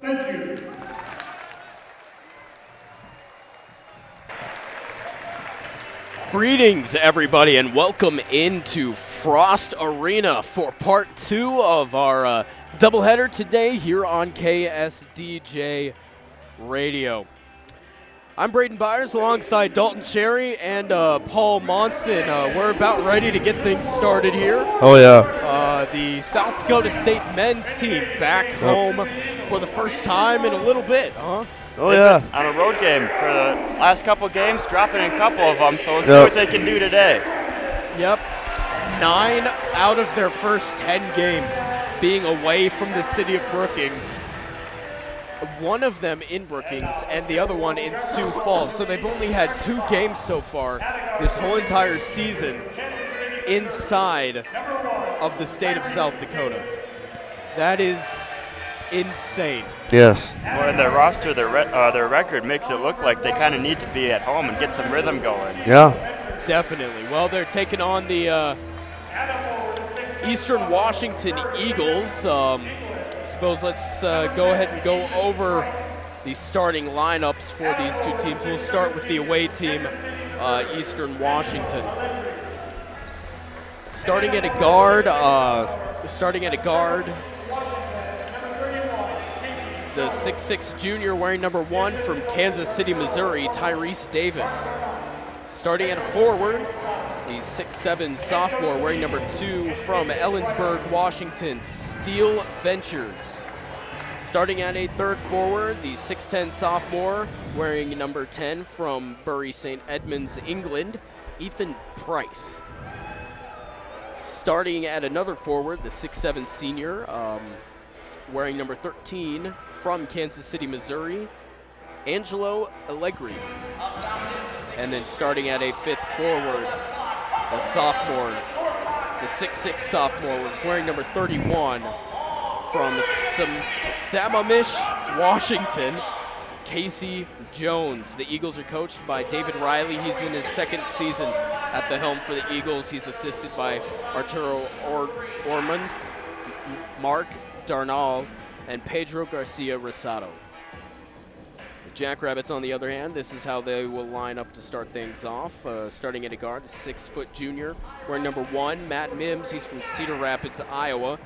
Thank you. Greetings, everybody, and welcome into Frost Arena for part 2 of our doubleheader today here on KSDJ Radio. I'm Braden Byers alongside Dalton Cherry and Paul Monson. We're about ready to get things started here. Oh, yeah. The South Dakota State men's team back home for the first time in a little bit, huh? Oh, yeah. On a road game for the last couple games, dropping in a couple of them, so we'll see what they can do today. Yep. 9 out of their first 10 games being away from the city of Brookings. One of them in Brookings and the other one in Sioux Falls. So they've only had 2 games so far this whole entire season inside of the state of South Dakota. That is insane. Yes. Well, in their roster, their record makes it look like they kind of need to be at home and get some rhythm going. Yeah. Definitely. Well, they're taking on the Eastern Washington Eagles. Suppose let's go ahead and go over the starting lineups for these two teams. We'll start with the away team, Eastern Washington. Starting at a guard, it's the 6'6" junior wearing number 1 from Kansas City, Missouri, Tyrese Davis. Starting at a forward, the 6'7" sophomore wearing number 2 from Ellensburg, Washington, Steel Ventures. Starting at a third forward, the 6'10" sophomore wearing number 10 from Bury St. Edmunds, England, Ethan Price. Starting at another forward, the 6'7" senior wearing number 13 from Kansas City, Missouri, Angelo Allegri. And then starting at a fifth forward, a sophomore, the 6'6" sophomore wearing number 31 from Sammamish, Washington, Casey Jones. The Eagles are coached by David Riley. He's in his second season at the helm for the Eagles. He's assisted by Arturo Ormond, Mark Darnall, and Pedro Garcia Rosado. The Jackrabbits, on the other hand, this is how they will line up to start things off. Starting at a guard, the 6' junior wearing number 1, Matt Mims. He's from Cedar Rapids, Iowa.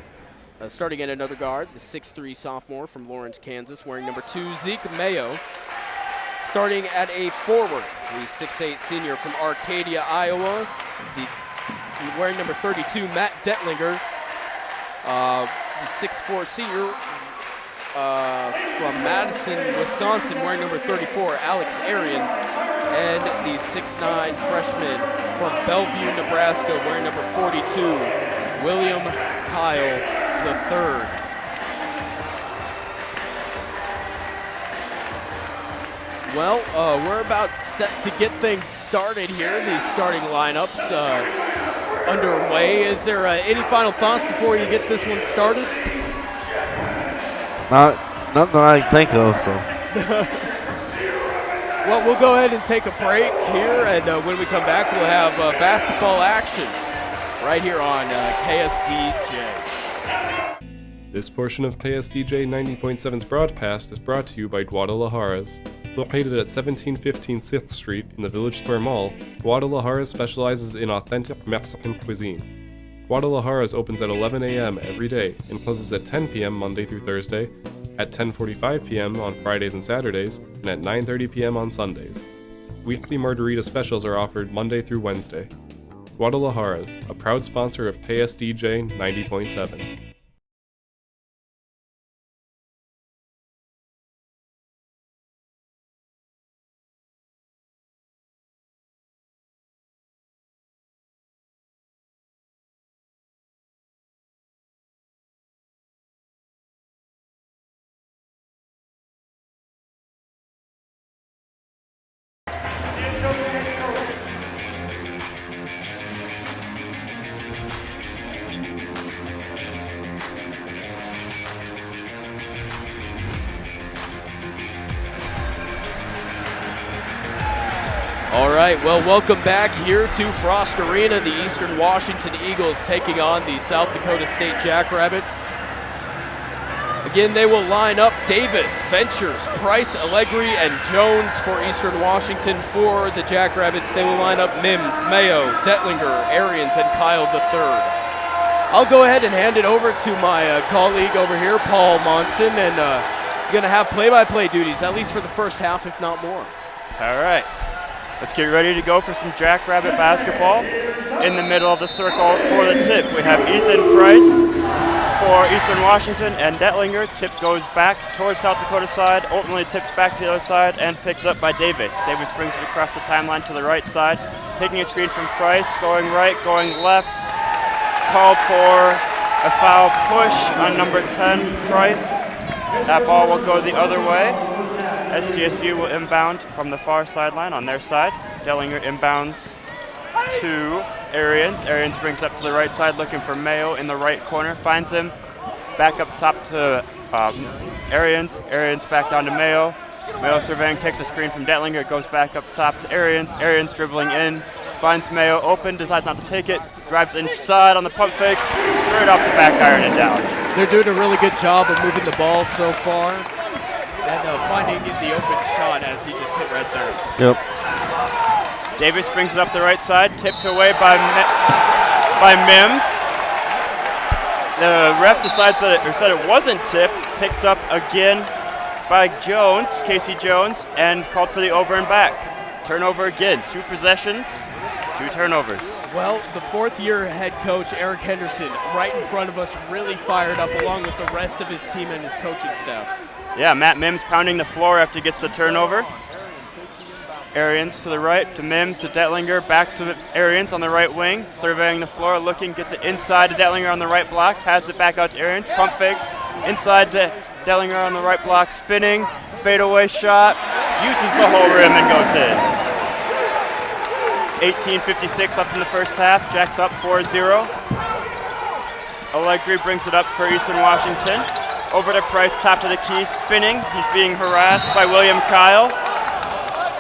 Starting at another guard, the 6'3" sophomore from Lawrence, Kansas, wearing number 2, Zeke Mayo. Starting at a forward, the 6'8" senior from Arcadia, Iowa, wearing number 32, Matt Detlinger. The 6'4" senior from Madison, Wisconsin, wearing number 34, Alex Arians. And the 6'9" freshman from Bellevue, Nebraska, wearing number 42, William Kyle III. Well, we're about set to get things started here. These starting lineups underway. Is there any final thoughts before you get this one started? Nothing I can think of, so. Well, we'll go ahead and take a break here, and when we come back, we'll have basketball action right here on KSDJ. This portion of KSDJ 90.7's broadcast is brought to you by Guadalajara's. Located at 1715 6th Street in the Village Square Mall, Guadalajara specializes in authentic Mexican cuisine. Guadalajara's opens at 11 a.m. every day and closes at 10 p.m. Monday through Thursday, at 10:45 p.m. on Fridays and Saturdays, and at 9:30 p.m. on Sundays. Weekly margarita specials are offered Monday through Wednesday. Guadalajara's, a proud sponsor of KSDJ 90.7. All right, well, welcome back here to Frost Arena. The Eastern Washington Eagles taking on the South Dakota State Jackrabbits. Again, they will line up Davis, Ventures, Price, Allegri, and Jones for Eastern Washington. For the Jackrabbits, they will line up Mims, Mayo, Detlinger, Arians, and Kyle III. I'll go ahead and hand it over to my colleague over here, Paul Monson, and he's going to have play-by-play duties, at least for the first half, if not more. All right. Let's get ready to go for some Jackrabbit basketball. In the middle of the circle for the tip, we have Ethan Price for Eastern Washington and Detlinger. Tip goes back towards South Dakota side, ultimately tips back to the other side and picked up by Davis. Davis brings it across the timeline to the right side, taking a screen from Price, going right, going left. Called for a foul push on number 10, Price. That ball will go the other way. SDSU will inbound from the far sideline on their side. Detlinger inbounds to Arians. Arians brings up to the right side looking for Mayo in the right corner. Finds him back up top to Arians. Arians back down to Mayo. Mayo surveying, takes a screen from Detlinger, goes back up top to Arians. Arians dribbling in, finds Mayo open, decides not to take it, drives inside on the pump fake, straight off the back iron and down. They're doing a really good job of moving the ball so far and finding the open shot as he just hit right there. Yep. Davis brings it up the right side, tipped away by Mims. The ref decides said it wasn't tipped, picked up again by Jones, Casey Jones, and called for the over and back. Turnover again, 2 possessions, 2 turnovers. Well, the fourth-year head coach, Eric Henderson, right in front of us, really fired up along with the rest of his team and his coaching staff. Yeah, Matt Mims pounding the floor after he gets the turnover. Arians to the right, to Mims, to Detlinger, back to the Arians on the right wing, surveying the floor, looking, gets it inside to Detlinger on the right block, passes it back out to Arians, pump fakes, inside to Detlinger on the right block, spinning, fadeaway shot, uses the whole rim and goes in. 18:56 left in the first half, Jack's up 4-0. Allegri brings it up for Eastern Washington. Over to Price, top of the key, spinning, he's being harassed by William Kyle.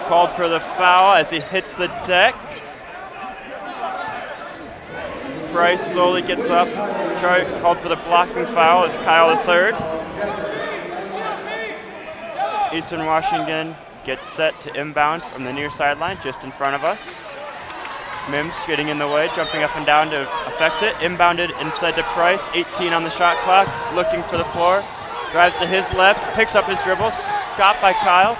Called for the foul as he hits the deck. Price slowly gets up. Called for the blocking foul as Kyle III. Eastern Washington gets set to inbound from the near sideline, just in front of us. Mims getting in the way, jumping up and down to affect it. Inbounded inside to Price, 18 on the shot clock, looking for the floor. Drives to his left, picks up his dribble, stopped by Kyle.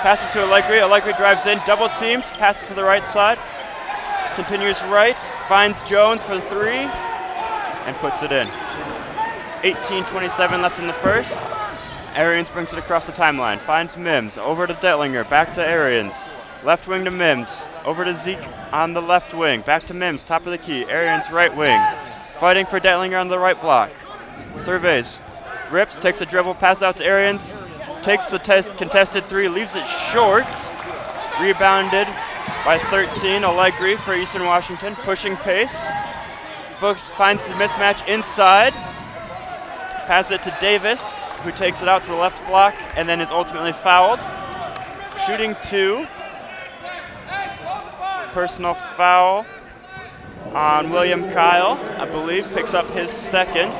Passes to Allegri. Allegri drives in, double teamed, passes to the right side. Continues right, finds Jones for the 3, and puts it in. 18:27 left in the first. Arians brings it across the timeline, finds Mims, over to Detlinger, back to Arians. Left wing to Mims, over to Zeke on the left wing, back to Mims, top of the key, Arians right wing. Fighting for Detlinger on the right block. Surveys, rips, takes a dribble, passes out to Arians. Takes the contested 3, leaves it short. Rebounded by 13, Allegri for Eastern Washington, pushing pace. Finds the mismatch inside. Passes it to Davis, who takes it out to the left block and then is ultimately fouled. Shooting 2. Personal foul on William Kyle, I believe, picks up his second.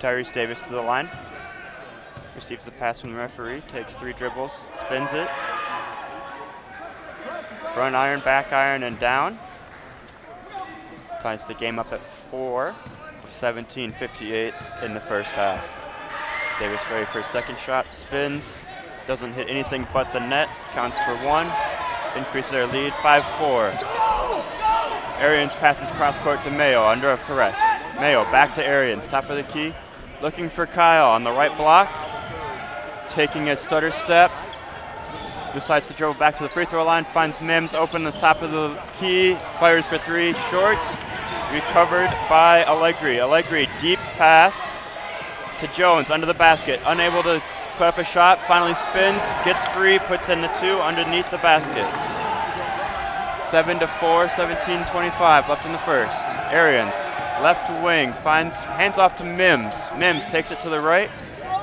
Tyrese Davis to the line, receives the pass from the referee, takes 3 dribbles, spins it, front iron, back iron, and down. Ties the game up at 4, 17:58 in the first half. Davis ready for his second shot, spins, doesn't hit anything but the net, counts for 1, increases their lead, 5-4. Arians passes cross court to Mayo under a press. Mayo back to Arians, top of the key. Looking for Kyle on the right block, taking a stutter step, decides to dribble back to the free throw line, finds Mims open the top of the key, fires for 3, short, recovered by Allegri. Allegri, deep pass to Jones under the basket, unable to put up a shot, finally spins, gets free, puts in the 2 underneath the basket. 7-4, 17:25 left in the first. Arians, left wing, hands off to Mims. Mims takes it to the right,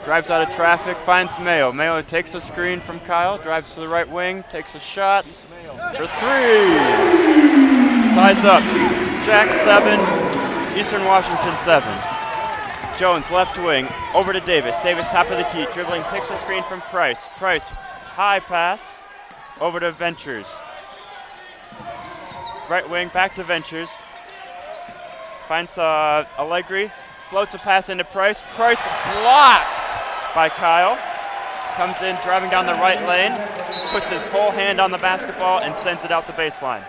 drives out of traffic, finds Mayo. Mayo takes a screen from Kyle, drives to the right wing, takes a shot for 3. Ties up. Jack 7, Eastern Washington 7. Jones, left wing, over to Davis. Davis, top of the key, dribbling, picks a screen from Price. Price, high pass, over to Ventures. Right wing, back to Ventures. Finds Allegri, floats a pass into Price. Price blocked by Kyle. Comes in, driving down the right lane, puts his whole hand on the basketball and sends it out the baseline.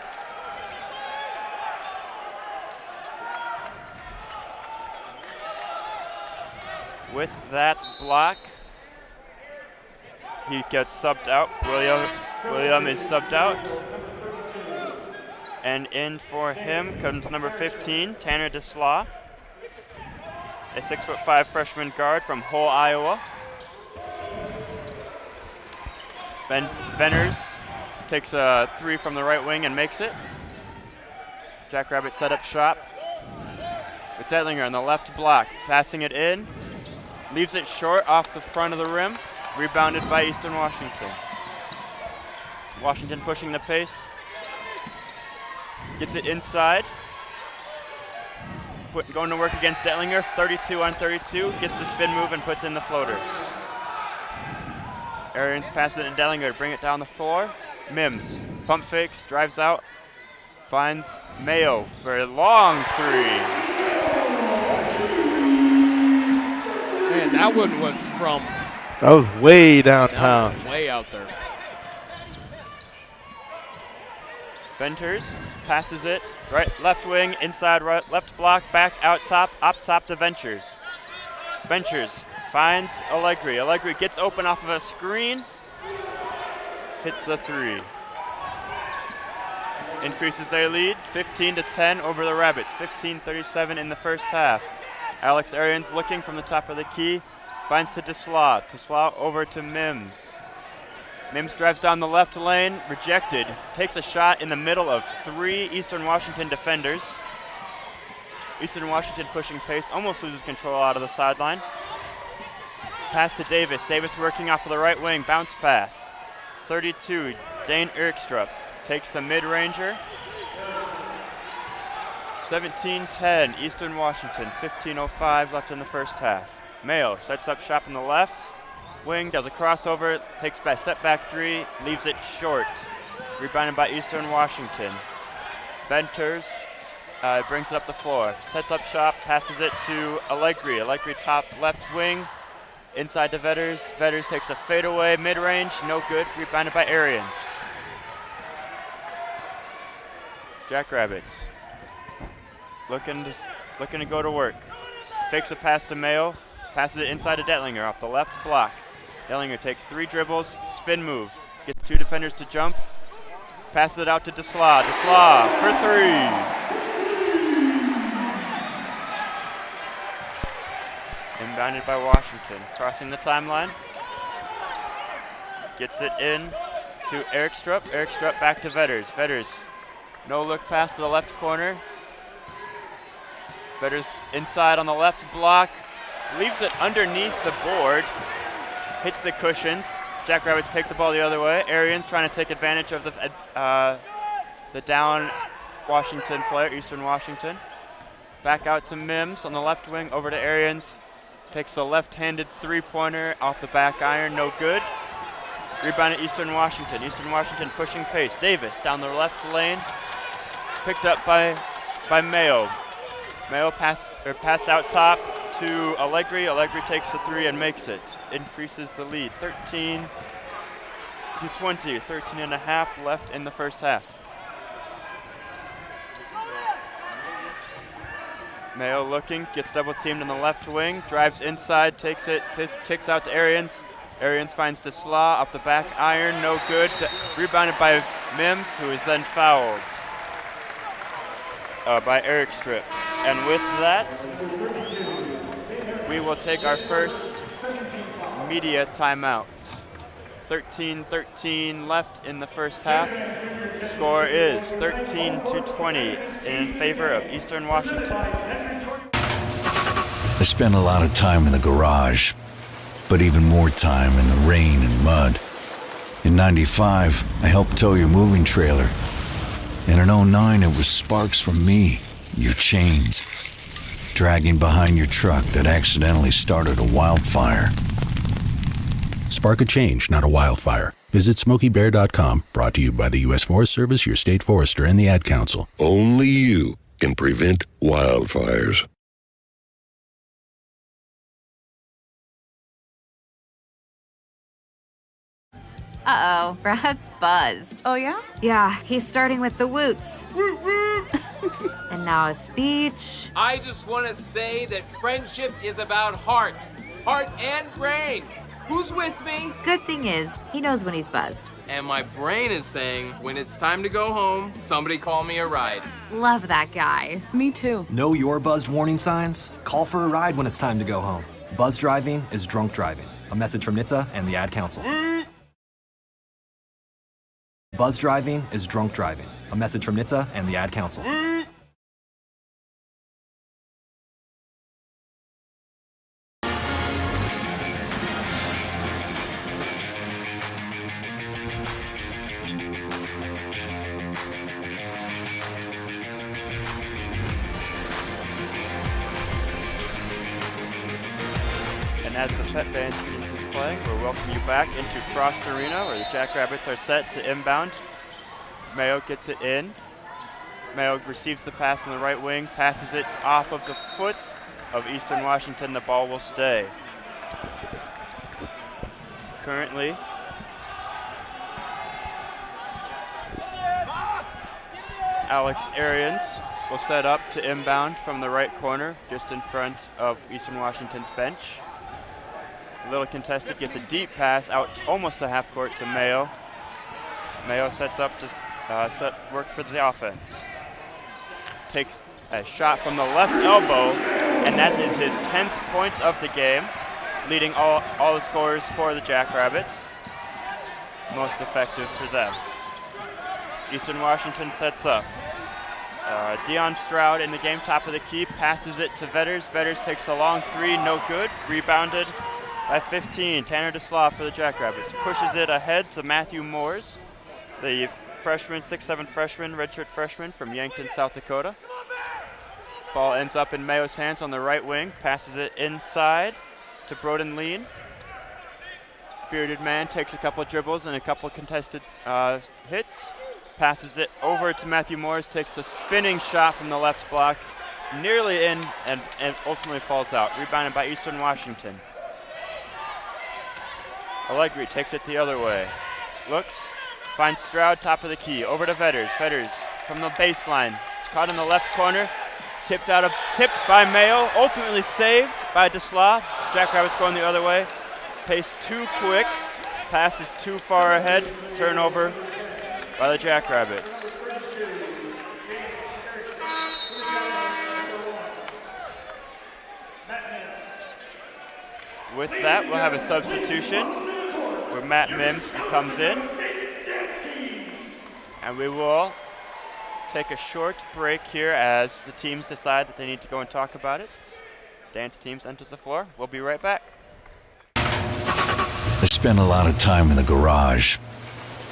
With that block, he gets subbed out. William is subbed out. And in for him comes number 15, Tanner DeSlaw, a 6'5" freshman guard from Hull, Iowa. Venners takes a 3 from the right wing and makes it. Jackrabbits set up shop with Detlinger on the left block, passing it in. Leaves it short off the front of the rim. Rebounded by Eastern Washington. Washington pushing the pace. Gets it inside. Going to work against Detlinger. 32 on 32. Gets the spin move and puts in the floater. Arians passes it to Detlinger to bring it down the floor. Mims pump fakes, drives out. Finds Mayo for a long 3. Man, that one was from... That was way downtown. That was way out there. Venters passes it, left wing, inside right, left block, back out top, up top to Ventures. Ventures finds Allegri. Allegri gets open off of a screen, hits the 3. Increases their lead, 15-10 over the Rabbits, 15-37 in the first half. Alex Arians looking from the top of the key, finds to DeSlaw. DeSlaw over to Mims. Mims drives down the left lane, rejected. Takes a shot in the middle of 3 Eastern Washington defenders. Eastern Washington pushing pace, almost loses control out of the sideline. Pass to Davis. Davis working off of the right wing, bounce pass. 32, Dane Erkstrup takes the mid-ranger. 17-10, Eastern Washington, 15:05 left in the first half. Mayo sets up shop in the left. Wing does a crossover, takes a step back 3, leaves it short. Rebounded by Eastern Washington. Venters brings it up the floor, sets up shop, passes it to Allegri. Allegri top left wing, inside to Vetters. Vetters takes a fadeaway mid-range, no good. Rebounded by Arians. Jackrabbits looking to go to work. Fakes a pass to Mayo, passes it inside to Detlinger off the left block. Detlinger takes 3 dribbles, spin move, gets 2 defenders to jump, passes it out to DeSlaw. DeSlaw for 3. Inbounded by Washington, crossing the timeline. Gets it in to Erkstrup. Erkstrup back to Vetters. Vetters, no look pass to the left corner. Vetters inside on the left block, leaves it underneath the board, hits the cushions. Jackrabbits take the ball the other way. Arians trying to take advantage of the down Washington player, Eastern Washington. Back out to Mims on the left wing, over to Arians. Takes a left-handed 3-pointer off the back iron, no good. Rebound at Eastern Washington. Eastern Washington pushing pace. Davis down the left lane, picked up by Mayo. Mayo passed out top to Allegri. Allegri takes the 3 and makes it. Increases the lead. 13-20, 13.5 left in the first half. Mayo looking, gets double teamed on the left wing, drives inside, takes it, kicks out to Arians. Arians finds DeSlaw off the back iron, no good. Rebounded by Mims, who is then fouled by Erkstrup. And with that, we will take our first media timeout. 13-13 left in the first half. Score is 13-20 in favor of Eastern Washington. I spent a lot of time in the garage, but even more time in the rain and mud. In '95, I helped tow your moving trailer. And in '09, it was sparks from me, your chains. dragging behind your truck that accidentally started a wildfire. Spark a change, not a wildfire. Visit SmokeyBear.com, brought to you by the U.S. Forest Service, your state forester, and the Ad Council. Only you can prevent wildfires. Uh-oh, Brad's buzzed. Oh, yeah? Yeah, he's starting with the woots. And now a speech. I just want to say that friendship is about heart and brain. Who's with me? Good thing is, he knows when he's buzzed. And my brain is saying, when it's time to go home, somebody call me a ride. Love that guy. Me too. Know your buzzed warning signs? Call for a ride when it's time to go home. Buzz driving is drunk driving. A message from NHTSA and the Ad Council. Buzz driving is drunk driving. A message from NHTSA and the Ad Council. And as the pep band finishes playing, we'll welcome you back into Frost Arena, where the Jackrabbits are set to inbound. Mayo gets it in. Mayo receives the pass on the right wing, passes it off of the foot of Eastern Washington. The ball will stay. Currently, Alex Arians will set up to inbound from the right corner, just in front of Eastern Washington's bench. A little contested, gets a deep pass out almost to half court to Mayo. Mayo sets up to set work for the offense. Takes a shot from the left elbow, and that is his 10th point of the game, leading all the scorers for the Jackrabbits. Most effective for them. Eastern Washington sets up. Deion Stroud in the game, top of the key, passes it to Vetters. Vetters takes a long three, no good. Rebounded by 15. Tanner DeSlaw for the Jackrabbits. Pushes it ahead to Matthew Moores, the freshman, 6'7" freshman, redshirt freshman from Yankton, South Dakota. Ball ends up in Mayo's hands on the right wing. Passes it inside to Broden Lean. Bearded man takes a couple of dribbles and a couple of contested hits. Passes it over to Matthew Morris, takes a spinning shot from the left block, nearly in and ultimately falls out. Rebounded by Eastern Washington. Allegri takes it the other way. Looks, finds Stroud, top of the key, over to Vetters. Vetters from the baseline, caught in the left corner, tipped by Mayo, ultimately saved by DeSlaw. Jackrabbits going the other way. Pace too quick, pass is too far ahead, turnover by the Jackrabbits. With that, we'll have a substitution where Matt Mims comes in. And we will take a short break here as the teams decide that they need to go and talk about it. Dance teams enters the floor. We'll be right back. I spent a lot of time in the garage,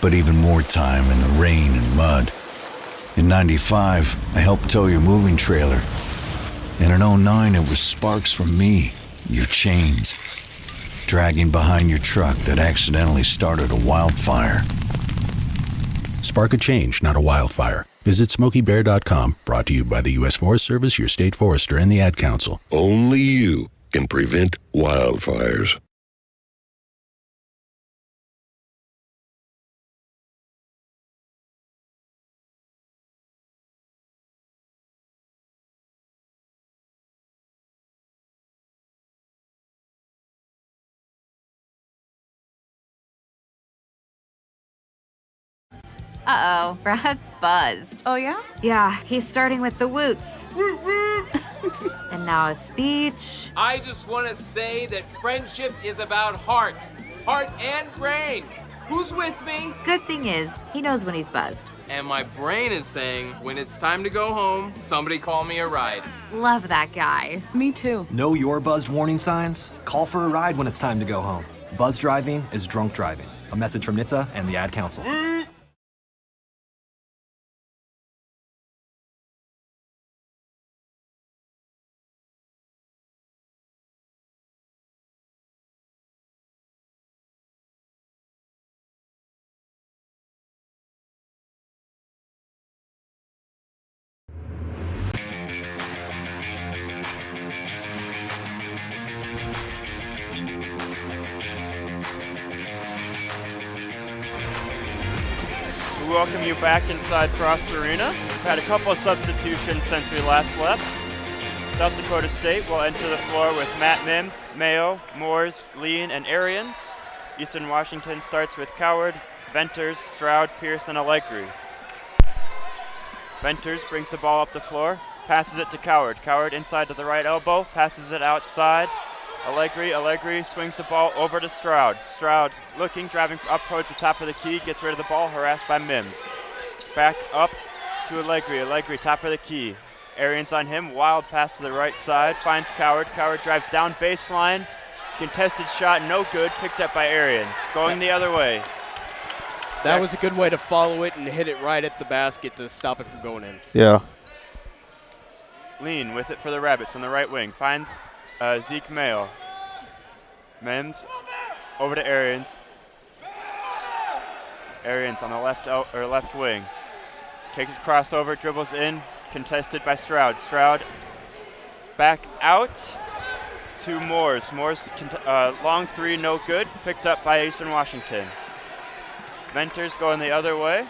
but even more time in the rain and mud. In '95, I helped tow your moving trailer. And in '09, it was sparks from me, your chains, dragging behind your truck that accidentally started a wildfire. Spark a change, not a wildfire. Visit SmokeyBear.com, brought to you by the U.S. Forest Service, your state forester, and the Ad Council. Only you can prevent wildfires. Uh-oh, Brad's buzzed. Oh, yeah? Yeah, he's starting with the woots. And now a speech. I just want to say that friendship is about heart and brain. Who's with me? Good thing is, he knows when he's buzzed. And my brain is saying, when it's time to go home, somebody call me a ride. Love that guy. Me too. Know your buzzed warning signs? Call for a ride when it's time to go home. Buzz driving is drunk driving. A message from NHTSA and the Ad Council. We welcome you back inside Frost Arena. We've had a couple of substitutions since we last left. South Dakota State will enter the floor with Matt Mims, Mayo, Moores, Lean, and Arians. Eastern Washington starts with Coward, Venters, Stroud, Pierce, and Allegri. Venters brings the ball up the floor, passes it to Coward. Coward inside to the right elbow, passes it outside. Allegri swings the ball over to Stroud. Stroud looking, driving up towards the top of the key, gets rid of the ball, harassed by Mims. Back up to Allegri, top of the key. Arians on him, wild pass to the right side, finds Coward. Coward drives down baseline, contested shot, no good, picked up by Arians. Going the other way. That was a good way to follow it and hit it right at the basket to stop it from going in. Yeah. Lean with it for the Rabbits on the right wing, finds Zeke Mayo. Mims over to Arians. Arians on the left wing. Takes his crossover, dribbles in, contested by Stroud. Stroud back out to Moores. Moores long three, no good, picked up by Eastern Washington. Venters going the other way,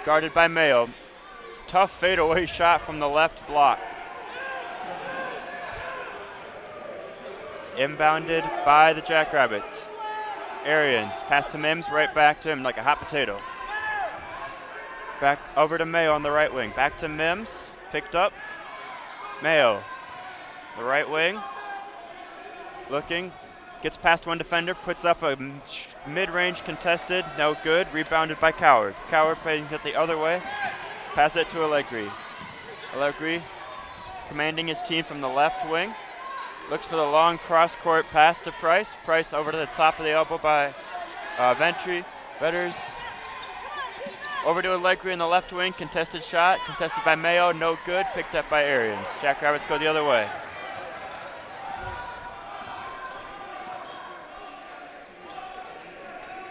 guarded by Mayo. Tough fadeaway shot from the left block. Inbounded by the Jackrabbits. Arians, pass to Mims, right back to him like a hot potato. Back over to Mayo on the right wing. Back to Mims, picked up. Mayo, the right wing, looking, gets past one defender, puts up a mid-range contested, no good, rebounded by Coward. Coward playing it the other way, pass it to Allegri. Allegri commanding his team from the left wing, looks for the long cross-court pass to Price. Price over to the top of the elbow by Vetters. Over to Allegri in the left wing, contested shot, contested by Mayo, no good, picked up by Arians. Jackrabbits go the other way.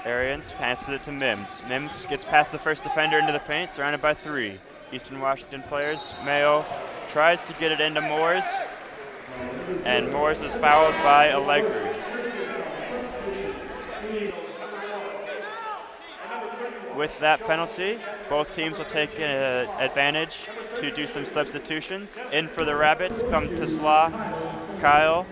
Arians passes it to Mims. Mims gets past the first defender into the paint, surrounded by three. Eastern Washington players. Mayo tries to get it into Moores, and Moores is fouled by Allegri. With that penalty, both teams will take advantage to do some substitutions. In for the Rabbits come Tesla, Kyle,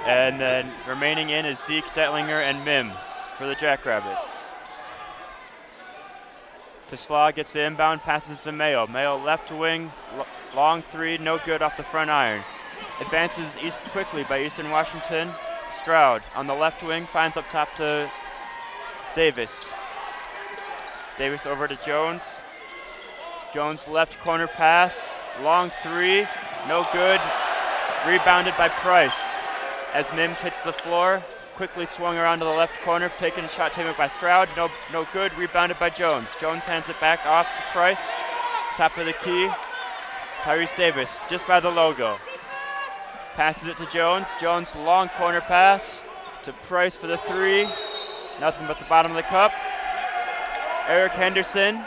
and then remaining in is Zeke, Detlinger, and Mims for the Jackrabbits. Tesla gets the inbound, passes to Mayo. Mayo left wing, long three, no good off the front iron. Advances east quickly by Eastern Washington. Stroud on the left wing, finds up top to Davis. Davis over to Jones. Jones left corner pass, long three, no good. Rebounded by Price. As Mims hits the floor, quickly swung around to the left corner, taken a shot taken by Stroud, no good, rebounded by Jones. Jones hands it back off to Price, top of the key. Tyrese Davis, just by the logo. Passes it to Jones. Jones, long corner pass to Price for the three. Nothing but the bottom of the cup. Eric Henderson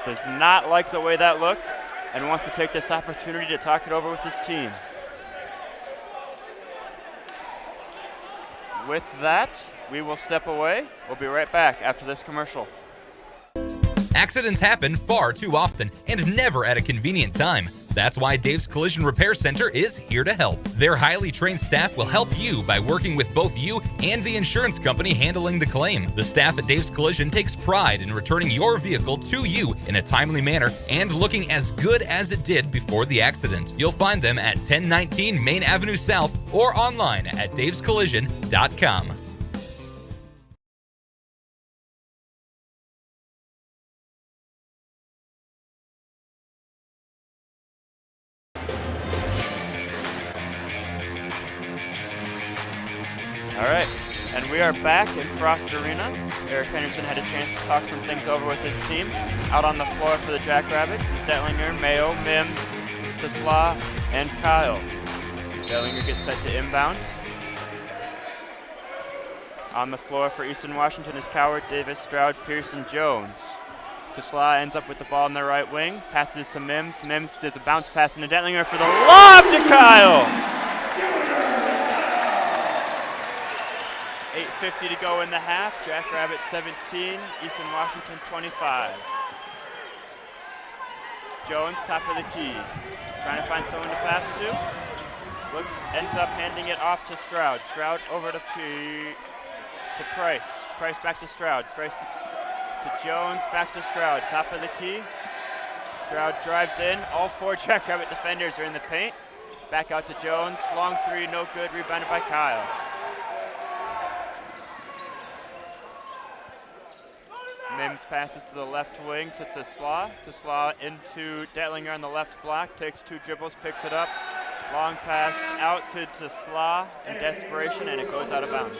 does not like the way that looked and wants to take this opportunity to talk it over with his team. With that, we will step away. We'll be right back after this commercial. Accidents happen far too often and never at a convenient time. That's why Dave's Collision Repair Center is here to help. Their highly trained staff will help you by working with both you and the insurance company handling the claim. The staff at Dave's Collision takes pride in returning your vehicle to you in a timely manner and looking as good as it did before the accident. You'll find them at 1019 Main Avenue South or online at davescollision.com. All right, and we are back in Frost Arena. Eric Henderson had a chance to talk some things over with his team. Out on the floor for the Jackrabbits is Detlinger, Mayo, Mims, Tesla, and Kyle. Detlinger gets set to inbound. On the floor for Eastern Washington is Coward, Davis, Stroud, Pierce, and Jones. Tesla ends up with the ball in the right wing, passes to Mims. Mims does a bounce pass into Detlinger for the lob to Kyle! 2:50 to go in the half. Jackrabbits 17, Eastern Washington 25. Jones, top of the key. Trying to find someone to pass to. Ends up handing it off to Stroud. Stroud over to Price. Price back to Stroud. Price to Jones, back to Stroud. Top of the key. Stroud drives in. All 4 Jackrabbit defenders are in the paint. Back out to Jones. Long 3, no good. Rebounded by Kyle. Mims passes to the left wing to Tesla. Tesla into Detlinger on the left block. Takes 2 dribbles, picks it up. Long pass out to Tesla in desperation, and it goes out of bounds.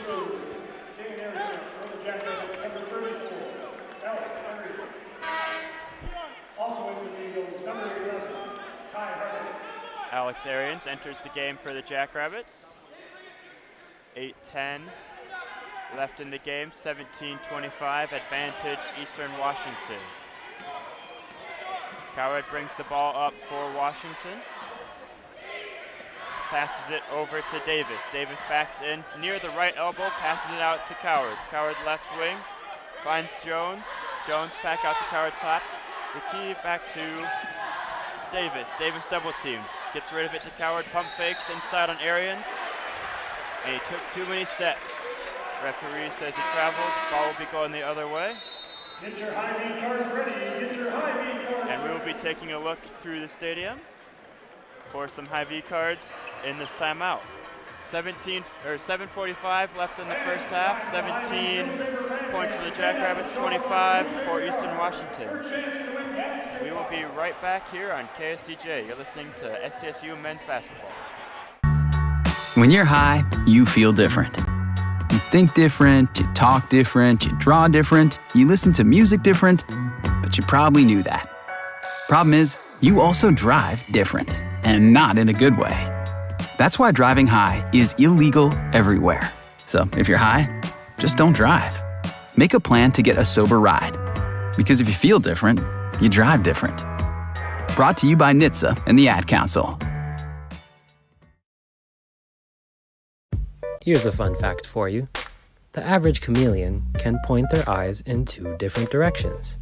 Alex Arians enters the game for the Jackrabbits. 8:10 left in the game, 17-25, advantage Eastern Washington. Coward brings the ball up for Washington. Passes it over to Davis. Davis backs in near the right elbow, passes it out to Coward. Coward left wing, finds Jones. Jones back out to Coward top. The key back to Davis. Davis double teams. Gets rid of it to Coward. Pump fakes inside on Arians. And he took too many steps. Referee says he traveled. Ball will be going the other way. Get your high beat cards ready. Get your high beat cards ready. And we will be taking a look through the stadium for some high V cards in this timeout. 7:45 left in the first half. 17 points for the Jackrabbits, 25 for Eastern Washington. We will be right back here on KSTJ. You're listening to STSU men's basketball. When you're high, you feel different. You think different, you talk different, you draw different, you listen to music different, but you probably knew that. Problem is, you also drive different, and not in a good way. That's why driving high is illegal everywhere. So if you're high, just don't drive. Make a plan to get a sober ride. Because if you feel different, you drive different. Brought to you by NHTSA and the Ad Council. Here's a fun fact for you. The average chameleon can point their eyes in 2 different directions.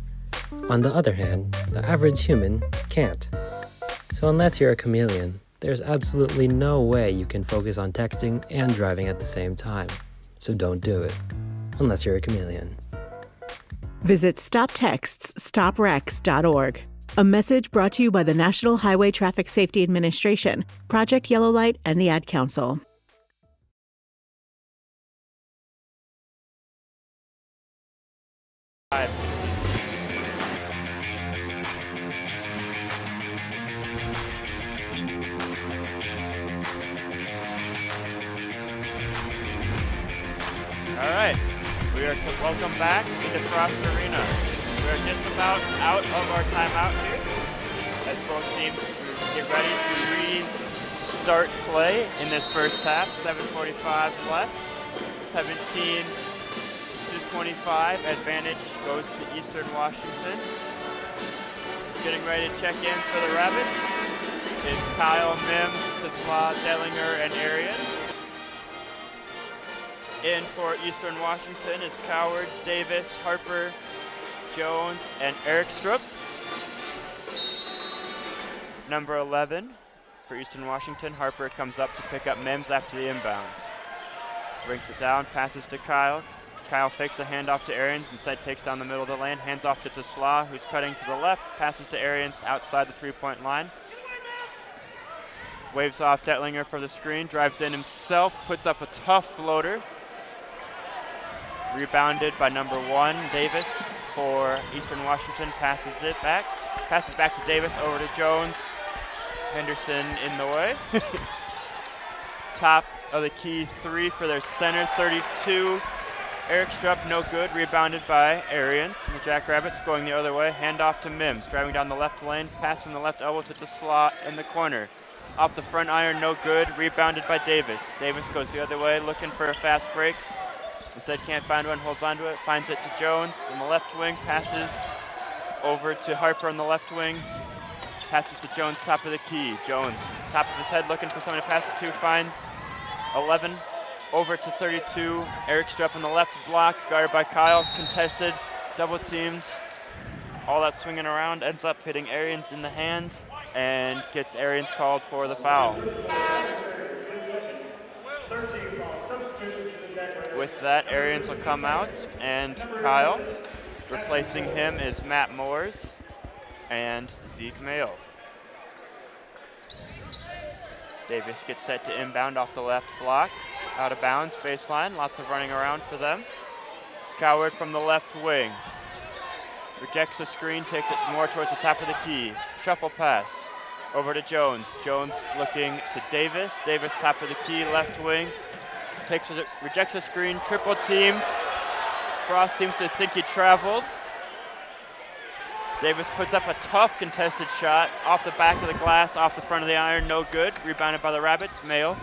On the other hand, the average human can't. So unless you're a chameleon, there's absolutely no way you can focus on texting and driving at the same time. So don't do it, unless you're a chameleon. Visit StopTextsStopWrecks.org. A message brought to you by the National Highway Traffic Safety Administration, Project Yellow Light, and the Ad Council. All right, we are welcome back into Frost Arena. We are just about out of our timeout here as both teams get ready to restart play in this first half. 7:45 left, 17-25. Advantage goes to Eastern Washington. Getting ready to check in for the Rabbits is Kyle, Mims, Tesla, Dellinger, and Arian. In for Eastern Washington is Coward, Davis, Harper, Jones, and Eric Strupp. Number 11 for Eastern Washington, Harper comes up to pick up Mims after the inbound. Brings it down, passes to Kyle. Kyle fakes a handoff to Arians, instead takes down the middle of the lane, hands off to Tesla, who's cutting to the left, passes to Arians outside the three-point line. Waves off Detlinger for the screen, drives in himself, puts up a tough floater. Rebounded by number 1, Davis, for Eastern Washington, passes back to Davis, over to Jones. Henderson in the way. Top of the key 3 for their center, 32. Eric Strupp, no good, rebounded by Arians. The Jackrabbits going the other way, handoff to Mims, driving down the left lane, pass from the left elbow to Tesla in the corner. Off the front iron, no good, rebounded by Davis. Davis goes the other way, looking for a fast break. Instead can't find one, holds onto it, finds it to Jones in the left wing, passes over to Harper on the left wing, passes to Jones, top of the key. Jones, top of his head, looking for someone to pass it to, finds 11, over to 32. Eric Strupp in the left block, guarded by Kyle, contested, double teamed. All that swinging around ends up hitting Arians in the hand and gets Arians called for the foul. With that, Arians will come out, and Kyle, replacing him is Matt Moores and Zeke Mayo. Davis gets set to inbound off the left block, out of bounds, baseline, lots of running around for them. Coward from the left wing. Rejects the screen, takes it more towards the top of the key. Shuffle pass over to Jones. Jones looking to Davis. Davis top of the key, left wing. Rejects the screen, triple teamed. Frost seems to think he traveled. Davis puts up a tough contested shot off the back of the glass, off the front of the iron, no good. Rebounded by the Rabbits. Mayo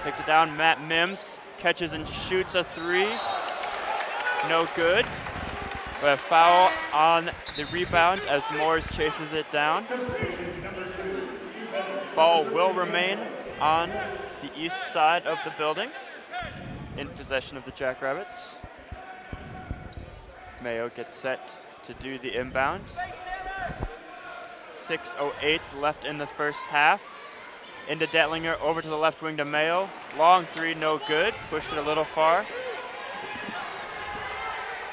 takes it down. Matt Mims catches and shoots a three. No good. But a foul on the rebound as Moores chases it down. Ball will remain on the east side of the building in possession of the Jackrabbits. Mayo gets set to do the inbound. 6:08 left in the first half. Into Detlinger, over to the left wing to Mayo. Long three, no good. Pushed it a little far.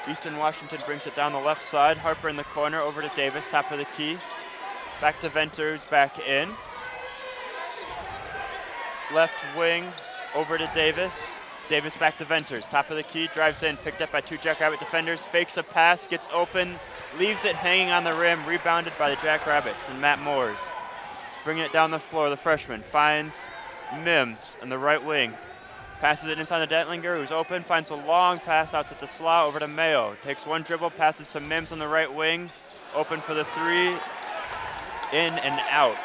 Eastern Washington brings it down the left side. Harper in the corner, over to Davis, top of the key. Back to Venters, back in. Left wing, over to Davis. Davis back to Venters, top of the key, drives in, picked up by two Jackrabbit defenders, fakes a pass, gets open, leaves it hanging on the rim, rebounded by the Jackrabbits and Matt Moores. Bringing it down the floor, the freshman finds Mims in the right wing. Passes it inside the Detlinger, who's open, finds a long pass out to Tesla, over to Mayo. Takes one dribble, passes to Mims on the right wing, open for the three, in and out.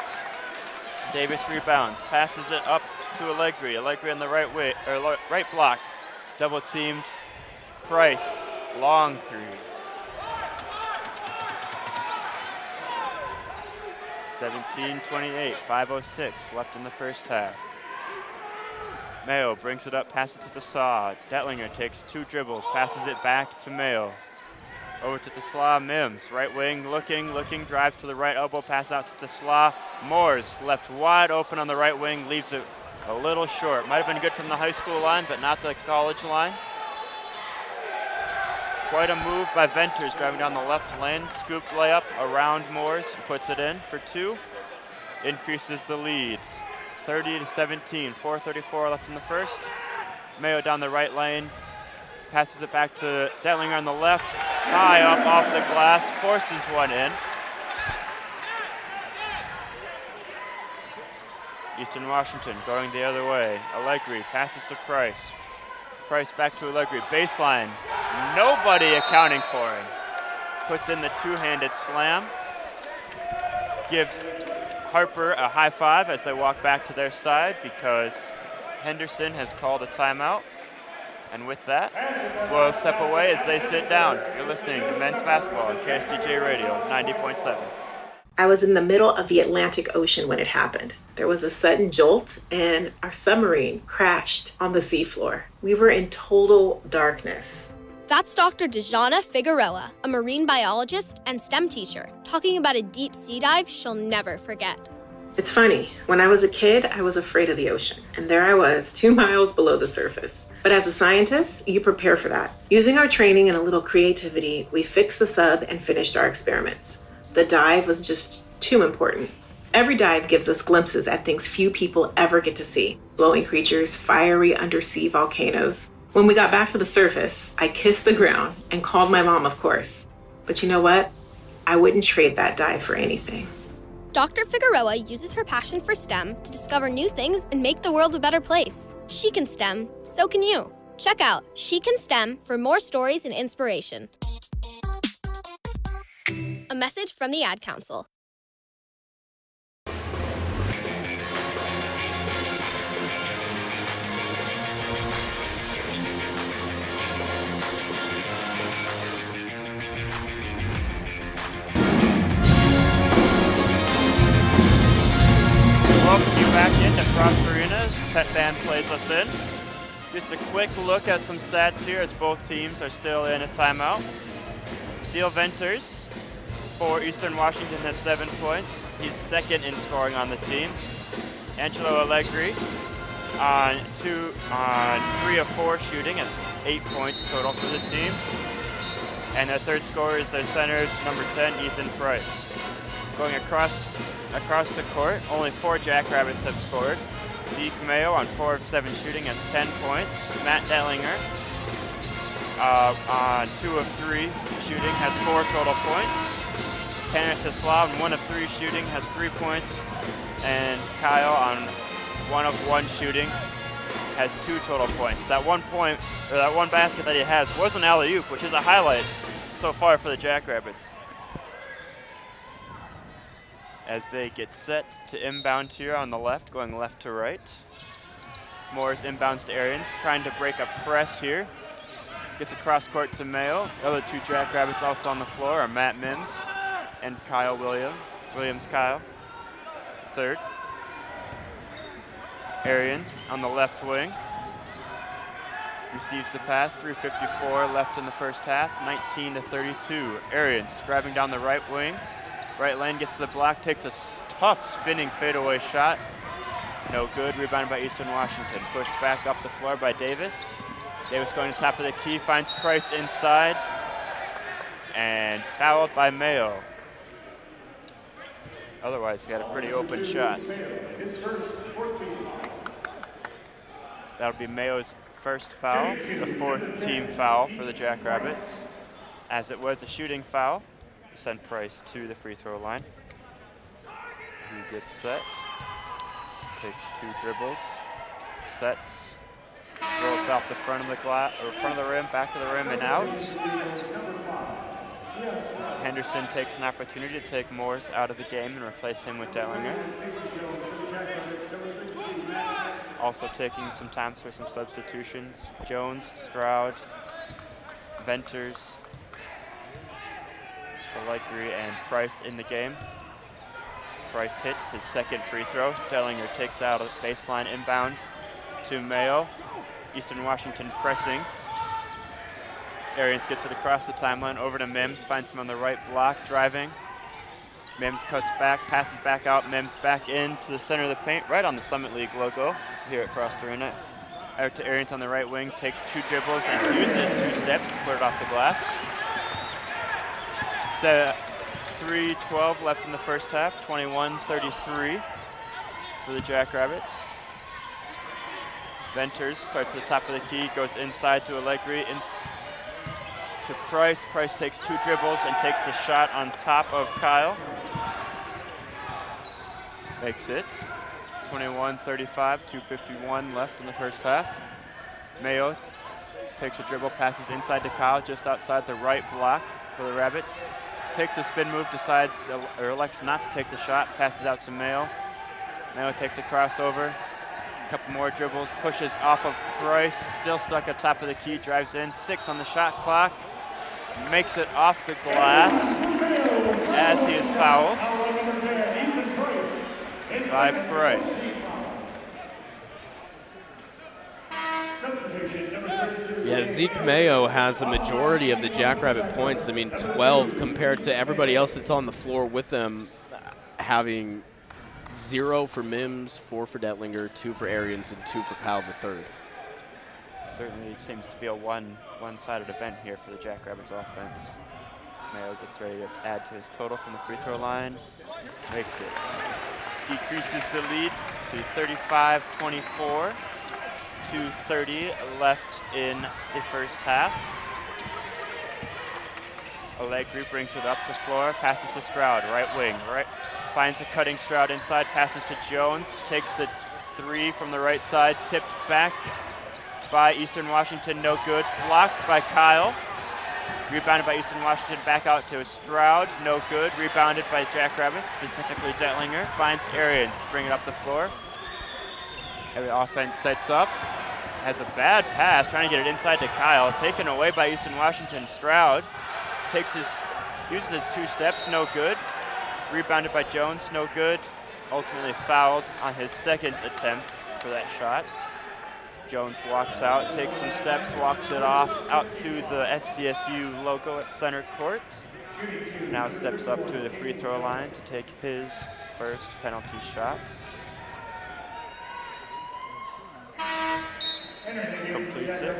Davis rebounds, passes it up to Allegri. Allegri on the right wing, or right block, double teamed. Price, long three. 17-28, 5:06 left in the first half. Mayo brings it up, passes to Tesla. Detlinger takes two dribbles, passes it back to Mayo. Over to Tesla, Mims, right wing, looking, drives to the right elbow, pass out to Tesla. Moores left wide open on the right wing, leaves it a little short. Might have been good from the high school line, but not the college line. Quite a move by Venters, driving down the left lane. Scooped layup around Moores, puts it in for two. Increases the lead, 30-17, 4:34 left in the first. Mayo down the right lane, passes it back to Detlinger on the left. High up off the glass, forces one in. Eastern Washington going the other way. Allegri passes to Price. Price back to Allegri. Baseline. Nobody accounting for him. Puts in the two-handed slam. Gives Harper a high five as they walk back to their side because Henderson has called a timeout. And with that, we'll step away as they sit down. You're listening to Men's Basketball on KSDJ Radio 90.7. I was in the middle of the Atlantic Ocean when it happened. There was a sudden jolt and our submarine crashed on the seafloor. We were in total darkness. That's Dr. Dejana Figueroa, a marine biologist and STEM teacher, talking about a deep sea dive she'll never forget. It's funny, when I was a kid, I was afraid of the ocean, and there I was, 2 miles below the surface. But as a scientist, you prepare for that. Using our training and a little creativity, we fixed the sub and finished our experiments. The dive was just too important. Every dive gives us glimpses at things few people ever get to see. Glowing creatures, fiery undersea volcanoes. When we got back to the surface, I kissed the ground and called my mom, of course. But you know what? I wouldn't trade that dive for anything. Dr. Figueroa uses her passion for STEM to discover new things and make the world a better place. She can STEM, so can you. Check out She Can STEM for more stories and inspiration. A message from the Ad Council. Welcome you back into Frost Arena's Pet Band plays us in. Just a quick look at some stats here as both teams are still in a timeout. Steele Venters for Eastern Washington has 7 points. He's second in scoring on the team. Angelo Allegri on 3 of 4 shooting has 8 points total for the team. And their third scorer is their center, number 10, Ethan Price. Going across the court, only 4 Jackrabbits have scored. Zeke Mayo on 4 of 7 shooting has 10 points. Matt Dellinger on 2 of 3 shooting has 4 total points. Tanner Tesla on 1 of 3 shooting has 3 points. And Kyle on 1 of 1 shooting has 2 total points. That one basket that he has was an alley-oop, which is a highlight so far for the Jackrabbits. As they get set to inbound here on the left, going left to right. Morris inbounds to Arians, trying to break a press here. Gets across court to Mayo. The other 2 Jackrabbits also on the floor are Matt Mims and Kyle Williams Kyle, third. Arians on the left wing. Receives the pass, 3:54 left in the first half, 19-32. Arians driving down the right wing. Right lane gets to the block, takes a tough spinning fadeaway shot. No good, rebounded by Eastern Washington. Pushed back up the floor by Davis. Davis going to top of the key, finds Price inside. And fouled by Mayo. Otherwise, he had a pretty open shot. That'll be Mayo's first foul, the 4th team foul for the Jackrabbits. As it was a shooting foul, send Price to the free throw line. He gets set, takes 2 dribbles, sets, rolls off the front of the front of the rim, back of the rim, and out. Henderson takes an opportunity to take Morris out of the game and replace him with Dellinger. Also taking some times for some substitutions. Jones, Stroud, Venters, Allegri, and Price in the game. Price hits his second free throw. Dellinger takes out a baseline inbound to Mayo. Eastern Washington pressing. Arians gets it across the timeline over to Mims, finds him on the right block, driving. Mims cuts back, passes back out, Mims back into the center of the paint, right on the Summit League logo here at Frost Arena. Out to Arians on the right wing, takes 2 dribbles and uses 2 steps to put it off the glass. 3:12 left in the first half, 21-33 for the Jackrabbits. Venters starts at the top of the key, goes inside to Allegri, to Price. Price takes 2 dribbles and takes the shot on top of Kyle. Makes it 21-35, 2:51 left in the first half. Mayo takes a dribble, passes inside to Kyle, just outside the right block for the Rabbits. Takes a spin move, decides or elects not to take the shot, passes out to Mayo. Mayo takes a crossover, a couple more dribbles, pushes off of Price, still stuck at top of the key, drives in, 6 on the shot clock, makes it off the glass as he is fouled by Price. Yeah, Zeke Mayo has a majority of the Jackrabbit points. I mean, 12 compared to everybody else that's on the floor with them, having 0 for Mims, 4 for Detlinger, 2 for Arians, and 2 for Kyle III. Certainly seems to be a one-sided event here for the Jackrabbits offense. Mayo gets ready to add to his total from the free throw line. Makes it. Decreases the lead to 35-24. 2:30 left in the first half. Allegri brings it up the floor, passes to Stroud, right wing, finds a cutting Stroud inside, passes to Jones, takes the 3 from the right side, tipped back by Eastern Washington, no good, blocked by Kyle. Rebounded by Eastern Washington, back out to Stroud, no good, rebounded by Jackrabbits, specifically Detlinger, finds Arians to bring it up the floor. Every offense sets up, has a bad pass, trying to get it inside to Kyle, taken away by Eastern Washington. Stroud uses his 2 steps, no good. Rebounded by Jones, no good. Ultimately fouled on his second attempt for that shot. Jones walks out, takes some steps, walks it off out to the SDSU logo at center court. Now steps up to the free throw line to take his first penalty shot. Completes it.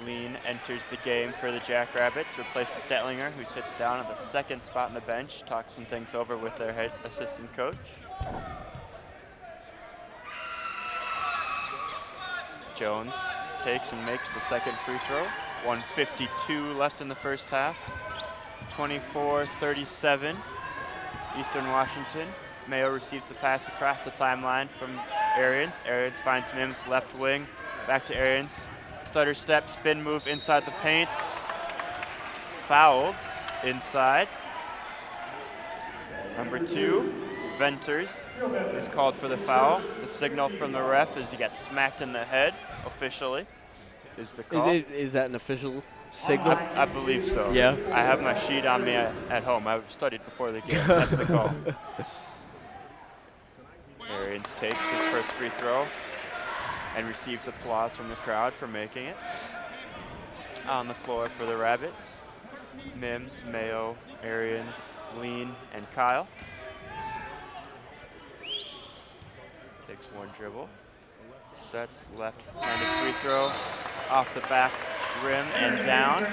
Lean enters the game for the Jackrabbits, replaces Detlinger, who sits down at the second spot on the bench, talks some things over with their head assistant coach. Jones takes and makes the second free throw. 1:52 left in the first half. 24-37, Eastern Washington. Mayo receives the pass across the timeline from Arians. Arians finds Mims left wing, back to Arians. Stutter step, spin move inside the paint. Fouled inside. Number 2, Venters is called for the foul. The signal from the ref is he gets smacked in the head, officially, is the call. Is that an official signal? I believe so. Yeah. I have my sheet on me at home. I've studied before the game. That's the call. Arians takes his first free throw and receives applause from the crowd for making it. On the floor for the Rabbits, Mims, Mayo, Arians, Lean, and Kyle. Takes one dribble, sets left-handed free throw, off the back rim and down.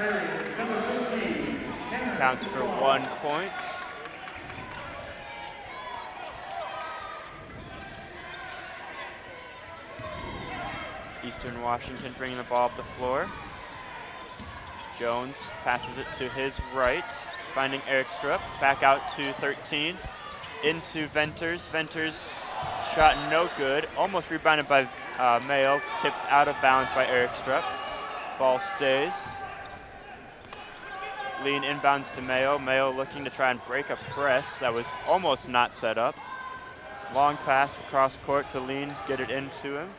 Counts for 1 point. Eastern Washington bringing the ball up the floor. Jones passes it to his right, finding Eric Strupp. Back out to 13, into Venters. Venters shot no good, almost rebounded by Mayo, tipped out of bounds by Eric Strupp. Ball stays. Lean inbounds to Mayo. Mayo looking to try and break a press that was almost not set up. Long pass across court to Lean, get it into him.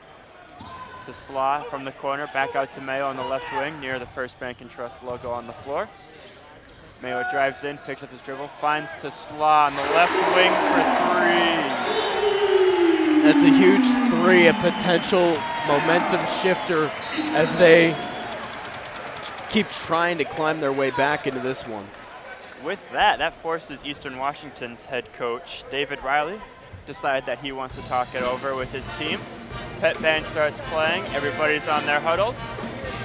To Slaw from the corner, back out to Mayo on the left wing near the First Bank and Trust logo on the floor. Mayo drives in, picks up his dribble, finds to Slaw on the left wing for 3. That's a huge 3, a potential momentum shifter as they keep trying to climb their way back into this one. With that forces Eastern Washington's head coach, David Riley, decide that he wants to talk it over with his team. Pet band starts playing, everybody's on their huddles.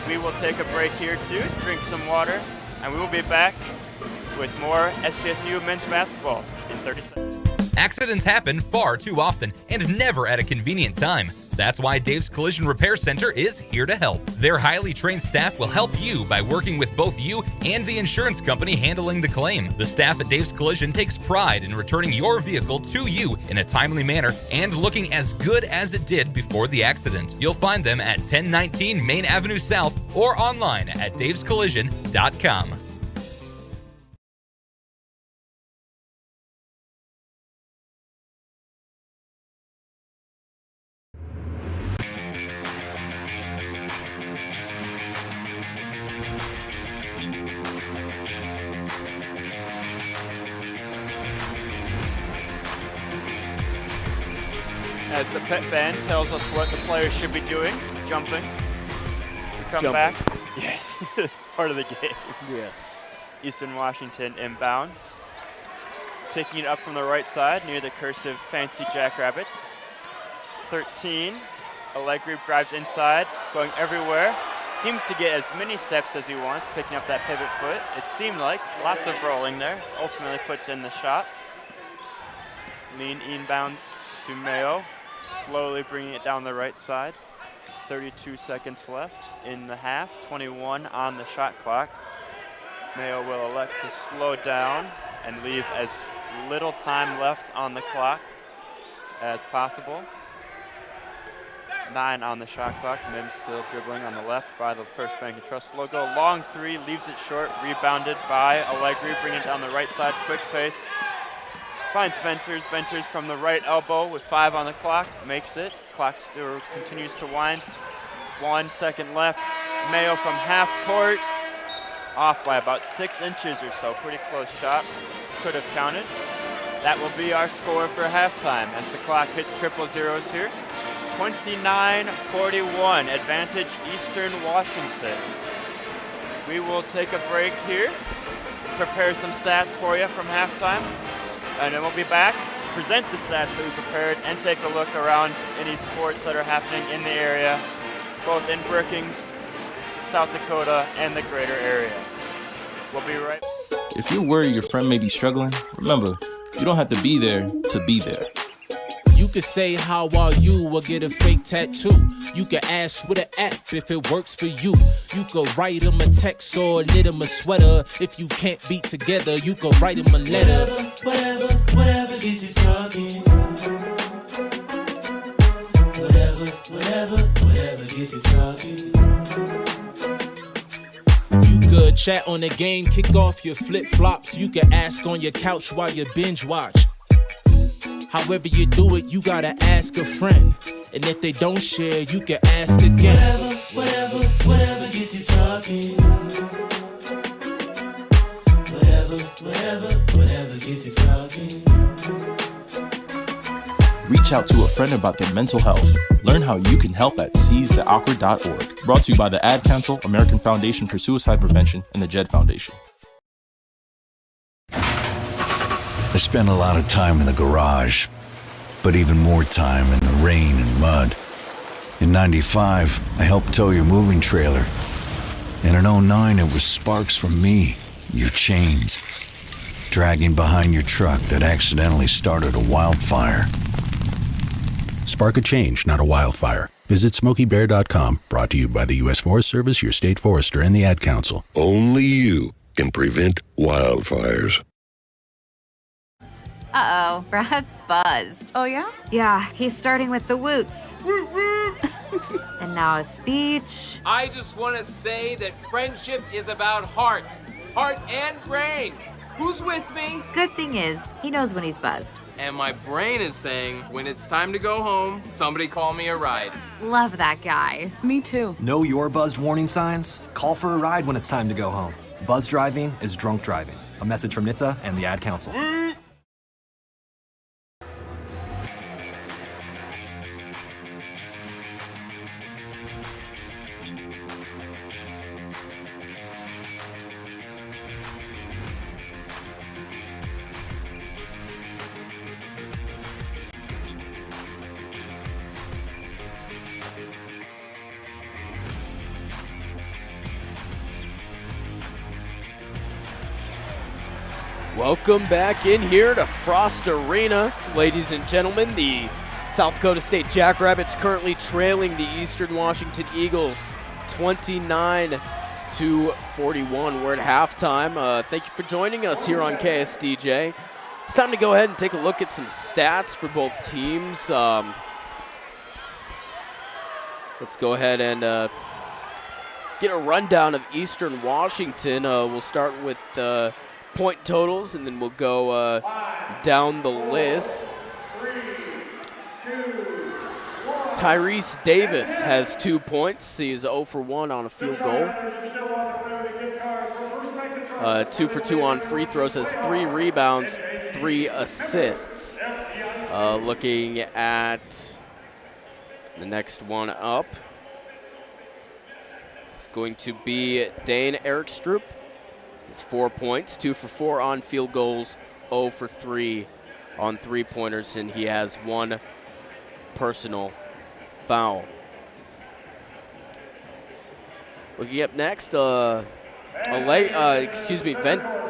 We will take a break here too, drink some water, and we will be back with more SPSU men's basketball in 30 seconds. Accidents happen far too often and never at a convenient time. That's why Dave's Collision Repair Center is here to help. Their highly trained staff will help you by working with both you and the insurance company handling the claim. The staff at Dave's Collision takes pride in returning your vehicle to you in a timely manner and looking as good as it did before the accident. You'll find them at 1019 Main Avenue South or online at davescollision.com. As the pet band tells us what the players should be doing, jumping. We come Jumping. back. Yes, it's part of the game. Yes. Eastern Washington inbounds. Picking it up from the right side near the cursive fancy Jackrabbits. 13, Allegri drives inside, going everywhere. Seems to get as many steps as he wants, picking up that pivot foot. It seemed like lots of rolling there. Ultimately puts in the shot. Lean inbounds to Mayo, slowly bringing it down the right side. 32 seconds left in the half, 21 on the shot clock. Mayo will elect to slow down and leave as little time left on the clock as possible. 9 on the shot clock. Mims still dribbling on the left by the First Bank and Trust logo. Long 3, leaves it short, rebounded by Allegri, bringing it down the right side, quick pace. Finds Venters. Venters from the right elbow with 5 on the clock. Makes it. Clock still continues to wind. 1 second left. Mayo from half court. Off by about 6 inches or so. Pretty close shot. Could have counted. That will be our score for halftime as the clock hits triple zeros here. 29-41, advantage Eastern Washington. We will take a break here, prepare some stats for you from halftime, and then we'll be back, present the stats that we prepared, and take a look around any sports that are happening in the area, both in Brookings, South Dakota, and the greater area. We'll be right back. If you're worried your friend may be struggling, remember, you don't have to be there to be there. You could say, how are you, or get a fake tattoo. You can ask with an app if it works for you. You could write them a text or knit them a sweater. If you can't be together, you could write them a letter. Whatever gets you talking. Whatever gets you talking. You could chat on the game, kick off your flip-flops. You could ask on your couch while you binge watch. However you do it, you gotta ask a friend. And if they don't share, you can ask again. Whatever gets you talking. Whatever gets you talking. Reach out to a friend about their mental health. Learn how you can help at seizetheawkward.org. Brought to you by the Ad Council, American Foundation for Suicide Prevention, and the JED Foundation. I spent a lot of time in the garage, but even more time in the rain and mud. In 95, I helped tow your moving trailer. And in 09, it was sparks from me, your chains, dragging behind your truck that accidentally started a wildfire. Spark a change, not a wildfire. Visit SmokeyBear.com, brought to you by the U.S. Forest Service, your state forester, and the Ad Council. Only you can prevent wildfires. Uh-oh, Brad's buzzed. Oh, yeah? Yeah, he's starting with the woots. And now a speech. I just want to say that friendship is about heart and brain. Who's with me? Good thing is, he knows when he's buzzed. And my brain is saying, when it's time to go home, somebody call me a ride. Love that guy. Me too. Know your buzzed warning signs? Call for a ride when it's time to go home. Buzz driving is drunk driving. A message from NHTSA and the Ad Council. Welcome back in here to Frost Arena. Ladies and gentlemen, the South Dakota State Jackrabbits currently trailing the Eastern Washington Eagles 29-41. We're at halftime. Thank you for joining us here on KSDJ. It's time to go ahead and take a look at some stats for both teams. Let's go ahead and get a rundown of Eastern Washington. We'll start with point totals, and then we'll go down the list. Tyrese Davis has 2 points. He is 0 for 1 on a field goal. 2 for 2 on free throws, has 3 rebounds, 3 assists. Looking at the next one up, it's going to be Dane Erikstroop. It's 4 points, 2 for 4 on field goals, 0 for 3 on three-pointers, and he has 1 personal foul. Looking up next,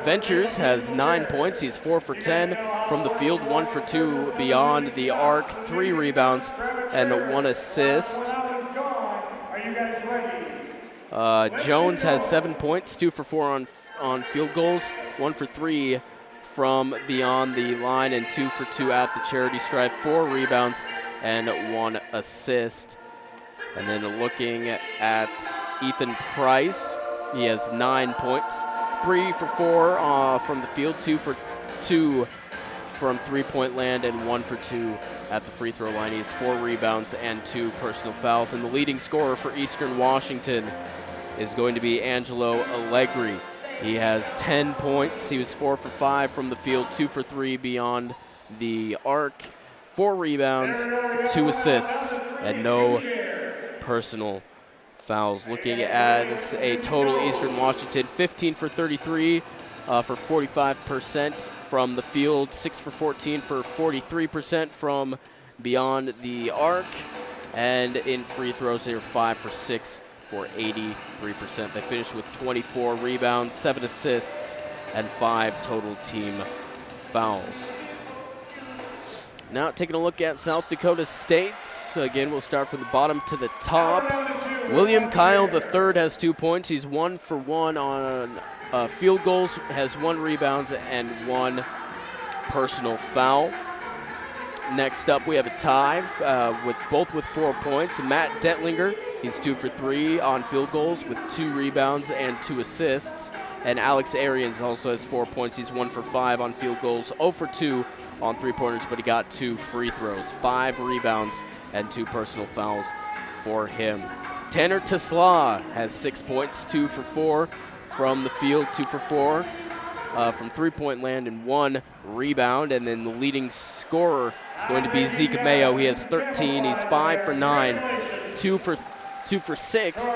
Ventures has 9 points. He's 4 for 10 from the field, 1 for 2 beyond the arc, 3 rebounds, and 1 assist. Jones has 7 points, 2 for 4 on field goals, 1 for 3 from beyond the line, and 2 for 2 at the charity stripe, 4 rebounds and 1 assist. And then looking at Ethan Price, he has 9 points, 3 for 4 from the field, 2 for 2 from three-point land, and 1 for 2 at the free throw line. He has 4 rebounds and 2 personal fouls. And the leading scorer for Eastern Washington is going to be Angelo Allegri. He has 10 points. He was 4 for 5 from the field, 2 for 3 beyond the arc, 4 rebounds, 2 assists, and no personal fouls. Looking at a total, Eastern Washington 15 for 33 for 45% from the field, 6 for 14 for 43% from beyond the arc, and in free throws they were 5 for 6 for 83%. They finished with 24 rebounds, 7 assists, and 5 total team fouls. Now taking a look at South Dakota State. Again, we'll start from the bottom to the top. William Kyle III has 2 points. He's 1 for 1 on field goals, has 1 rebound and 1 personal foul. Next up, we have a tie with 4 points. Matt Detlinger, he's 2 for 3 on field goals with 2 rebounds and 2 assists. And Alex Arians also has 4 points. He's 1 for 5 on field goals, 0 for 2 on 3-pointers, but he got 2 free throws, 5 rebounds, and 2 personal fouls for him. Tanner Tesla has 6 points, 2 for 4 from the field, 2 for 4 from 3-point land, and 1 rebound. And then the leading scorer is going to be Zeke Mayo. He has 13. He's 5 for 9, 2 for 6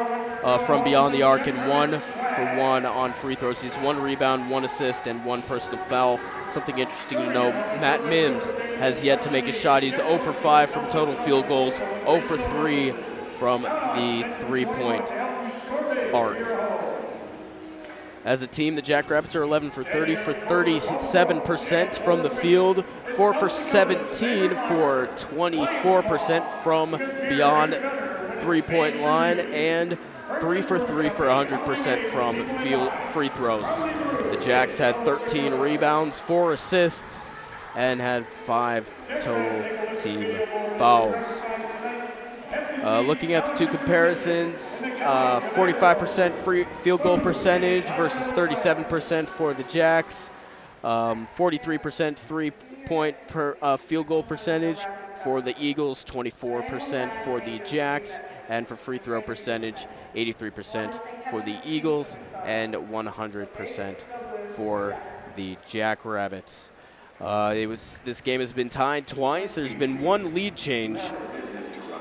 from beyond the arc, and 1 for 1 on free throws. He's 1 rebound, 1 assist, and 1 personal foul. Something interesting to know, Matt Mims has yet to make a shot. He's 0 for 5 from total field goals, 0 for 3 from the 3-point arc. As a team, the Jackrabbits are 11 for 30 for 37% from the field, 4 for 17 for 24% from beyond 3-point line, and 3 for 3 for 100% from field free throws. The Jacks had 13 rebounds, 4 assists, and had 5 total team fouls. Looking at the 2 comparisons, 45% free field goal percentage versus 37% for the Jacks, 43% 3-point field goal percentage for the Eagles, 24% for the Jacks, and for free throw percentage, 83% for the Eagles and 100% for the Jackrabbits. This game has been tied twice. There's been 1 lead change.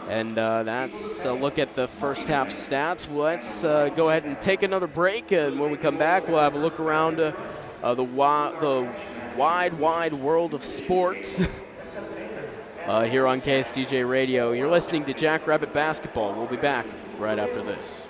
And that's a look at the first half stats. Let's go ahead and take another break, and when we come back, we'll have a look around the wide world of sports here on KSDJ Radio. You're listening to Jackrabbit Basketball. We'll be back right after this.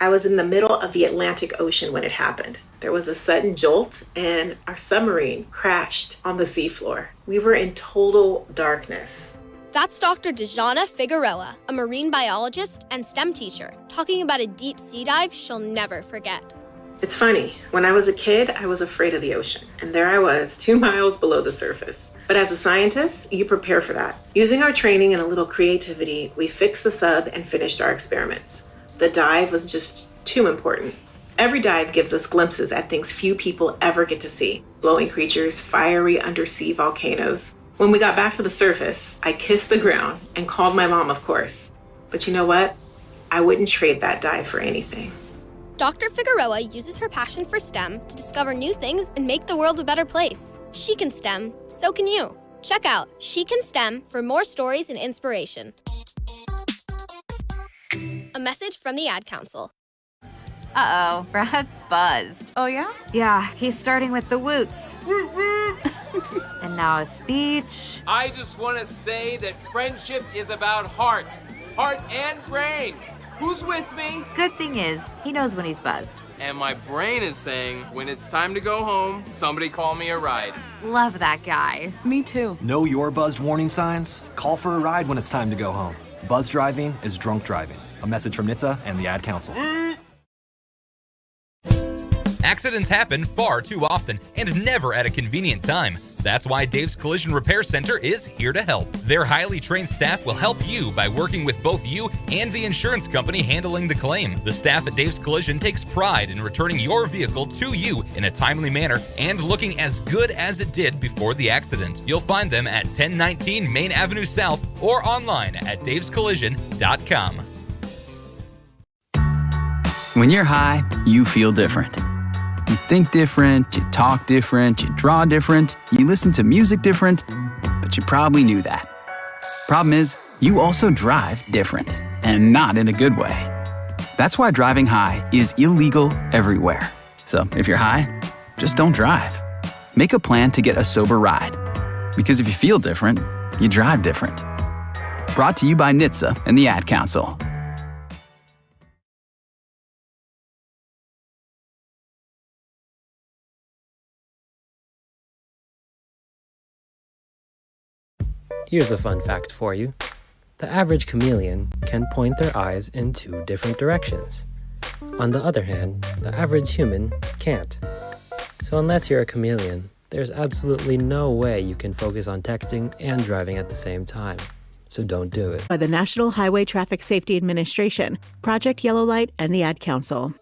I was in the middle of the Atlantic Ocean when it happened. There was a sudden jolt, and our submarine crashed on the seafloor. We were in total darkness. That's Dr. Dejana Figueroa, a marine biologist and STEM teacher, talking about a deep sea dive she'll never forget. It's funny, when I was a kid, I was afraid of the ocean, and there I was, 2 miles below the surface. But as a scientist, you prepare for that. Using our training and a little creativity, we fixed the sub and finished our experiments. The dive was just too important. Every dive gives us glimpses at things few people ever get to see. Glowing creatures, fiery undersea volcanoes. When we got back to the surface, I kissed the ground and called my mom, of course. But you know what? I wouldn't trade that dive for anything. Dr. Figueroa uses her passion for STEM to discover new things and make the world a better place. She can STEM, so can you. Check out She Can STEM for more stories and inspiration. A message from the Ad Council. Uh-oh, Brad's buzzed. Oh, yeah? Yeah, he's starting with the woots. And now a speech. I just want to say that friendship is about heart and brain. Who's with me? Good thing is, he knows when he's buzzed. And my brain is saying, when it's time to go home, somebody call me a ride. Love that guy. Me too. Know your buzzed warning signs? Call for a ride when it's time to go home. Buzz driving is drunk driving. A message from NHTSA and the Ad Council. Accidents happen far too often and never at a convenient time. That's why Dave's Collision Repair Center is here to help. Their highly trained staff will help you by working with both you and the insurance company handling the claim. The staff at Dave's Collision takes pride in returning your vehicle to you in a timely manner and looking as good as it did before the accident. You'll find them at 1019 Main Avenue South or online at davescollision.com. When you're high, you feel different. You think different, you talk different, you draw different, you listen to music different, but but you probably knew that. Problem is, you also drive different, and not in a good way. That's why driving high is illegal everywhere. So if you're high, just don't drive. Make a plan to get a sober ride. Because if you feel different, you drive different. Brought to you by NHTSA and the Ad Council. Here's a fun fact for you. The average chameleon can point their eyes in 2 different directions. On the other hand, the average human can't. So unless you're a chameleon, there's absolutely no way you can focus on texting and driving at the same time. So don't do it. By the National Highway Traffic Safety Administration, Project Yellow Light, and the Ad Council.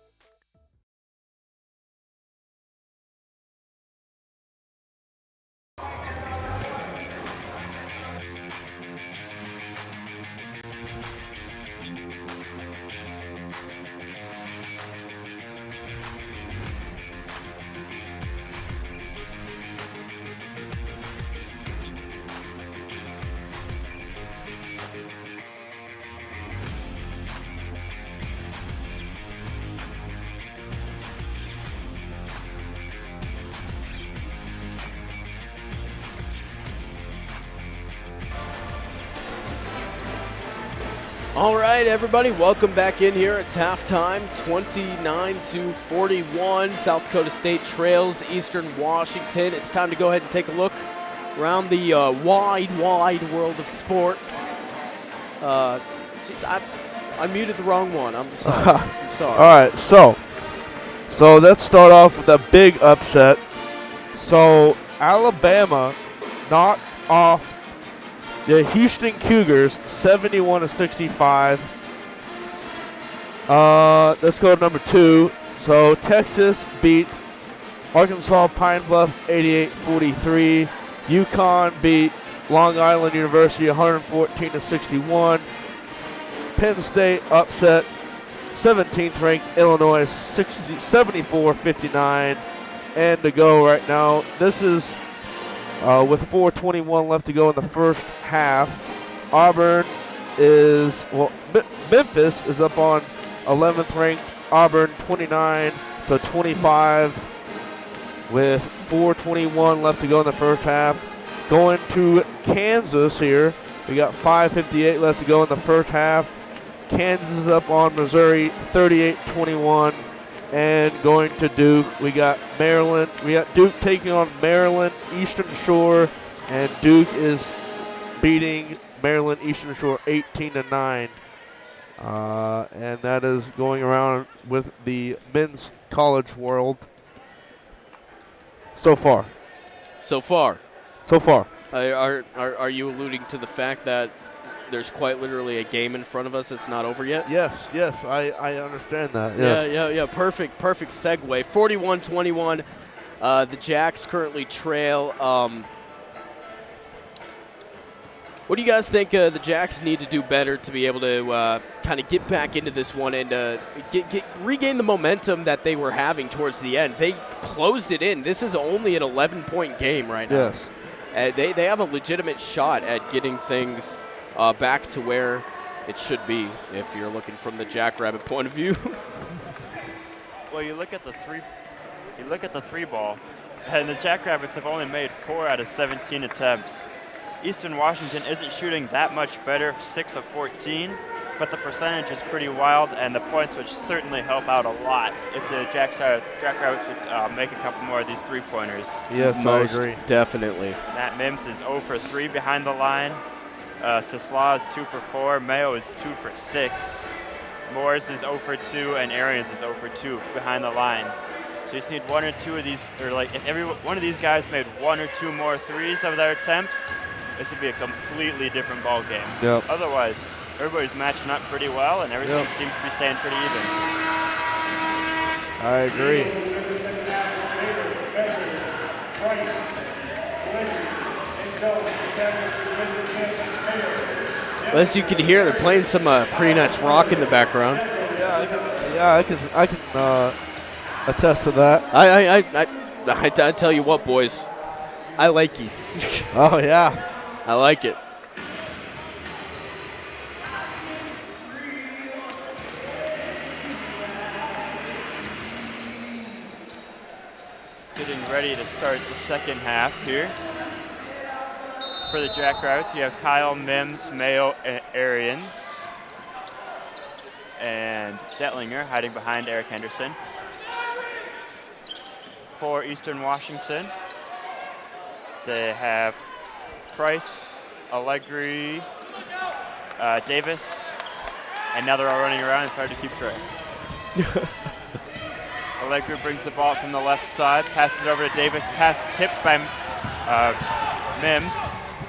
All right, everybody, welcome back in here. It's halftime, 29-41. South Dakota State trails Eastern Washington. It's time to go ahead and take a look around the wide world of sports. Geez, I muted the wrong one. I'm sorry. I'm sorry. All right, so let's start off with a big upset. So Alabama knocked off the Houston Cougars 71-65. Let's go to number 2. So Texas beat Arkansas Pine Bluff 88-43. UConn beat Long Island University 114-61. Penn State upset 17th ranked Illinois 74-59. And to go right now, this is with 4:21 left to go in the first half. Memphis is up on 11th ranked Auburn 29-25 with 4:21 left to go in the first half. Going to Kansas here, we got 5:58 left to go in the first half. Kansas is up on Missouri 38-21. And going to Duke, we got Maryland. We got Duke taking on Maryland Eastern Shore, and Duke is beating Maryland Eastern Shore 18-9. And that is going around with the men's college world so far. So far. Are you alluding to the fact that there's quite literally a game in front of us that's not over yet? Yes, I understand that. Yes. Yeah. Perfect segue. 41-21. The Jacks currently trail. What do you guys think the Jacks need to do better to be able to kind of get back into this one and regain the momentum that they were having towards the end? They closed it in. This is only an 11-point game right now. Yes. They have a legitimate shot at getting things back to where it should be if you're looking from the Jackrabbit point of view. Well, you look at the three ball, and the Jackrabbits have only made 4 out of 17 attempts. Eastern Washington isn't shooting that much better, 6 of 14, but the percentage is pretty wild, and the points would certainly help out a lot if the Jackrabbits would make a couple more of these three-pointers. Yes, Most I agree. Definitely. Matt Mims is 0 for 3 behind the line. Tesla is 2 for 4. Mayo is 2 for 6. Morris is 0 for 2, and Arians is 0 for 2 behind the line. So you just need 1 or 2 of these, or like if every one of these guys made 1 or 2 more threes of their attempts, this would be a completely different ball game. Yep. Otherwise, everybody's matching up pretty well, and everything seems to be staying pretty even. I agree. As you can hear, they're playing some pretty nice rock in the background. Yeah, I can attest to that. I tell you what, boys, I like you. Oh yeah. I like it. Getting ready to start the second half here. For the Jackrabbits, you have Kyle, Mims, Mayo, and Arians. And Detlinger hiding behind Eric Henderson. For Eastern Washington, they have Price, Allegri, Davis, and now they're all running around. It's hard to keep track. Allegri brings the ball from the left side, passes it over to Davis, pass tipped by Mims.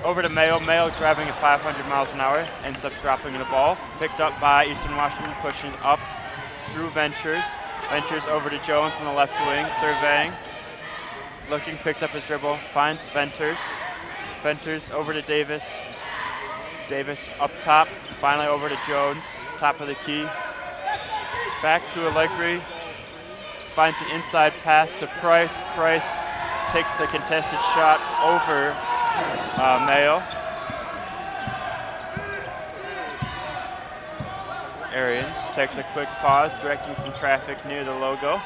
Over to Mayo. Mayo driving at 500 miles an hour, ends up dropping the ball. Picked up by Eastern Washington, pushing up through Ventures. Ventures over to Jones on the left wing, surveying. Looking, picks up his dribble, finds Ventures. Ventures over to Davis. Davis up top, finally over to Jones, top of the key. Back to Allegri. Finds an inside pass to Price. Price takes the contested shot over Mayo. Arians takes a quick pause, directing some traffic near the logo.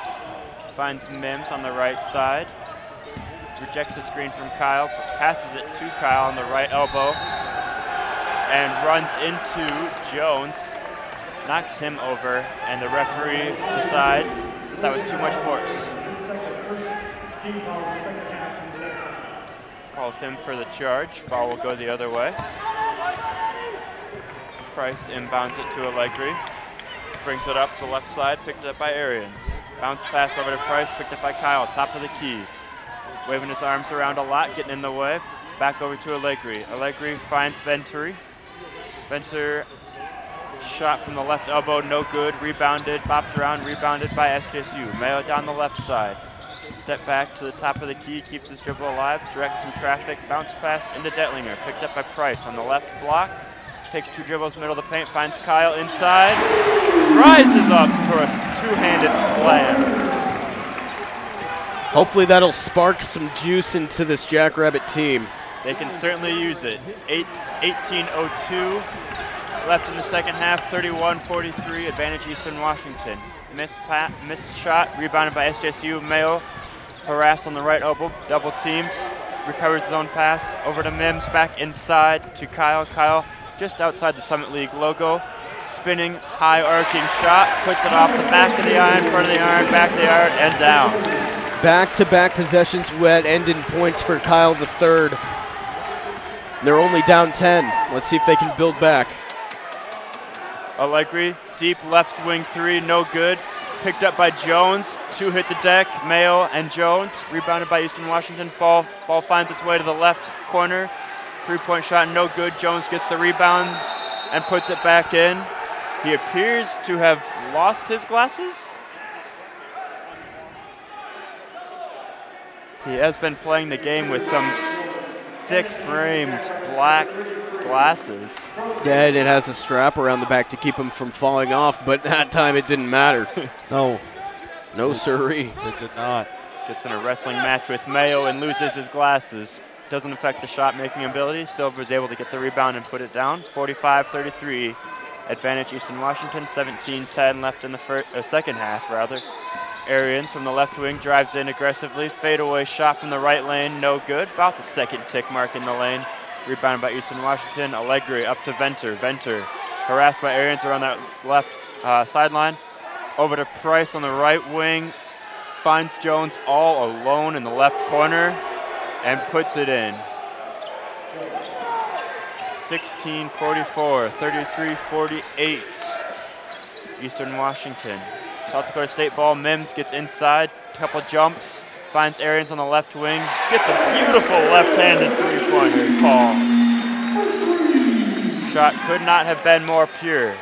Finds Mims on the right side. Rejects the screen from Kyle, passes it to Kyle on the right elbow, and runs into Jones. Knocks him over, and the referee decides that was too much force. Calls him for the charge. Ball will go the other way. Price inbounds it to Allegri. Brings it up to the left side, picked up by Arians. Bounce pass over to Price, picked up by Kyle, top of the key. Waving his arms around a lot, getting in the way. Back over to Allegri. Allegri finds Venturi. Venter shot from the left elbow, no good. Rebounded, bopped around, rebounded by SDSU. Mayo down the left side. Step back to the top of the key, keeps his dribble alive, directs some traffic, bounce pass into Detlinger. Picked up by Price on the left block. Takes two dribbles, middle of the paint, finds Kyle inside. Rises up for a two-handed slam. Hopefully that'll spark some juice into this Jackrabbit team. They can certainly use it. 18:02 left in the second half, 31-43, advantage Eastern Washington. Missed shot, rebounded by SJSU. Mayo harassed on the right elbow, double teamed, recovers his own pass, over to Mims, back inside to Kyle. Kyle just outside the Summit League logo, spinning, high arcing shot, puts it off the back of the iron, front of the iron, back of the iron, and down. Back-to-back possessions that end in points for Kyle the third. They're only down 10. Let's see if they can build back. Allegri, deep left wing three, no good. Picked up by Jones, two hit the deck, Mayo and Jones. Rebounded by Eastern Washington, ball finds its way to the left corner. Three-point shot, no good. Jones gets the rebound and puts it back in. He appears to have lost his glasses. He has been playing the game with some thick-framed black glasses. Yeah, and it has a strap around the back to keep him from falling off, but that time it didn't matter. No. No sirree. It did not. Gets in a wrestling match with Mayo and loses his glasses. Doesn't affect the shot-making ability. Still was able to get the rebound and put it down. 45-33, advantage Eastern Washington. 17-10 left in the second half, rather. Arians from the left wing drives in aggressively. Fadeaway shot from the right lane, no good. About the second tick mark in the lane. Rebounded by Eastern Washington. Allegri up to Venter. Venter harassed by Arians around that left sideline. Over to Price on the right wing. Finds Jones all alone in the left corner and puts it in. 16-44, 33-48. Eastern Washington. South Dakota State ball. Mims gets inside, couple jumps, finds Arians on the left wing, gets a beautiful left-handed three-pointer call. Shot could not have been more pure.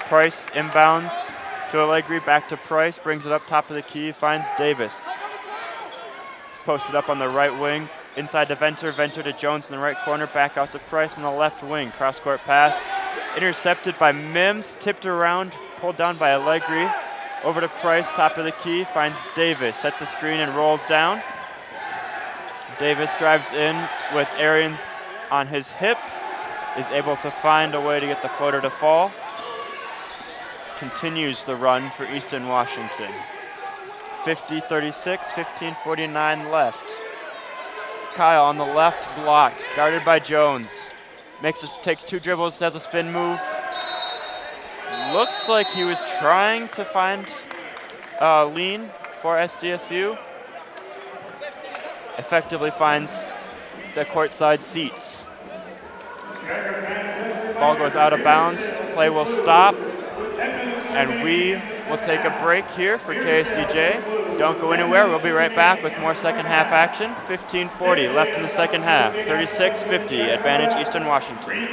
Price inbounds to Allegri, back to Price, brings it up top of the key, finds Davis. Posted up on the right wing, inside to Venter, Venter to Jones in the right corner, back out to Price on the left wing. Cross-court pass, intercepted by Mims, tipped around, pulled down by Allegri. Over to Price, top of the key, finds Davis, sets a screen and rolls down. Davis drives in with Arians on his hip, is able to find a way to get the floater to fall. Continues the run for Eastern Washington. 50-36, 15:49 left. Kyle on the left block, guarded by Jones. Takes 2 dribbles, has a spin move. Looks like he was trying to find lean for SDSU. Effectively finds the courtside seats. Ball goes out of bounds, play will stop, and we will take a break here for KSDJ. Don't go anywhere, we'll be right back with more second half action. 15:40 left in the second half, 36-50, advantage Eastern Washington.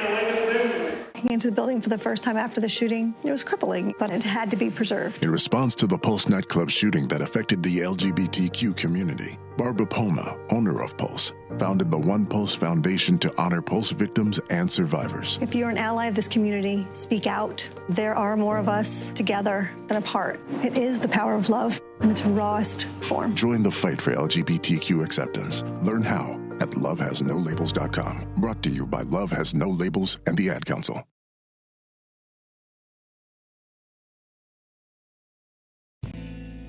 Into the building for the first time after the shooting. It was crippling, but it had to be preserved. In response to the Pulse nightclub shooting that affected the LGBTQ community, Barbara Poma, owner of Pulse, founded the One Pulse Foundation to honor Pulse victims and survivors. If you're an ally of this community, speak out. There are more of us together than apart. It is the power of love in its rawest form. Join the fight for LGBTQ acceptance. Learn how at lovehasnolabels.com. Brought to you by Love Has No Labels and the Ad Council.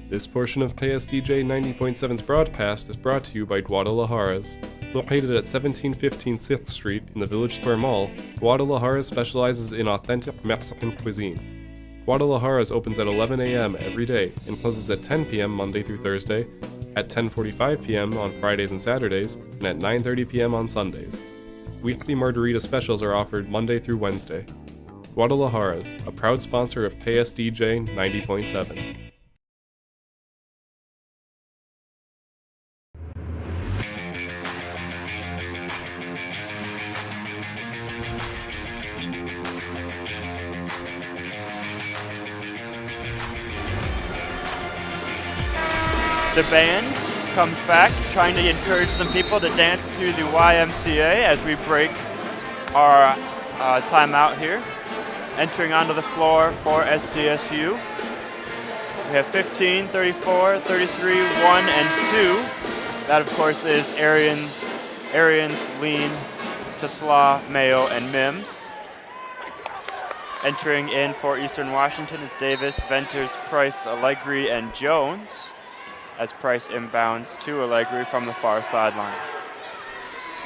This portion of KSDJ 90.7's broadcast is brought to you by Guadalajara's. Located at 1715 6th Street in the Village Square Mall, Guadalajara's specializes in authentic Mexican cuisine. Guadalajara's opens at 11 a.m. every day and closes at 10 p.m. Monday through Thursday, at 10:45 p.m. on Fridays and Saturdays, and at 9:30 p.m. on Sundays. Weekly margarita specials are offered Monday through Wednesday. Guadalajara's, a proud sponsor of KSDJ 90.7. The band comes back, trying to encourage some people to dance to the YMCA as we break our timeout here. Entering onto the floor for SDSU. We have 15, 34, 33, 1, and 2. That, of course, is Arians, Lean, Tesla, Mayo, and Mims. Entering in for Eastern Washington is Davis, Venters, Price, Allegri, and Jones, as Price inbounds to Allegri from the far sideline.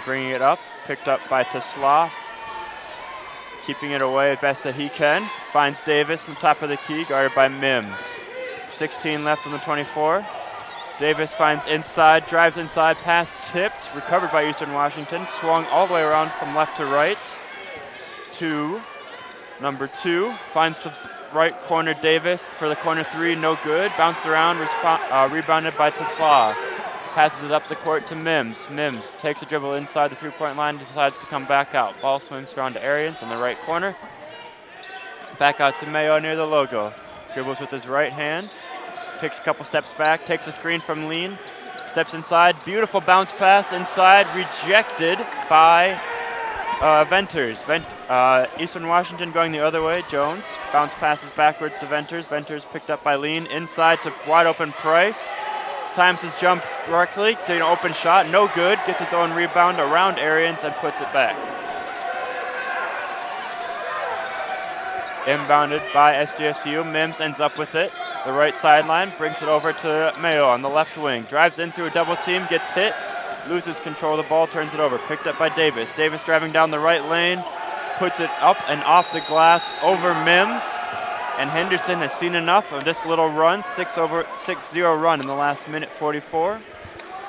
Bringing it up, picked up by Tesla, keeping it away as best that he can. Finds Davis on top of the key, guarded by Mims. 16 left on the 24. Davis finds inside, drives inside, pass tipped, recovered by Eastern Washington, swung all the way around from left to right to number 2, finds the right corner Davis for the corner 3, no good. Bounced around, rebounded by Tesla. Passes it up the court to Mims. Mims takes a dribble inside the 3-point line, decides to come back out. Ball swings around to Arians in the right corner. Back out to Mayo near the logo. Dribbles with his right hand. Takes a couple steps back, takes a screen from Lean. Steps inside, beautiful bounce pass inside, rejected by Venters. Eastern Washington going the other way. Jones bounce passes backwards to Venters. Venters picked up by Lean. Inside to wide open Price. Times his jump directly. Getting an open shot. No good. Gets his own rebound around Arians and puts it back. Inbounded by SDSU. Mims ends up with it. The right sideline. Brings it over to Mayo on the left wing. Drives in through a double team. Gets hit. Loses control of the ball, turns it over. Picked up by Davis. Davis driving down the right lane, puts it up and off the glass over Mims. And Henderson has seen enough of this little run, 6-0 run in the last minute 44,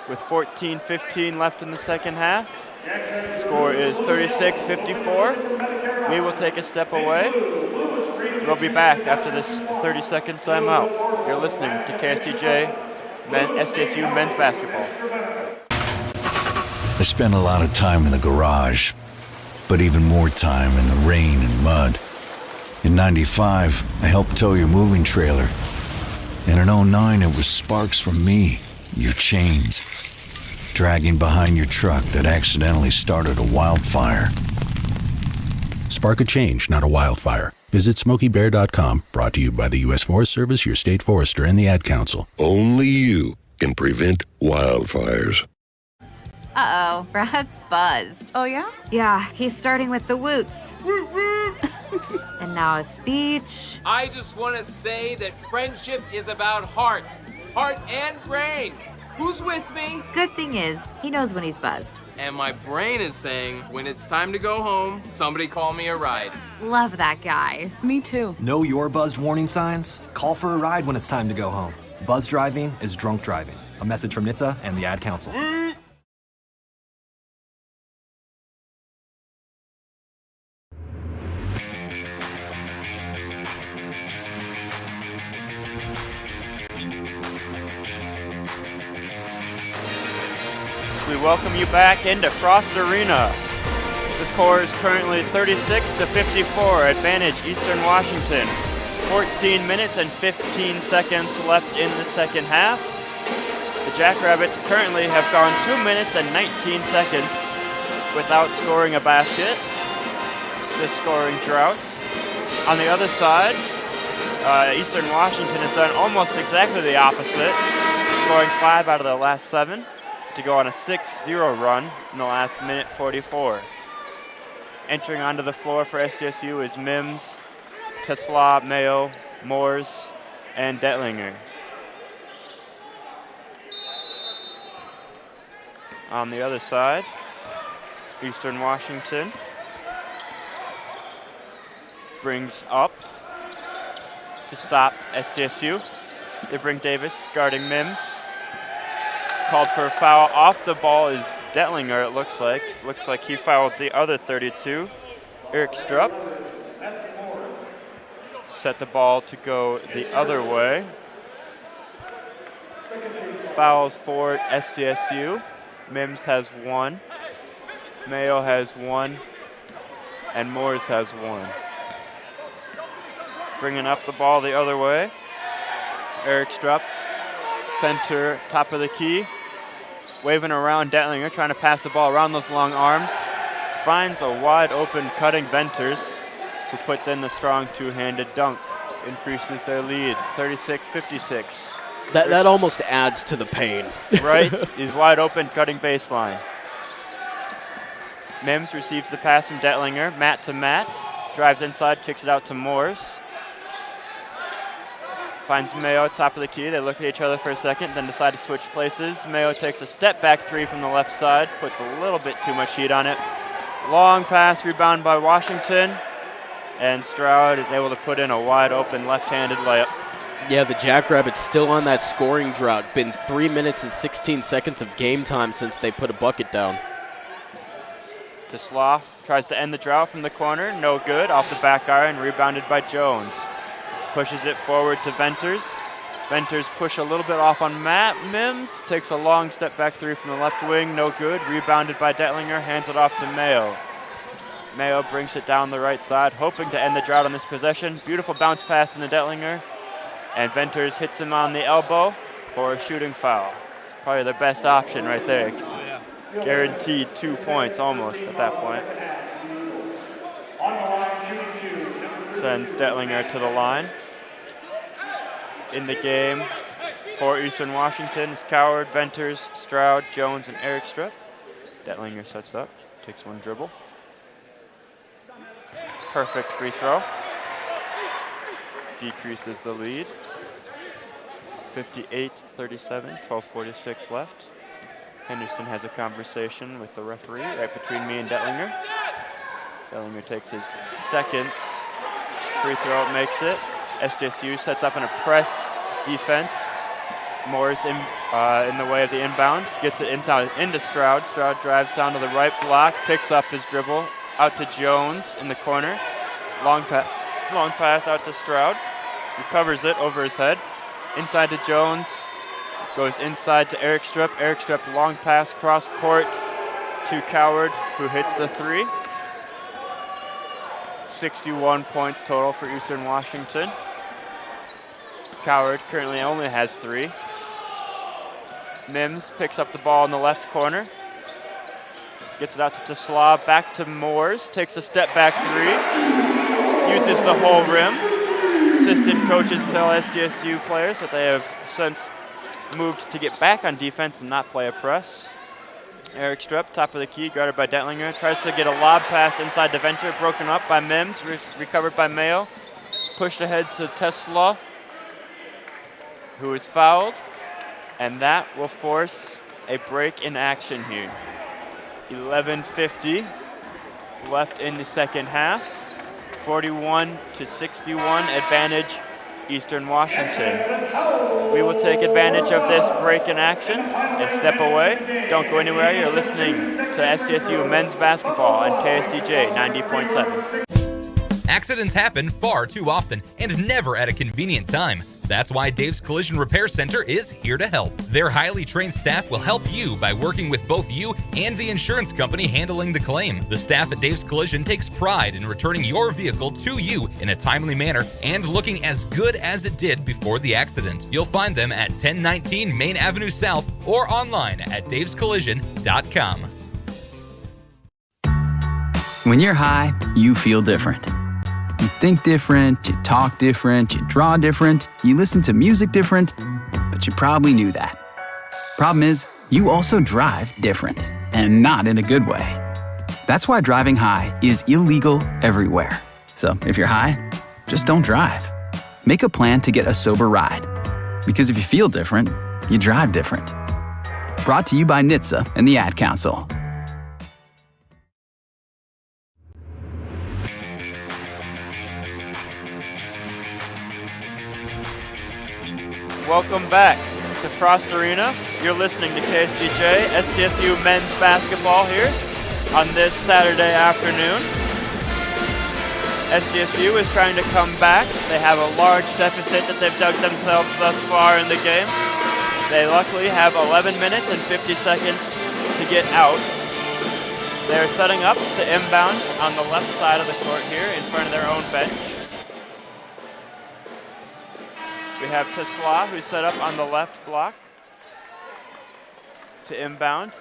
with 14:15 left in the second half. Score is 36-54. We will take a step away. We'll be back after this 30-second timeout. You're listening to KSTJ SDSU men's basketball. I spent a lot of time in the garage, but even more time in the rain and mud. In '95, I helped tow your moving trailer. And in '09, it was sparks from me, your chains, dragging behind your truck that accidentally started a wildfire. Spark a change, not a wildfire. Visit SmokeyBear.com, brought to you by the U.S. Forest Service, your state forester, and the Ad Council. Only you can prevent wildfires. Uh-oh, Brad's buzzed. Oh, yeah? Yeah, he's starting with the woots. And now a speech. I just want to say that friendship is about heart and brain. Who's with me? Good thing is, he knows when he's buzzed. And my brain is saying, when it's time to go home, somebody call me a ride. Love that guy. Me too. Know your buzzed warning signs? Call for a ride when it's time to go home. Buzz driving is drunk driving. A message from NHTSA and the Ad Council. We welcome you back into Frost Arena. The score is currently 36-54, advantage Eastern Washington. 14 minutes and 15 seconds left in the second half. The Jackrabbits currently have gone 2 minutes and 19 seconds without scoring a basket. It's a scoring drought. On the other side, Eastern Washington has done almost exactly the opposite, scoring 5 out of the last 7 to go on a 6-0 run in the last minute 44. Entering onto the floor for SDSU is Mims, Tesla, Mayo, Moores, and Detlinger. On the other side, Eastern Washington brings up to stop SDSU. They bring Davis, guarding Mims. Called for a foul off the ball is Detlinger, it looks like. Looks like he fouled the other 32, Eric Strupp. Set the ball to go the other way. Fouls for SDSU. Mims has 1, Mayo has 1, and Moores has 1. Bringing up the ball the other way, Eric Strupp, center, top of the key. Waving around Detlinger, trying to pass the ball around those long arms. Finds a wide open cutting Venters, who puts in the strong two-handed dunk. Increases their lead, 36-56. That almost adds to the pain. Right, he's wide open, cutting baseline. Mims receives the pass from Detlinger, Matt to Matt. Drives inside, kicks it out to Moores. Finds Mayo, top of the key. They look at each other for a second, then decide to switch places. Mayo takes a step back 3 from the left side, puts a little bit too much heat on it. Long pass, rebound by Washington, and Stroud is able to put in a wide open left-handed layup. Yeah, the Jackrabbits still on that scoring drought. Been 3 minutes and 16 seconds of game time since they put a bucket down. Tesla tries to end the drought from the corner, no good, off the back iron, rebounded by Jones. Pushes it forward to Venters. Venters push a little bit off on Matt. Mims takes a long step back 3 from the left wing, no good. Rebounded by Detlinger, hands it off to Mayo. Mayo brings it down the right side, hoping to end the drought on this possession. Beautiful bounce pass into Detlinger, and Venters hits him on the elbow for a shooting foul. It's probably their best option right there. Guaranteed 2 points almost at that point. Sends Detlinger to the line. In the game for Eastern Washington is Coward, Venters, Stroud, Jones, and Eric Strupp. Detlinger sets up, takes one dribble. Perfect free throw. Decreases the lead. 58-37, 12:46 left. Henderson has a conversation with the referee right between me and Detlinger. Detlinger takes his second free throw, makes it. SDSU sets up in a press defense. Moore's in the way of the inbound, gets it inside into Stroud. Stroud drives down to the right block, picks up his dribble, out to Jones in the corner. Long pass out to Stroud, recovers it over his head. Inside to Jones, goes inside to Eric Strupp. Eric Strupp, long pass cross court to Coward, who hits the 3. 61 points total for Eastern Washington. Coward currently only has 3. Mims picks up the ball in the left corner. Gets it out to Tesla, back to Moores, takes a step back 3. Uses the whole rim. Assistant coaches tell SDSU players that they have since moved to get back on defense and not play a press. Eric Strupp, top of the key, guarded by Detlinger. Tries to get a lob pass inside the Venter, broken up by Mims, recovered by Mayo. Pushed ahead to Tesla, who is fouled. And that will force a break in action here. 11:50 left in the second half. 41-61 advantage Eastern Washington. We will take advantage of this break in action and step away. Don't go anywhere. You're listening to SDSU men's basketball on KSDJ 90.7. Accidents happen far too often and never at a convenient time. That's why Dave's Collision Repair Center is here to help. Their highly trained staff will help you by working with both you and the insurance company handling the claim. The staff at Dave's Collision takes pride in returning your vehicle to you in a timely manner and looking as good as it did before the accident. You'll find them at 1019 Main Avenue South or online at davescollision.com. When you're high, you feel different. You think different, you talk different, you draw different, you listen to music different, but you probably knew that. Problem is, you also drive different, and not in a good way. That's why driving high is illegal everywhere. So if you're high, just don't drive. Make a plan to get a sober ride. Because if you feel different, you drive different. Brought to you by NHTSA and the Ad Council. Welcome back to Frost Arena. You're listening to KSDJ, SDSU men's basketball here on this Saturday afternoon. SDSU is trying to come back. They have a large deficit that they've dug themselves thus far in the game. They luckily have 11 minutes and 50 seconds to get out. They're setting up to inbound on the left side of the court here in front of their own bench. We have Tesla, who's set up on the left block to inbound.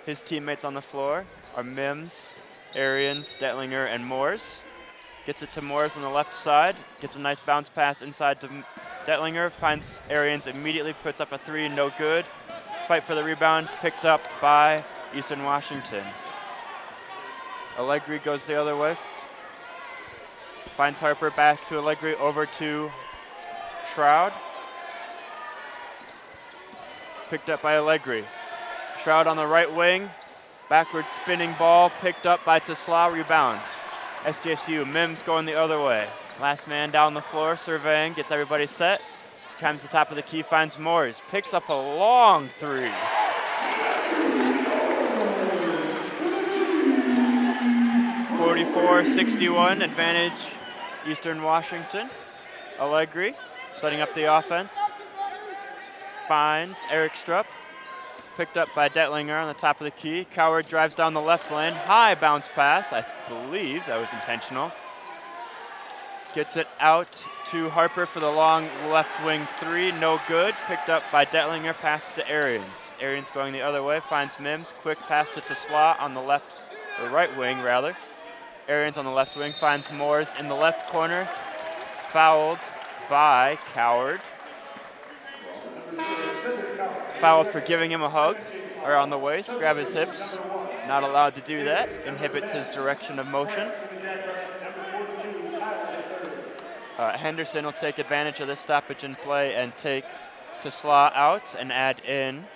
His teammates on the floor are Mims, Arians, Detlinger, and Moores. Gets it to Moores on the left side. Gets a nice bounce pass inside to Detlinger. Finds Arians immediately, puts up a three, no good. Fight for the rebound, picked up by Eastern Washington. Allegri goes the other way. Finds Harper, back to Allegri, over to Shroud. Picked up by Allegri. Shroud on the right wing. Backward spinning ball picked up by Tesla. Rebound. SDSU. Mims going the other way. Last man down the floor. Surveying. Gets everybody set. Times the top of the key. Finds Moores. Picks up a long three. (44-61) advantage Eastern Washington. Allegri setting up the offense. Finds Eric Strupp. Picked up by Detlinger on the top of the key. Coward drives down the left lane. High bounce pass. I believe that was intentional. Gets it out to Harper for the long left wing three. No good. Picked up by Detlinger. Pass to Arians. Arians going the other way. Finds Mims. Quick pass to Tesla on the left, or right wing rather. Arians on the left wing. Finds Moores in the left corner. Fouled by Coward. Fouled for giving him a hug around the waist, grab his hips. Not allowed to do that. Inhibits his direction of motion. Henderson will take advantage of this stoppage in play and take Tesla out and add in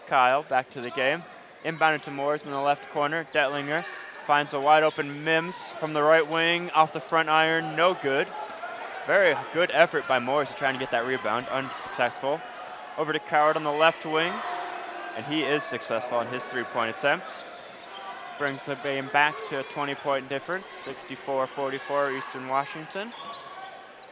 Kyle back to the game. Inbounded to Moores in the left corner. Detlinger finds a wide open Mims from the right wing off the front iron. No good. Very good effort by Moores to try and get that rebound. Unsuccessful. Over to Coward on the left wing. And he is successful in his three-point attempt. Brings the game back to a 20-point difference. 64-44 Eastern Washington.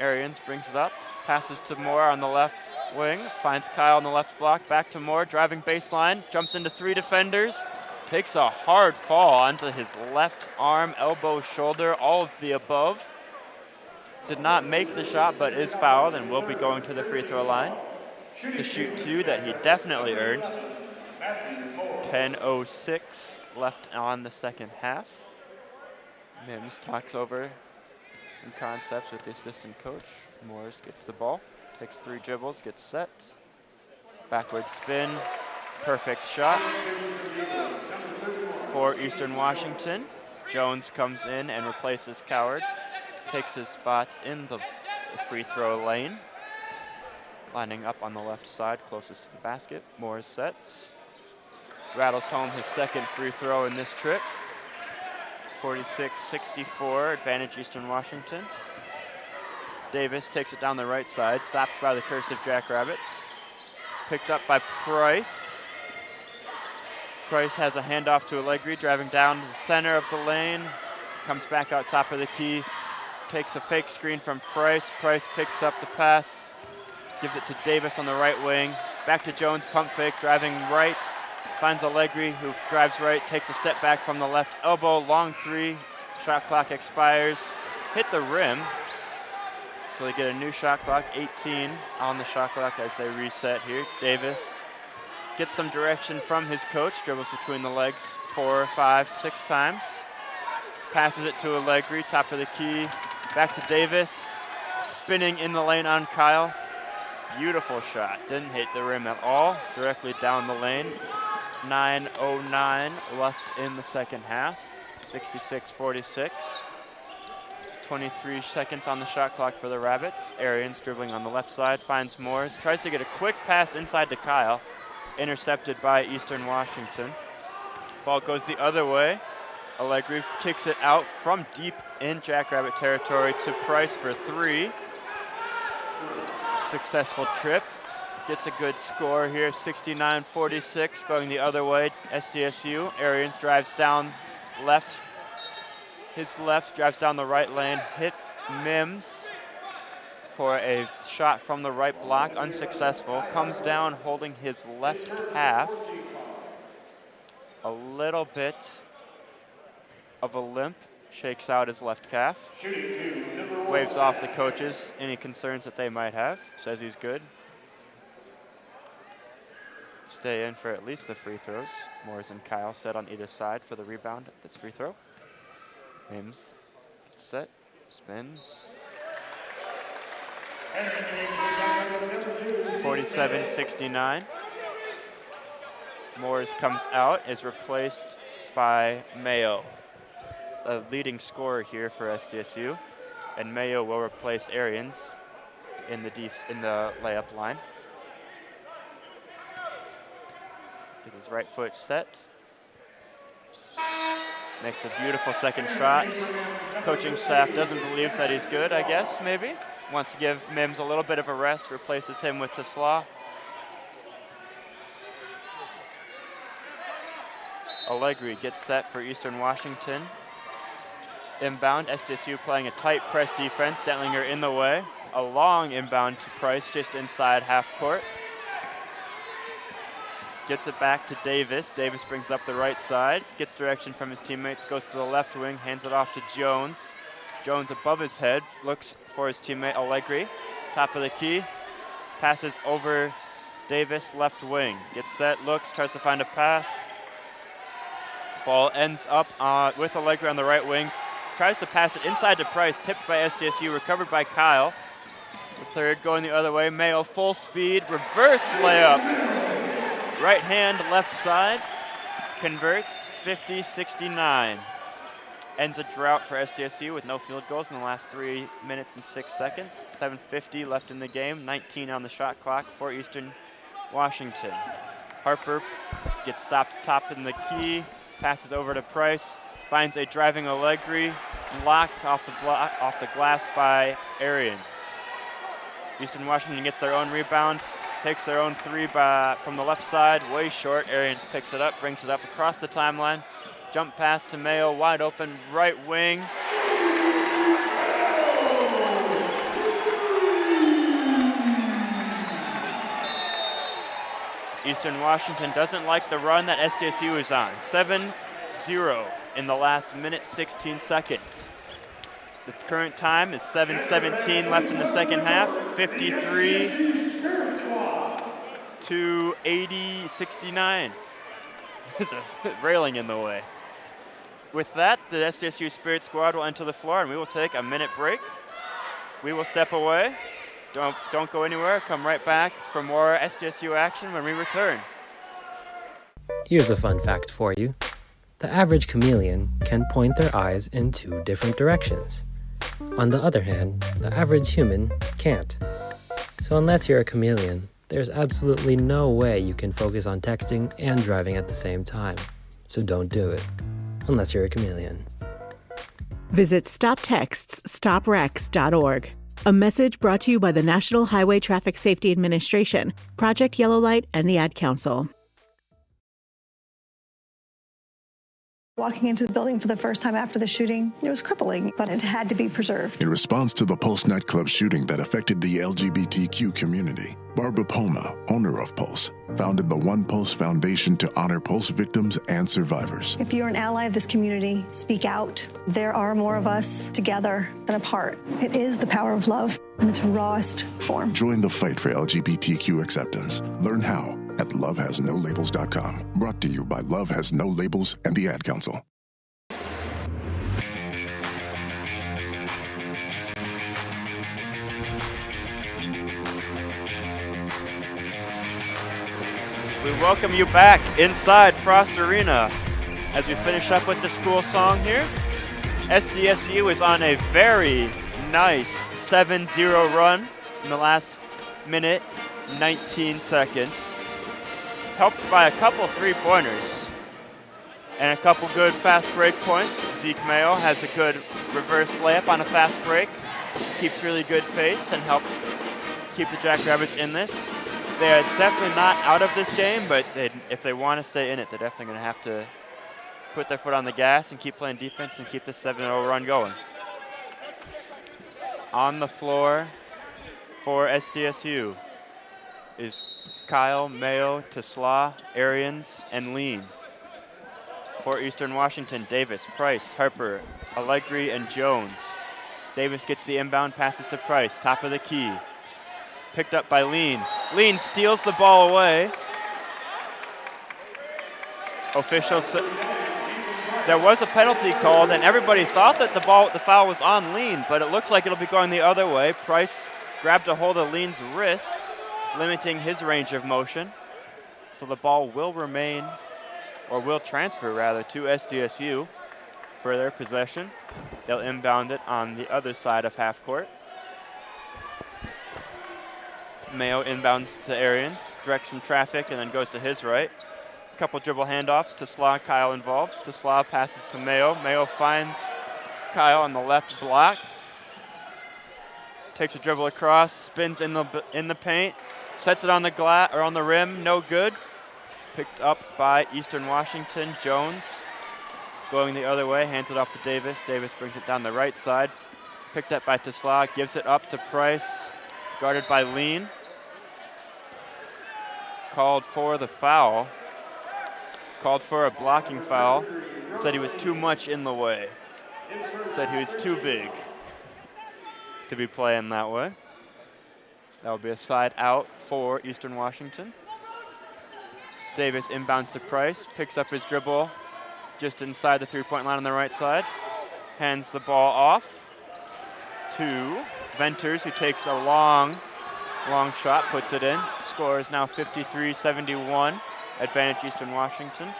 Arians brings it up. Passes to Moore on the left wing. Finds Kyle on the left block. Back to Moore. Driving baseline. Jumps into three defenders. Takes a hard fall onto his left arm, elbow, shoulder, all of the above. Did not make the shot, but is fouled and will be going to the free throw line to shoot two that he definitely earned. 10:06 left on the second half. Mims talks over some concepts with the assistant coach. Moores gets the ball, takes three dribbles, gets set. Backward spin, Perfect shot for Eastern Washington. Jones comes in and replaces Coward. Takes his spot in the free throw lane. Lining up on the left side, closest to the basket. Morris sets. Rattles home his second free throw in this trip. 46-64, advantage Eastern Washington. Davis takes it down the right side, stops by the cursive Jackrabbits. Picked up by Price. Price has a handoff to Allegri, driving down to the center of the lane. Comes back out top of the key. Takes a fake screen from Price. Price picks up the pass. Gives it to Davis on the right wing. Back to Jones, pump fake, driving right. Finds Allegri, who drives right, takes a step back from the left elbow. Long three. Shot clock expires. Hit the rim. So they get a new shot clock, 18 on the shot clock as they reset here. Davis gets some direction from his coach, dribbles between the legs 4, 5, 6 times. Passes it to Allegri, top of the key. Back to Davis, spinning in the lane on Kyle. Beautiful shot, didn't hit the rim at all, directly down the lane. 9:09 left in the second half, 66-46. 23 seconds on the shot clock for the Rabbits. Arians dribbling on the left side, finds Morris, tries to get a quick pass inside to Kyle, intercepted by Eastern Washington. Ball goes the other way. Allegri kicks it out from deep in Jackrabbit territory to Price for 3. Successful trip. Gets a good score here, 69-46, going the other way. SDSU. Arians drives down left. His left, drives down the right lane, hit Mims for a shot from the right block, unsuccessful. Comes down holding his left calf. A little bit of a limp, shakes out his left calf. Waves off the coaches, any concerns that they might have, says he's good. Stay in for at least the free throws. Morris and Kyle set on either side for the rebound of this free throw. Mims set, spins. 47-69. Morris comes out, is replaced by Mayo, a leading scorer here for SDSU, and Mayo will replace Arians in the layup line. Gets his right foot set. Makes a beautiful second shot. Coaching staff doesn't believe that he's good, I guess, maybe. Wants to give Mims a little bit of a rest, replaces him with Tesla. Allegri gets set for Eastern Washington. Inbound, SDSU playing a tight press defense. Detlinger in the way. A long inbound to Price, just inside half court. Gets it back to Davis. Davis brings it up the right side. Gets direction from his teammates. Goes to the left wing. Hands it off to Jones. Jones above his head. Looks for his teammate Allegri. Top of the key. Passes over Davis, left wing. Gets set, looks, tries to find a pass. Ball ends up with Allegri on the right wing. Tries to pass it inside to Price. Tipped by SDSU. Recovered by Kyle. The third going the other way. Mayo full speed. Reverse layup. Right hand, left side, converts, 50-69. Ends a drought for SDSU with no field goals in the last 3 minutes and 6 seconds. 7:50 left in the game, 19 on the shot clock for Eastern Washington. Harper gets stopped top in the key, passes over to Price, finds a driving Allegri, blocked off the glass by Arians. Eastern Washington gets their own rebound. Takes their own three from the left side, way short. Arians picks it up, brings it up across the timeline. Jump pass to Mayo, wide open, right wing. Eastern Washington doesn't like the run that SDSU is on. 7-0 in the last minute, 16 seconds. The current time is 7:17 left in the second half, 53-80-69. There's a railing in the way. With that, the SDSU Spirit Squad will enter the floor, and we will take a minute break. We will step away. Don't go anywhere. Come right back for more SDSU action when we return. Here's a fun fact for you. The average chameleon can point their eyes in 2 different directions. On the other hand, the average human can't. So unless you're a chameleon, there's absolutely no way you can focus on texting and driving at the same time. So don't do it, unless you're a chameleon. Visit StopTextsStopWrecks.org. A message brought to you by the National Highway Traffic Safety Administration, Project Yellow Light, and the Ad Council. Walking into the building for the first time after the shooting, it was crippling, but it had to be preserved. In response to the Pulse nightclub shooting that affected the LGBTQ community, Barbara Poma, owner of Pulse, founded the One Pulse Foundation to honor Pulse victims and survivors. If you're an ally of this community, speak out. There are more of us together than apart. It is the power of love in its rawest form. Join the fight for LGBTQ acceptance. Learn how at lovehasnolabels.com. Brought to you by Love Has No Labels and the Ad Council. We welcome you back inside Frost Arena as we finish up with the school song here. SDSU is on a very nice 7-0 run in the last minute, 19 seconds. Helped by a couple 3-pointers and a couple good fast break points. Zeke Mayo has a good reverse layup on a fast break. Keeps really good pace and helps keep the Jackrabbits in this. They are definitely not out of this game, but if they want to stay in it, they're definitely going to have to put their foot on the gas and keep playing defense and keep this 7-0 run going. On the floor for SDSU is Kyle, Mayo, Tesla, Arians, and Lean. For Eastern Washington, Davis, Price, Harper, Allegri, and Jones. Davis gets the inbound, passes to Price, top of the key. Picked up by Lean. Lean steals the ball away. Officials, there was a penalty called, and everybody thought that the foul was on Lean, but it looks like it'll be going the other way. Price grabbed a hold of Lean's wrist, limiting his range of motion. So the ball will remain, or will transfer rather, to SDSU for their possession. They'll inbound it on the other side of half court. Mayo inbounds to Arians, directs some traffic, and then goes to his right. A couple dribble handoffs. Tesla, Kyle involved. Tesla passes to Mayo. Mayo finds Kyle on the left block. Takes a dribble across, spins in the paint, sets it on the glass or on the rim, no good. Picked up by Eastern Washington. Jones going the other way, hands it off to Davis. Davis brings it down the right side. Picked up by Tesla, gives it up to Price, guarded by Lean. Called for the foul. Called for a blocking foul. Said he was too much in the way. Said he was too big to be playing that way. That will be a side out for Eastern Washington. Davis inbounds to Price, picks up his dribble just inside the 3-point line on the right side. Hands the ball off to Venters, who takes a long shot, puts it in. Score is now 53-71, advantage Eastern Washington.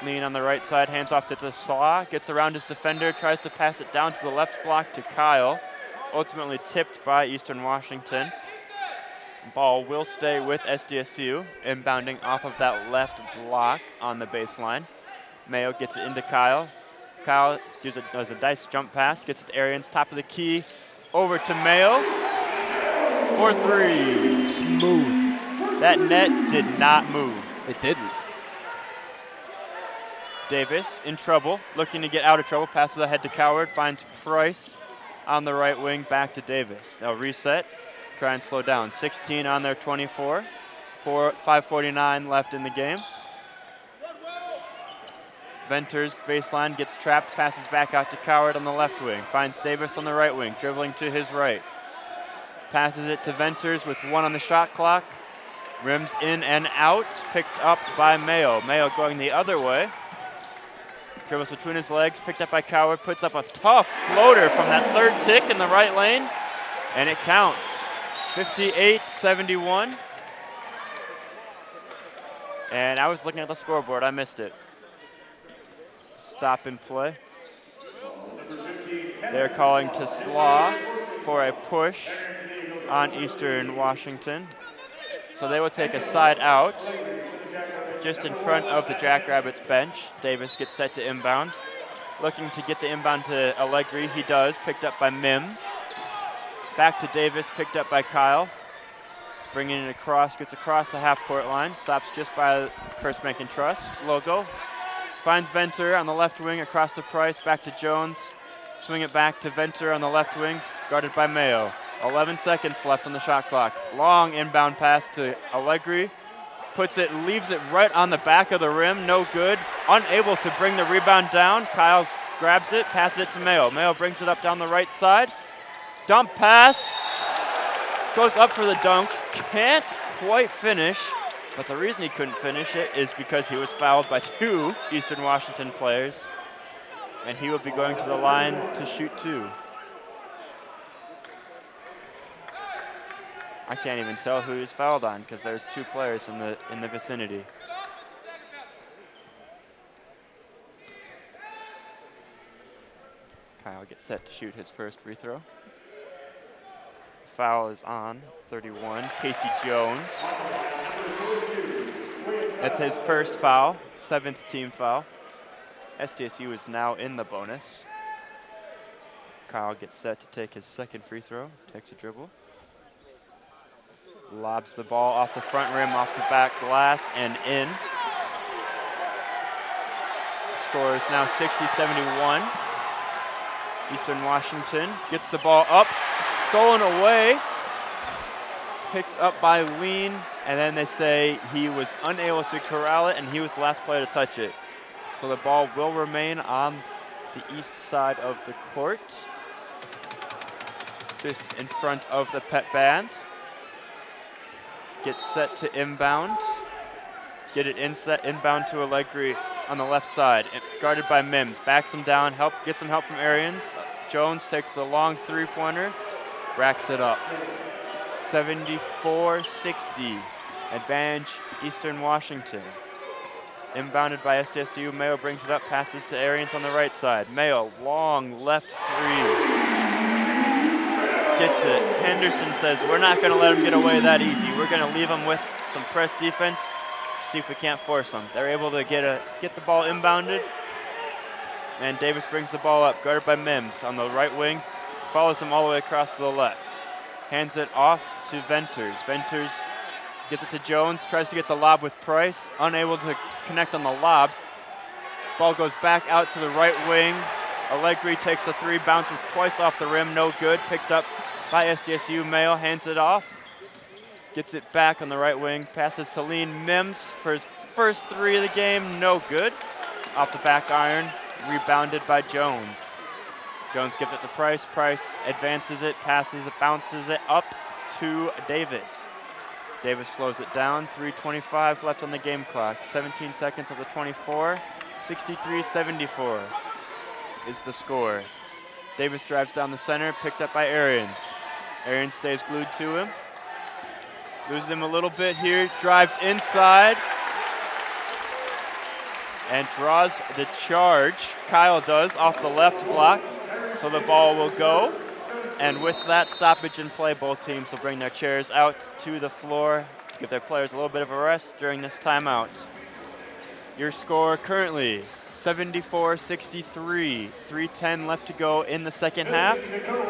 Lean on the right side, hands off to Tesla, gets around his defender, tries to pass it down to the left block to Kyle. Ultimately tipped by Eastern Washington. Ball will stay with SDSU, inbounding off of that left block on the baseline. Mayo gets it into Kyle. Kyle does a nice jump pass, gets it to Arians, top of the key, over to Mayo. 4-3. Smooth. That net did not move. It didn't. Davis in trouble, looking to get out of trouble, passes ahead to Coward, finds Price on the right wing, back to Davis. They'll reset, try and slow down. 16 on their 24, 5:49 left in the game. Venters baseline, gets trapped, passes back out to Coward on the left wing, finds Davis on the right wing, dribbling to his right. Passes it to Venters with 1 on the shot clock. Rims in and out, picked up by Mayo. Mayo going the other way. Dribbles between his legs, picked up by Coward, puts up a tough floater from that third tick in the right lane, and it counts. 58-71. And I was looking at the scoreboard. I missed it. Stop and play. They're calling to Slaw for a push on Eastern Washington. So they will take a side out just in front of the Jackrabbits bench. Davis gets set to inbound. Looking to get the inbound to Allegri. He does, picked up by Mims. Back to Davis, picked up by Kyle. Bringing it across, gets across the half-court line. Stops just by First Bank and Trust logo. Finds Venter on the left wing, across to Price, back to Jones. Swing it back to Venter on the left wing, guarded by Mayo. 11 seconds left on the shot clock. Long inbound pass to Allegri. Leaves it right on the back of the rim, no good. Unable to bring the rebound down. Kyle grabs it, passes it to Mayo. Mayo brings it up down the right side. Dump pass, goes up for the dunk. Can't quite finish, but the reason he couldn't finish it is because he was fouled by 2 Eastern Washington players, and he will be going to the line to shoot 2. I can't even tell who he's fouled on because there's 2 players in the vicinity. Kyle gets set to shoot his first free throw. Foul is on 31, Casey Jones. That's his first foul, 7th team foul. SDSU is now in the bonus. Kyle gets set to take his second free throw, takes a dribble. Lobs the ball off the front rim, off the back glass, and in. Score is now 60-71. Eastern Washington gets the ball up, stolen away, picked up by Lean, and then they say he was unable to corral it, and he was the last player to touch it. So the ball will remain on the east side of the court, just in front of the pet band. Gets set to inbound. Get it inbound to Allegri on the left side, guarded by Mims. Backs him down, gets some help from Arians. Jones takes a long three-pointer, racks it up. 74-60, advantage Eastern Washington. Inbounded by SDSU, Mayo brings it up, passes to Arians on the right side. Mayo, long left 3. Gets it. Henderson says, we're not going to let him get away that easy. We're going to leave him with some press defense, see if we can't force him. They're able to get the ball inbounded, and Davis brings the ball up, guarded by Mims on the right wing, follows him all the way across to the left. Hands it off to Venters. Venters gets it to Jones, tries to get the lob with Price, unable to connect on the lob. Ball goes back out to the right wing. Allegri takes a 3, bounces twice off the rim, no good. Picked up by SDSU. Mayo hands it off, gets it back on the right wing, passes to Lean. Mims for his first 3 of the game, no good. Off the back iron, rebounded by Jones. Jones gives it to Price. Price advances it, passes it, bounces it up to Davis. Davis slows it down. 3:25 left on the game clock. 17 seconds of the 24. 63-74 is the score. Davis drives down the center, picked up by Arians. Arians stays glued to him. Loses him a little bit here, drives inside and draws the charge. Kyle does off the left block, so the ball will go. And with that stoppage in play, both teams will bring their chairs out to the floor, give their players a little bit of a rest during this timeout. Your score currently 74-63, 3:10 left to go in the second half.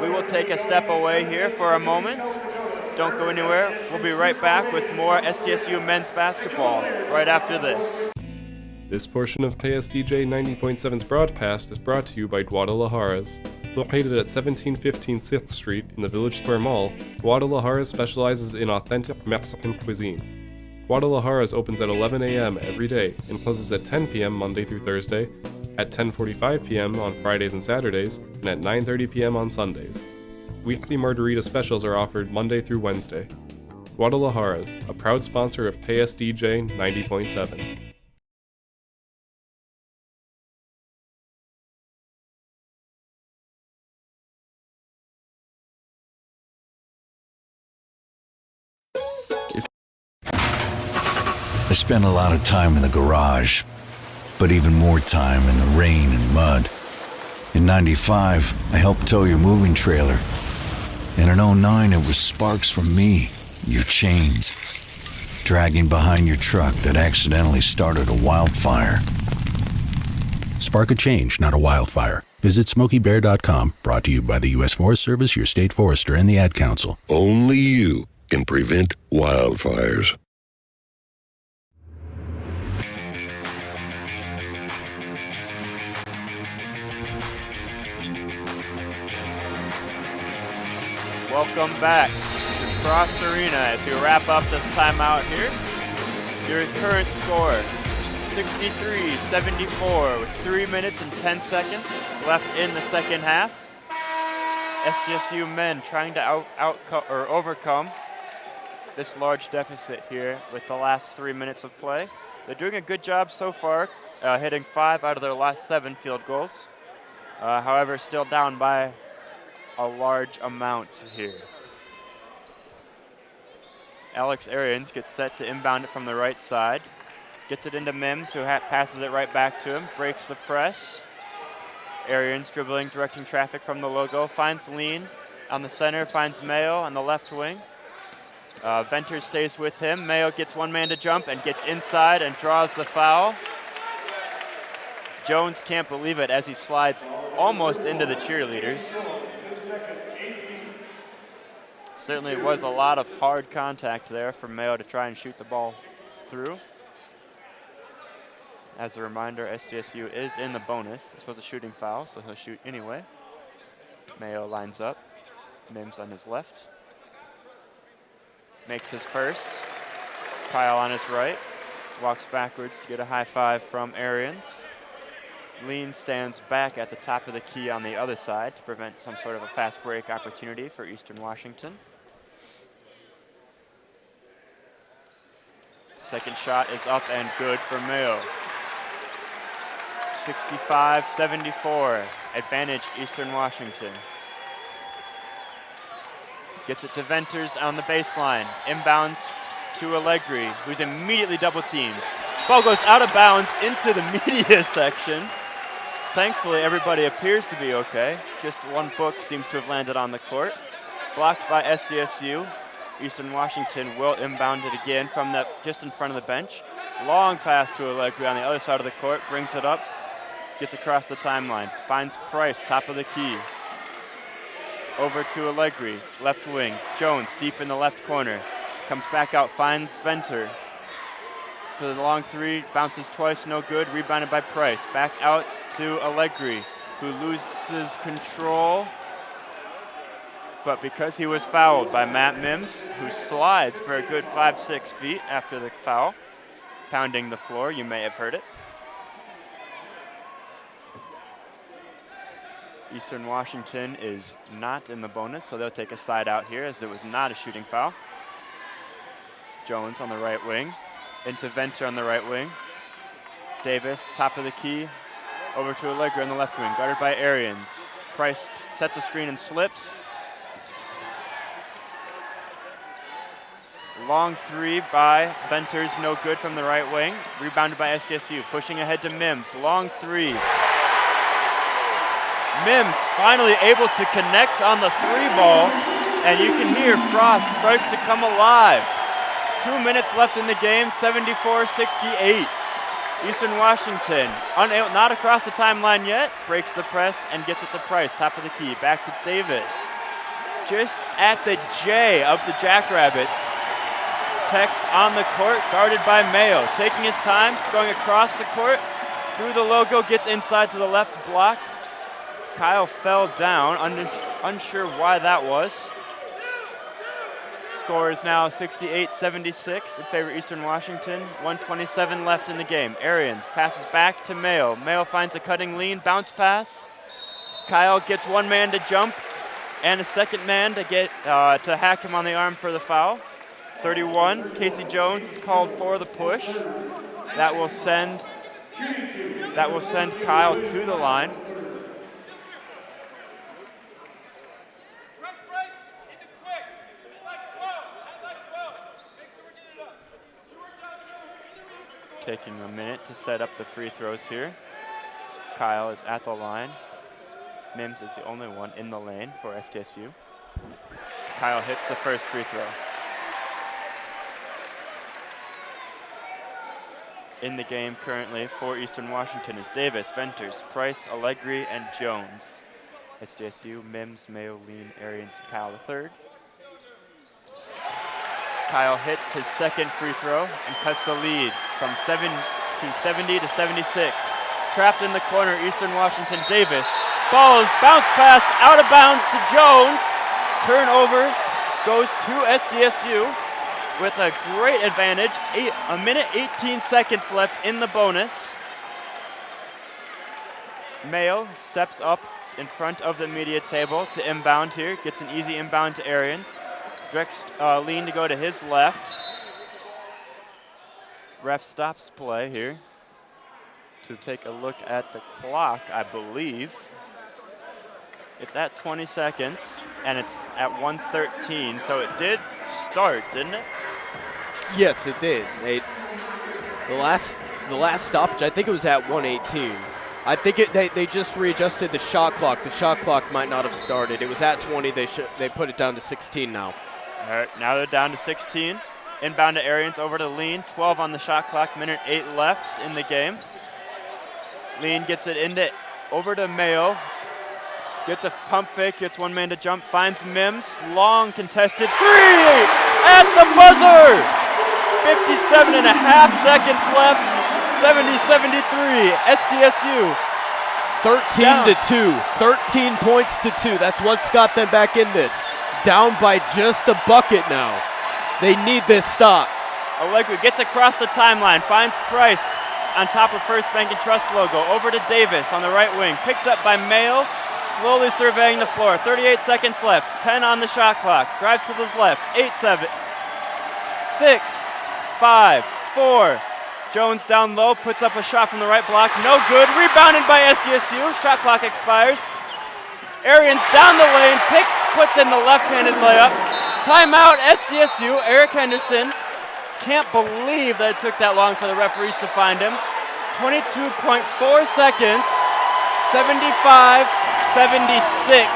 We will take a step away here for a moment. Don't go anywhere. We'll be right back with more SDSU men's basketball right after this. This portion of KSDJ 90.7's broadcast is brought to you by Guadalajara's. Located at 1715 6th Street in the Village Square Mall, Guadalajara specializes in authentic Mexican cuisine. Guadalajara's opens at 11 a.m. every day and closes at 10 p.m. Monday through Thursday, at 10:45 p.m. on Fridays and Saturdays, and at 9:30 p.m. on Sundays. Weekly margarita specials are offered Monday through Wednesday. Guadalajara's, a proud sponsor of KSDJ 90.7. spent a lot of time in the garage, but even more time in the rain and mud. In 95, I helped tow your moving trailer. And in 09, it was sparks from me, your chains, dragging behind your truck that accidentally started a wildfire. Spark a change, not a wildfire. Visit SmokeyBear.com, brought to you by the U.S. Forest Service, your state forester, and the Ad Council. Only you can prevent wildfires. Welcome back to Frost Arena as we wrap up this timeout here. Your current score, 63-74 with 3 minutes and 10 seconds left in the second half. SDSU men trying to overcome this large deficit here with the last 3 minutes of play. They're doing a good job so far, hitting 5 out of their last 7 field goals. However, still down by a large amount here. Alex Arians gets set to inbound it from the right side. Gets it into Mims, who passes it right back to him. Breaks the press. Arians dribbling, directing traffic from the logo. Finds Lean on the center. Finds Mayo on the left wing. Venter stays with him. Mayo gets one man to jump and gets inside and draws the foul. Jones can't believe it as he slides almost into the cheerleaders. Certainly was a lot of hard contact there for Mayo to try and shoot the ball through. As a reminder, SDSU is in the bonus. This was a shooting foul, so he'll shoot anyway. Mayo lines up. Mims on his left. Makes his first. Kyle on his right. Walks backwards to get a high five from Arians. Lean stands back at the top of the key on the other side to prevent some sort of a fast break opportunity for Eastern Washington. Second shot is up and good for Mayo. 65-74, advantage Eastern Washington. Gets it to Venters on the baseline. Inbounds to Allegri, who's immediately double teamed. Ball goes out of bounds into the media section. Thankfully, everybody appears to be okay. Just one book seems to have landed on the court. Blocked by SDSU. Eastern Washington will inbound it again from just in front of the bench. Long pass to Allegri on the other side of the court. Brings it up. Gets across the timeline. Finds Price, top of the key. Over to Allegri, left wing. Jones, deep in the left corner. Comes back out, finds Venter. To the long three, bounces twice, no good. Rebounded by Price. Back out to Allegri, who loses control. But because he was fouled by Matt Mims, who slides for a good 5-6 feet after the foul, pounding the floor, you may have heard it. Eastern Washington is not in the bonus, so they'll take a side out here as it was not a shooting foul. Jones on the right wing, into Venter on the right wing. Davis, top of the key, over to Allegri on the left wing, guarded by Arians. Price sets a screen and slips. Long three by Venters, no good from the right wing. Rebounded by SDSU, pushing ahead to Mims. Long three. Mims finally able to connect on the three ball, and you can hear Frost starts to come alive. 2 minutes left in the game, 74-68. Eastern Washington, not across the timeline yet, breaks the press and gets it to Price, top of the key, back to Davis. Just at the J of the Jackrabbits. Text on the court, guarded by Mayo. Taking his time, going across the court, through the logo, gets inside to the left block. Kyle fell down, unsure why that was. Score is now 68-76 in favor of Eastern Washington. 1:27 left in the game. Arians passes back to Mayo. Mayo finds a cutting lean, bounce pass. Kyle gets one man to jump and a second man to get to hack him on the arm for the foul. 31, Casey Jones is called for the push. That will send Kyle to the line. taking a minute to set up the free throws here. Kyle is at the line. Mims is the only one in the lane for SDSU. Kyle hits the first free throw. In the game currently for Eastern Washington is Davis, Venters, Price, Allegri, and Jones. SDSU, Mims, Mayo, Lean, Arians, and Kyle III. Kyle hits his second free throw and cuts the lead from 70 to 76. Trapped in the corner, Eastern Washington, Davis. Ball is bounce pass out of bounds to Jones. Turnover goes to SDSU with a great advantage. A minute 18 seconds left in the bonus. Mayo steps up in front of the media table to inbound here. Gets an easy inbound to Arians. Directs Lean to go to his left. Ref stops play here to take a look at the clock, I believe. It's at 20 seconds, and it's at 1:13, so it did start, didn't it? Yes, it did. The last stoppage, I think it was at 1:18. I think they just readjusted the shot clock. The shot clock might not have started. It was at 20. They put it down to 16 now. All right, now they're down to 16. Inbound to Arians, over to Lean. 12 on the shot clock, minute 8 left in the game. Lean gets it over to Mayo. Gets a pump fake, gets one man to jump, finds Mims. Long contested three at the buzzer! 57 and a half seconds left. 70-73, SDSU. 13-2, 13 points to 2. That's what's got them back in this. Down by just a bucket now. They need this stop. Allegri gets across the timeline, finds Price on top of First Bank and Trust logo. Over to Davis on the right wing, picked up by Mayo, slowly surveying the floor. 38 seconds left, 10 on the shot clock. Drives to his left, 8-7, 6, 5, 4. Jones down low, puts up a shot from the right block, no good. Rebounded by SDSU, shot clock expires. Arians down the lane, puts in the left-handed layup. Timeout, SDSU, Eric Henderson. Can't believe that it took that long for the referees to find him. 22.4 seconds, 75-76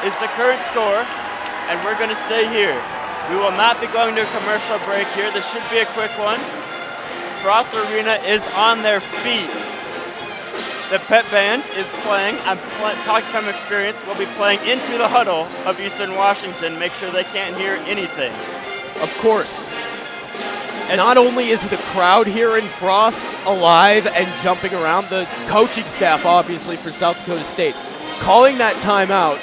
is the current score, and we're gonna stay here. We will not be going to a commercial break here. This should be a quick one. Frost Arena is on their feet. The pep band is playing. I'm talking from experience. We'll be playing into the huddle of Eastern Washington. Make sure they can't hear anything. Of course. Not only is the crowd here in Frost alive and jumping around, the coaching staff, obviously, for South Dakota State, calling that timeout.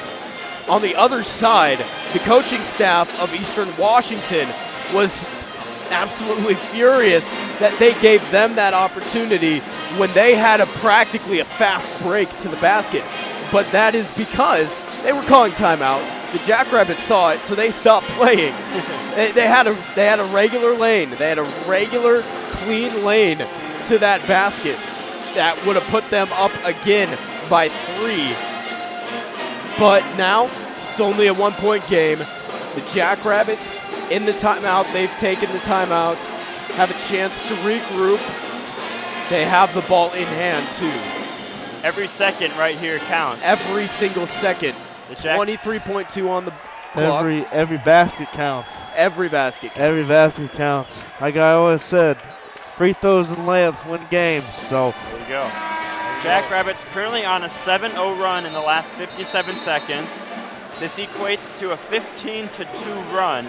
On the other side, the coaching staff of Eastern Washington was absolutely furious that they gave them that opportunity when they had practically a fast break to the basket. But that is because they were calling timeout. The Jackrabbits saw it, so they stopped playing. They had a regular lane. They had a regular, clean lane to that basket that would have put them up again by 3. But now it's only a 1-point game. The Jackrabbits in the timeout. They've taken the timeout, have a chance to regroup. They have the ball in hand too. Every second right here counts. Every single second. 23.2 on the clock. Every basket counts. Every basket counts. Every basket counts. Like I always said, free throws and layups win games. So there you go. Jackrabbits currently on a 7-0 run in the last 57 seconds. This equates to a 15-2 run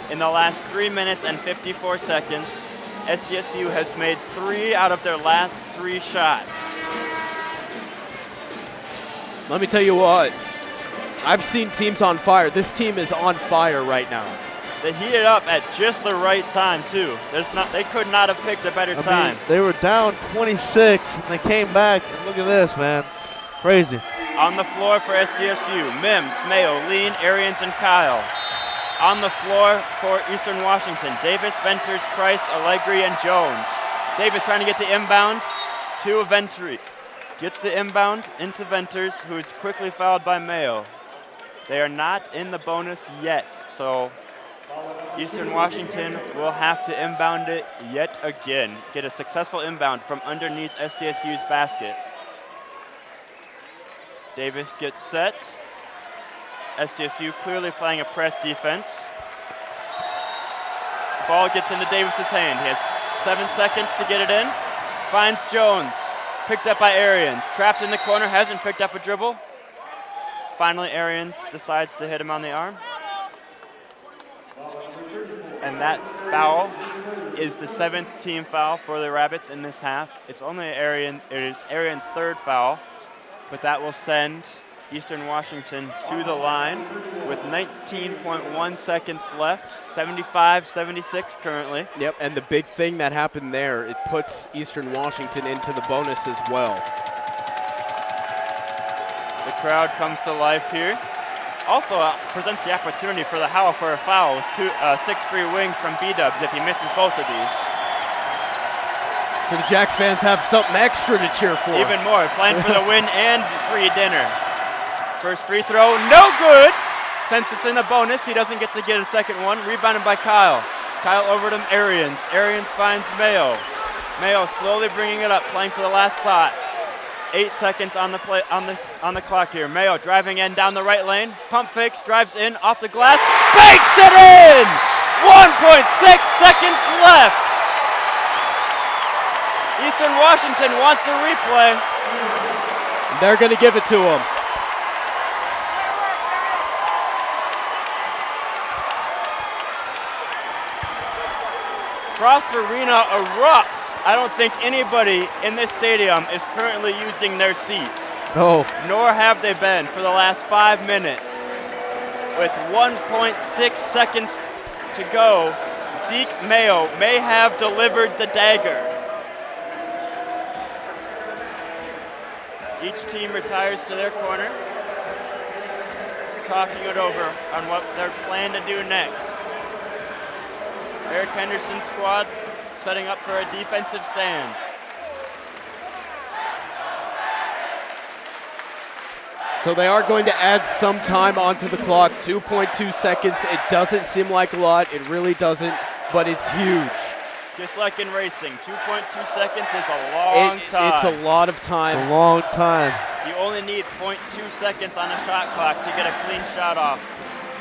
in the last 3 minutes and 54 seconds. SDSU has made 3 out of their last 3 shots. Let me tell you what. I've seen teams on fire. This team is on fire right now. They heated up at just the right time, too. They could not have picked a better time. They were down 26, and they came back. And look at this, man. Crazy. On the floor for SDSU, Mims, Mayo, Lean, Arians, and Kyle. On the floor for Eastern Washington, Davis, Venters, Price, Allegri, and Jones. Davis trying to get the inbound to Ventry. Gets the inbound into Venters, who is quickly fouled by Mayo. They are not in the bonus yet, so Eastern Washington will have to inbound it yet again. Get a successful inbound from underneath SDSU's basket. Davis gets set. SDSU clearly playing a press defense. Ball gets into Davis's hand. He has 7 seconds to get it in. Finds Jones. Picked up by Arians. Trapped in the corner, hasn't picked up a dribble. Finally, Arians decides to hit him on the arm. And that foul is the 7th team foul for the Rabbits in this half. It's only it is Arians' 3rd foul, but that will send Eastern Washington to the line with 19.1 seconds left, 75-76 currently. Yep, and the big thing that happened there, it puts Eastern Washington into the bonus as well. The crowd comes to life here. Also presents the opportunity for the Howell for a foul with 6 free wings from B-Dubs if he misses both of these. So the Jacks fans have something extra to cheer for. Even more, playing for the win and free dinner. First free throw, no good. Since it's in the bonus, he doesn't get to get a second one. Rebounded by Kyle. Kyle over to Arians. Arians finds Mayo. Mayo slowly bringing it up, playing for the last shot. 8 seconds on the play on the clock here. Mayo driving in down the right lane. Pump fakes, drives in off the glass, banks it in. 1.6 seconds left. Eastern Washington wants a replay. They're going to give it to him. Frost Arena erupts. I don't think anybody in this stadium is currently using their seats. No. Nor have they been for the last 5 minutes. With 1.6 seconds to go, Zeke Mayo may have delivered the dagger. Each team retires to their corner, talking it over on what they're planning to do next. Eric Henderson's squad setting up for a defensive stand. So they are going to add some time onto the clock, 2.2 seconds. It doesn't seem like a lot, it really doesn't, but it's huge. Just like in racing, 2.2 seconds is a long time. It's a lot of time. A long time. You only need 0.2 seconds on a shot clock to get a clean shot off.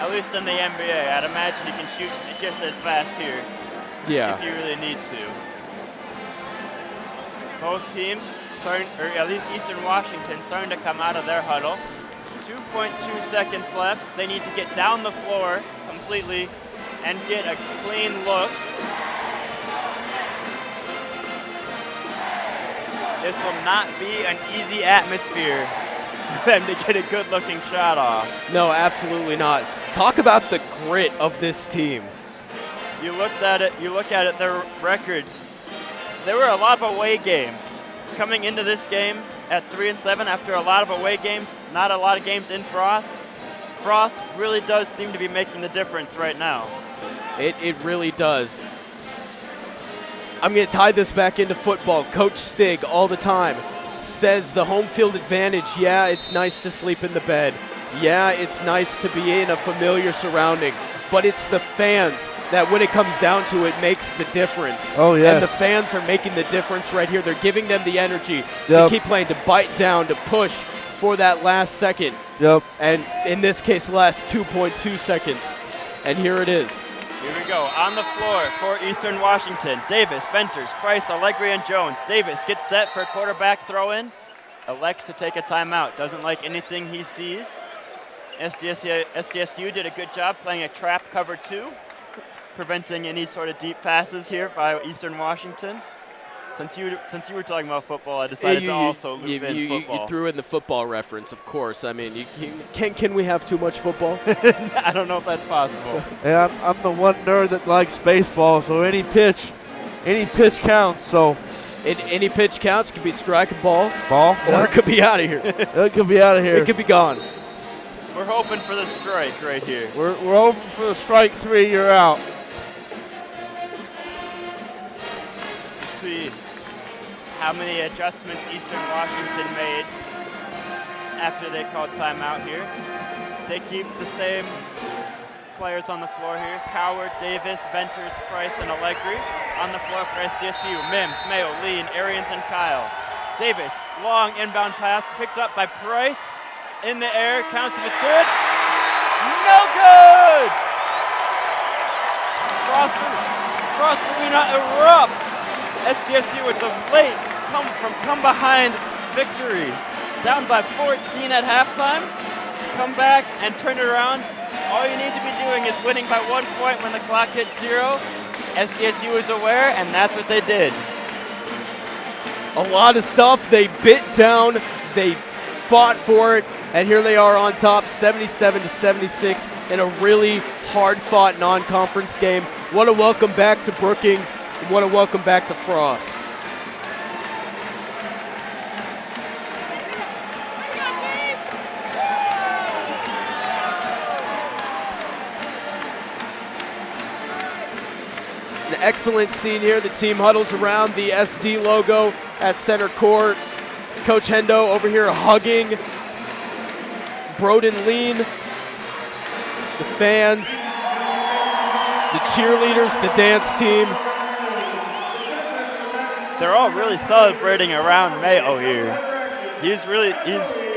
At least in the NBA, I'd imagine you can shoot just as fast here. Yeah. If you really need to. Both teams starting, or at least Eastern Washington, starting to come out of their huddle. 2.2 seconds left. They need to get down the floor completely and get a clean look. This will not be an easy atmosphere for them to get a good-looking shot off. No, absolutely not. Talk about the grit of this team. You look at it, their record. There were a lot of away games coming into this game at 3-7 after a lot of away games, not a lot of games in Frost. Frost really does seem to be making the difference right now. It really does. I'm going to tie this back into football. Coach Stig all the time says the home field advantage, yeah, it's nice to sleep in the bed. Yeah, it's nice to be in a familiar surrounding. But it's the fans that, when it comes down to it, makes the difference. Oh, yes. And the fans are making the difference right here. They're giving them the energy to keep playing, to bite down, to push for that last second. Yep. And in this case, last 2.2 seconds. And here it is. Here we go, on the floor for Eastern Washington. Davis, Venters, Price, Allegri, and Jones. Davis gets set for a quarterback throw-in. Elects to take a timeout. Doesn't like anything he sees. SDSU did a good job playing a trap cover 2, preventing any sort of deep passes here by Eastern Washington. Since you were talking about football, I decided to also loop in football. You threw in the football reference, of course. I mean, can we have too much football? I don't know if that's possible. Yeah, I'm the one nerd that likes baseball, so any pitch counts. So any pitch counts. It could be strike a ball, or it could be out of here. It could be out of here. It could be gone. We're hoping for the strike right here. We're hoping for the strike 3. You're out. Let's see how many adjustments Eastern Washington made after they called timeout here. They keep the same players on the floor here. Coward, Davis, Venters, Price, and Allegri. On the floor for SDSU, Mims, Mayo, Lean, Arians, and Kyle. Davis, long inbound pass, picked up by Price. In the air, counts if it's good. No good! Frost Arena erupts. SDSU with the late come behind victory. Down by 14 at halftime. Come back and turn it around. All you need to be doing is winning by 1 point when the clock hits 0. SDSU is aware, and that's what they did. A lot of stuff. They bit down. They fought for it. And here they are on top, 77-76 in a really hard-fought non-conference game. What a welcome back to Brookings. What a welcome back to Frost. An excellent scene here. The team huddles around the SD logo at center court. Coach Hendo over here hugging Broden Lean, the fans, the cheerleaders, the dance team. They're all really celebrating around Mayo here.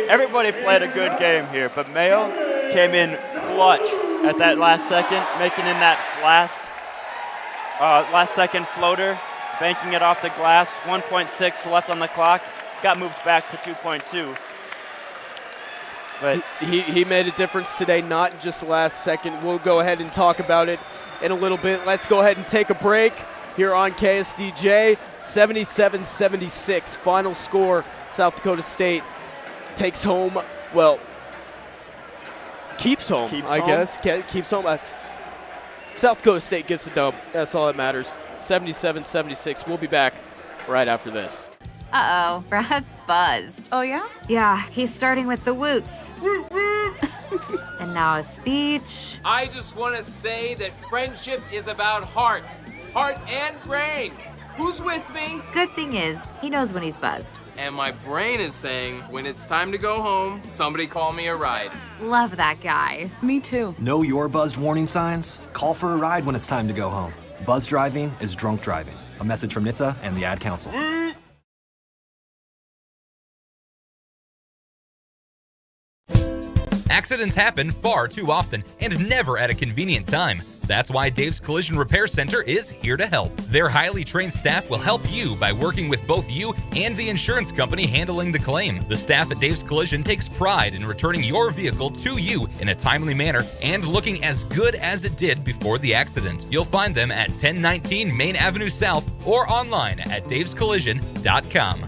Everybody played a good game here, but Mayo came in clutch at that last second, making in that last second floater, banking it off the glass, 1.6 left on the clock, got moved back to 2.2. But he made a difference today, not just the last second. We'll go ahead and talk about it in a little bit. Let's go ahead and take a break here on KSDJ. 77-76, final score. South Dakota State takes home, keeps home, I guess. Keeps home. South Dakota State gets the dub. That's all that matters. 77-76. We'll be back right after this. Uh-oh, Brad's buzzed. Oh, yeah? Yeah, he's starting with the woots. And now a speech. I just want to say that friendship is about heart and brain. Who's with me? Good thing is, he knows when he's buzzed. And my brain is saying, when it's time to go home, somebody call me a ride. Love that guy. Me too. Know your buzzed warning signs? Call for a ride when it's time to go home. Buzz driving is drunk driving. A message from NHTSA and the Ad Council. Accidents happen far too often and never at a convenient time. That's why Dave's Collision Repair Center is here to help. Their highly trained staff will help you by working with both you and the insurance company handling the claim. The staff at Dave's Collision takes pride in returning your vehicle to you in a timely manner and looking as good as it did before the accident. You'll find them at 1019 Main Avenue South or online at davescollision.com.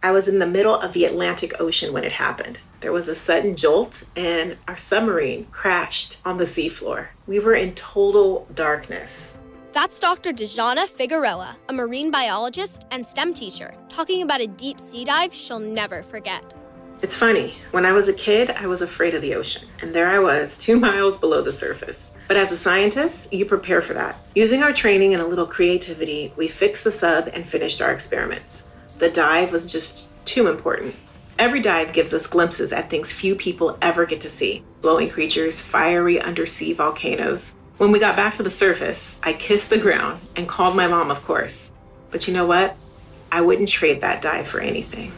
I was in the middle of the Atlantic Ocean when it happened. There was a sudden jolt and our submarine crashed on the seafloor. We were in total darkness. That's Dr. Dejana Figueroa, a marine biologist and STEM teacher, talking about a deep sea dive she'll never forget. It's funny, when I was a kid, I was afraid of the ocean. And there I was, 2 miles below the surface. But as a scientist, you prepare for that. Using our training and a little creativity, we fixed the sub and finished our experiments. The dive was just too important. Every dive gives us glimpses at things few people ever get to see. Glowing creatures, fiery undersea volcanoes. When we got back to the surface, I kissed the ground and called my mom, of course. But you know what? I wouldn't trade that dive for anything.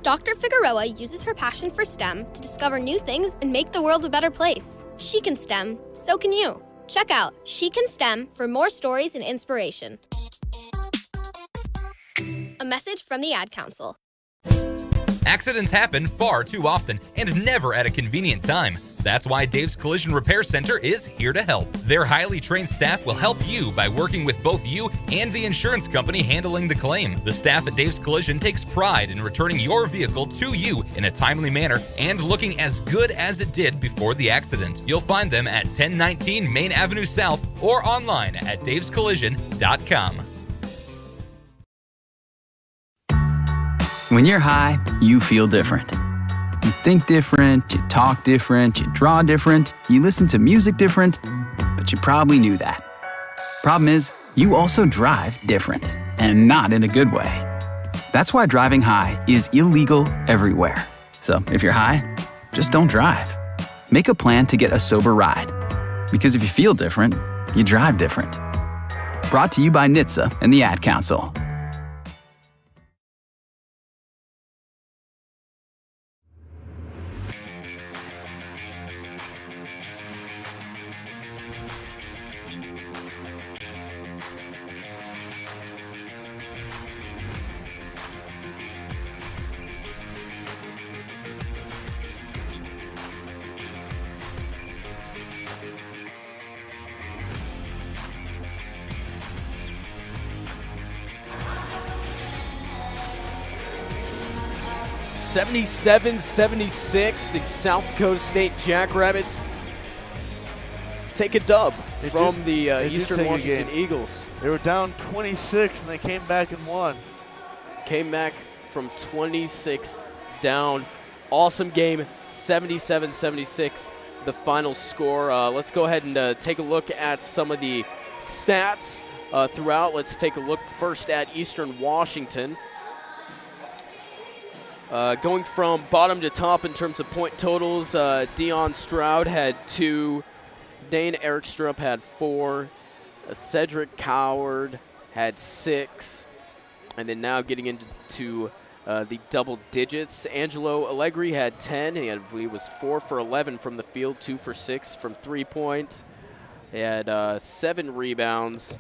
Dr. Figueroa uses her passion for STEM to discover new things and make the world a better place. She can STEM, so can you. Check out She Can STEM for more stories and inspiration. A message from the Ad Council. Accidents happen far too often and never at a convenient time. That's why Dave's Collision Repair Center is here to help. Their highly trained staff will help you by working with both you and the insurance company handling the claim. The staff at Dave's Collision takes pride in returning your vehicle to you in a timely manner and looking as good as it did before the accident. You'll find them at 1019 Main Avenue South or online at davescollision.com. When you're high, you feel different. You think different, you talk different, you draw different, you listen to music different, but you probably knew that. Problem is, you also drive different, and not in a good way. That's why driving high is illegal everywhere. So if you're high, just don't drive. Make a plan to get a sober ride. Because if you feel different, you drive different. Brought to you by NHTSA and the Ad Council. '77-76, the South Dakota State Jackrabbits take a dub from the Eastern Washington Eagles. They were down 26 and they came back and won. Came back from 26 down. Awesome game, 77-76, the final score. Let's go ahead and take a look at some of the stats throughout. Let's take a look first at Eastern Washington. Going from bottom to top in terms of point totals, Dion Stroud had 2, Dane Erikstrup had 4, Cedric Coward had 6, and then now getting into the double digits. Angelo Allegri had 10. He was 4 for 11 from the field, 2 for 6 from 3-point. He had 7 rebounds,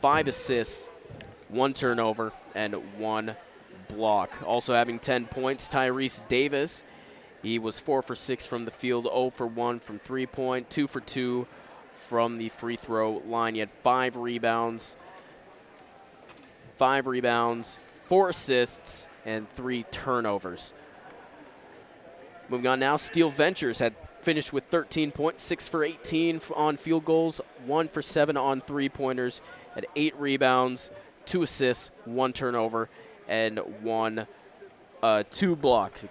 5 assists, 1 turnover, and 1 block. Also having 10 points, Tyrese Davis. He was 4 for 6 from the field, 0 for 1 from 3-point, 2 for 2 from the free throw line. He had 5 rebounds, 4 assists, and 3 turnovers. Moving on now, Steel Ventures had finished with 13 points, 6 for 18 on field goals, 1 for 7 on 3-pointers, had 8 rebounds, 2 assists, 1 turnover, and 2 blocks.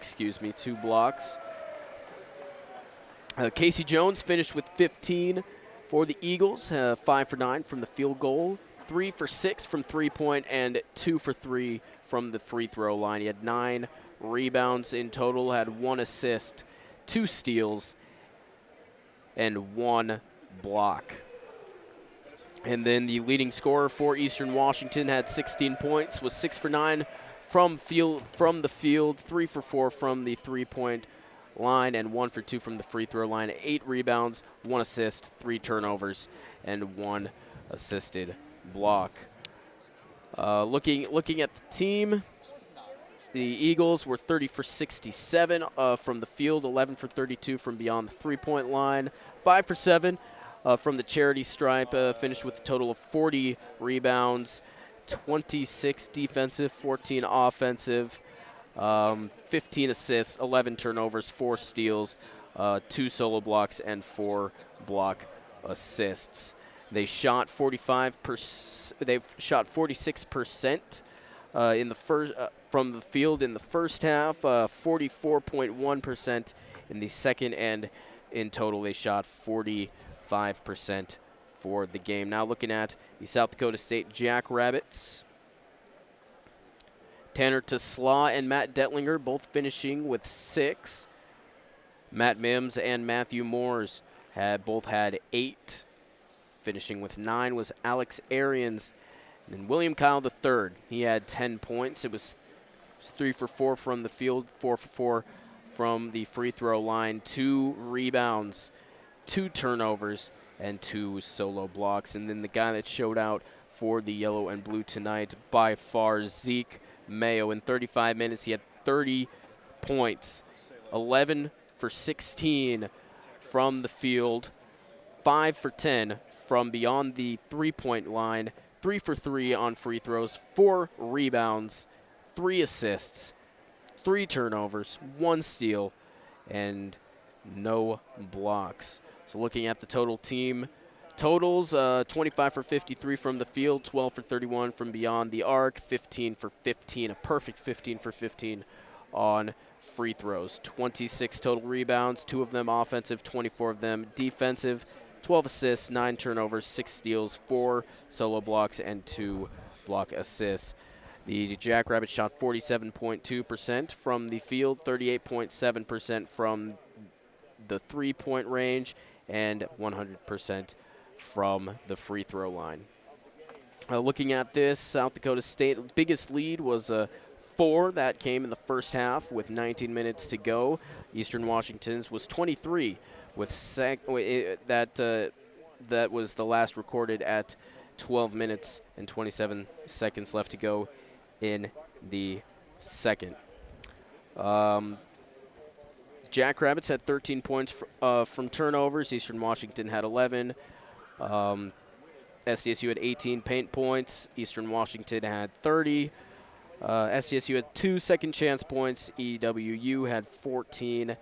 Casey Jones finished with 15 for the Eagles, 5 for 9 from the field goal, 3 for 6 from 3-point, and 2 for 3 from the free throw line. He had 9 rebounds in total, had 1 assist, 2 steals, and 1 block. And then the leading scorer for Eastern Washington had 16 points, was 6 for 9 from the field, 3 for 4 from the 3-point line, and 1 for 2 from the free throw line. 8 rebounds, 1 assist, 3 turnovers, and 1 assisted block. Looking at the team, the Eagles were 30 for 67 from the field, 11 for 32 from beyond the 3-point line, 5 for 7 from the charity stripe, finished with a total of 40 rebounds, 26 defensive, 14 offensive, 15 assists, 11 turnovers, 4 steals, 2 solo blocks, and 4 block assists. They shot 45%. They've shot 46% in the first from the field in the first half, 44.1% in the second, and in total they shot 45% for the game. Now looking at the South Dakota State Jackrabbits. Tanner Tesla and Matt Detlinger both finishing with 6. Matt Mims and Matthew Moores both had 8. Finishing with 9 was Alex Arians. And then William Kyle III, he had 10 points. It was 3 for 4 from the field, 4 for 4 from the free throw line, 2 rebounds, 2 turnovers, and 2 solo blocks. And then the guy that showed out for the yellow and blue tonight, by far, Zeke Mayo. In 35 minutes, he had 30 points, 11 for 16 from the field, 5 for 10 from beyond the 3-point line, 3 for 3 on free throws, 4 rebounds, 3 assists, 3 turnovers, 1 steal, and no blocks. So looking at the total team totals, 25 for 53 from the field, 12 for 31 from beyond the arc, 15 for 15, a perfect 15 for 15 on free throws. 26 total rebounds, 2 of them offensive, 24 of them defensive, 12 assists, 9 turnovers, 6 steals, 4 solo blocks, and 2 block assists. The Jackrabbits shot 47.2% from the field, 38.7% from the three-point range and 100% from the free throw line. Looking at this, South Dakota State biggest lead was 4 that came in the first half with 19 minutes to go. Eastern Washington's was 23 with that was the last recorded at 12 minutes and 27 seconds left to go in the second. Jackrabbits had 13 points from turnovers. Eastern Washington had 11. SDSU had 18 paint points. Eastern Washington had 30. SDSU had 2 second chance points. EWU had 14.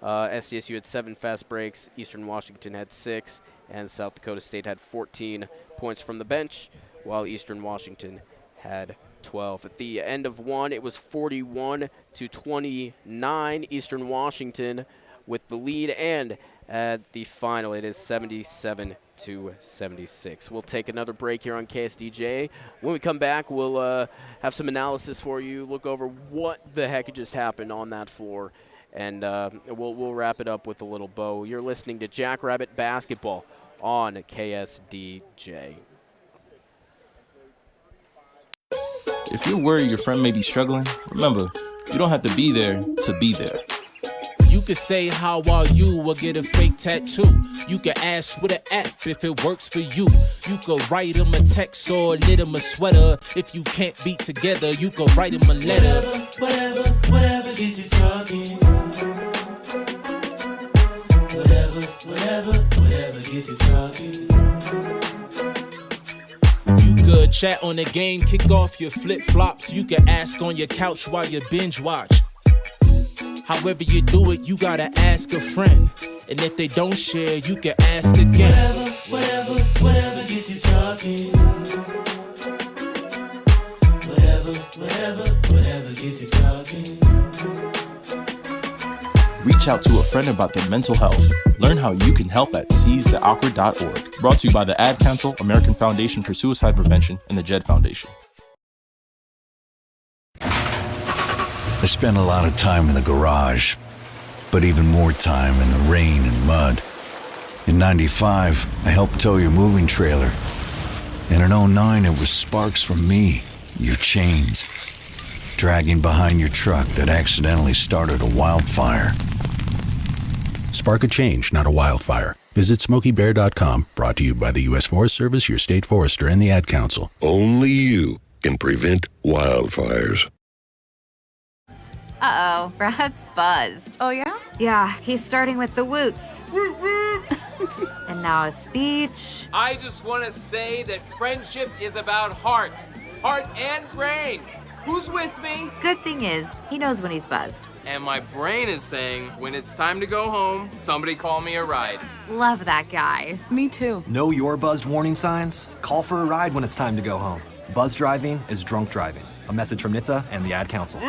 SDSU had 7 fast breaks. Eastern Washington had 6. And South Dakota State had 14 points from the bench, while Eastern Washington had 12. At the end of one, it was 41-29. Eastern Washington with the lead, and at the final, it is 77-76. We'll take another break here on KSDJ. When we come back, we'll have some analysis for you, look over what the heck just happened on that floor, and we'll wrap it up with a little bow. You're listening to Jackrabbit Basketball on KSDJ. If you're worried your friend may be struggling, remember, you don't have to be there to be there. You could say, how are you, or get a fake tattoo. You could ask with an app if it works for you. You could write them a text or knit them a sweater. If you can't be together, you could write them a letter. Whatever gets you talking. Whatever gets you talking. You could chat on the game, kick off your flip-flops. You could ask on your couch while you binge watch. However you do it, you gotta ask a friend. And if they don't share, you can ask again. Whatever gets you talking. Whatever gets you talking. Reach out to a friend about their mental health. Learn how you can help at seizetheawkward.org. Brought to you by the Ad Council, American Foundation for Suicide Prevention, and the JED Foundation. I spent a lot of time in the garage, but even more time in the rain and mud. In 95, I helped tow your moving trailer. And in 09, it was sparks from me, your chains, dragging behind your truck that accidentally started a wildfire. Spark a change, not a wildfire. Visit SmokeyBear.com, brought to you by the U.S. Forest Service, your state forester, and the Ad Council. Only you can prevent wildfires. Uh-oh, Brad's buzzed. Oh, yeah? Yeah, he's starting with the woots. And now a speech. I just want to say that friendship is about heart and brain. Who's with me? Good thing is, he knows when he's buzzed. And my brain is saying, when it's time to go home, somebody call me a ride. Love that guy. Me too. Know your buzzed warning signs? Call for a ride when it's time to go home. Buzz driving is drunk driving. A message from NHTSA and the Ad Council.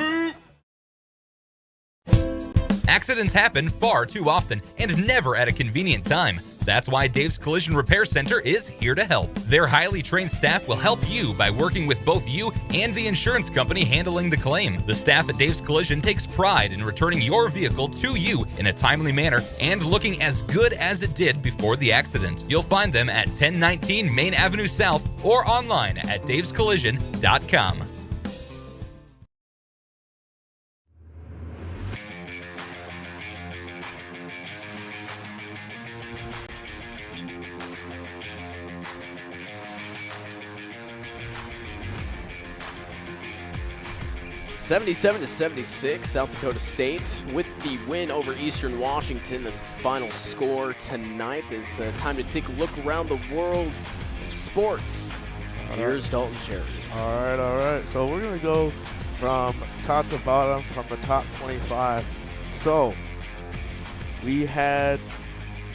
Accidents happen far too often and never at a convenient time. That's why Dave's Collision Repair Center is here to help. Their highly trained staff will help you by working with both you and the insurance company handling the claim. The staff at Dave's Collision takes pride in returning your vehicle to you in a timely manner and looking as good as it did before the accident. You'll find them at 1019 Main Avenue South or online at davescollision.com. (77-76), South Dakota State with the win over Eastern Washington. That's the final score tonight. It's time to take a look around the world of sports. Here's Dalton Sherry. All right. So we're going to go from top to bottom, from the top 25. So we had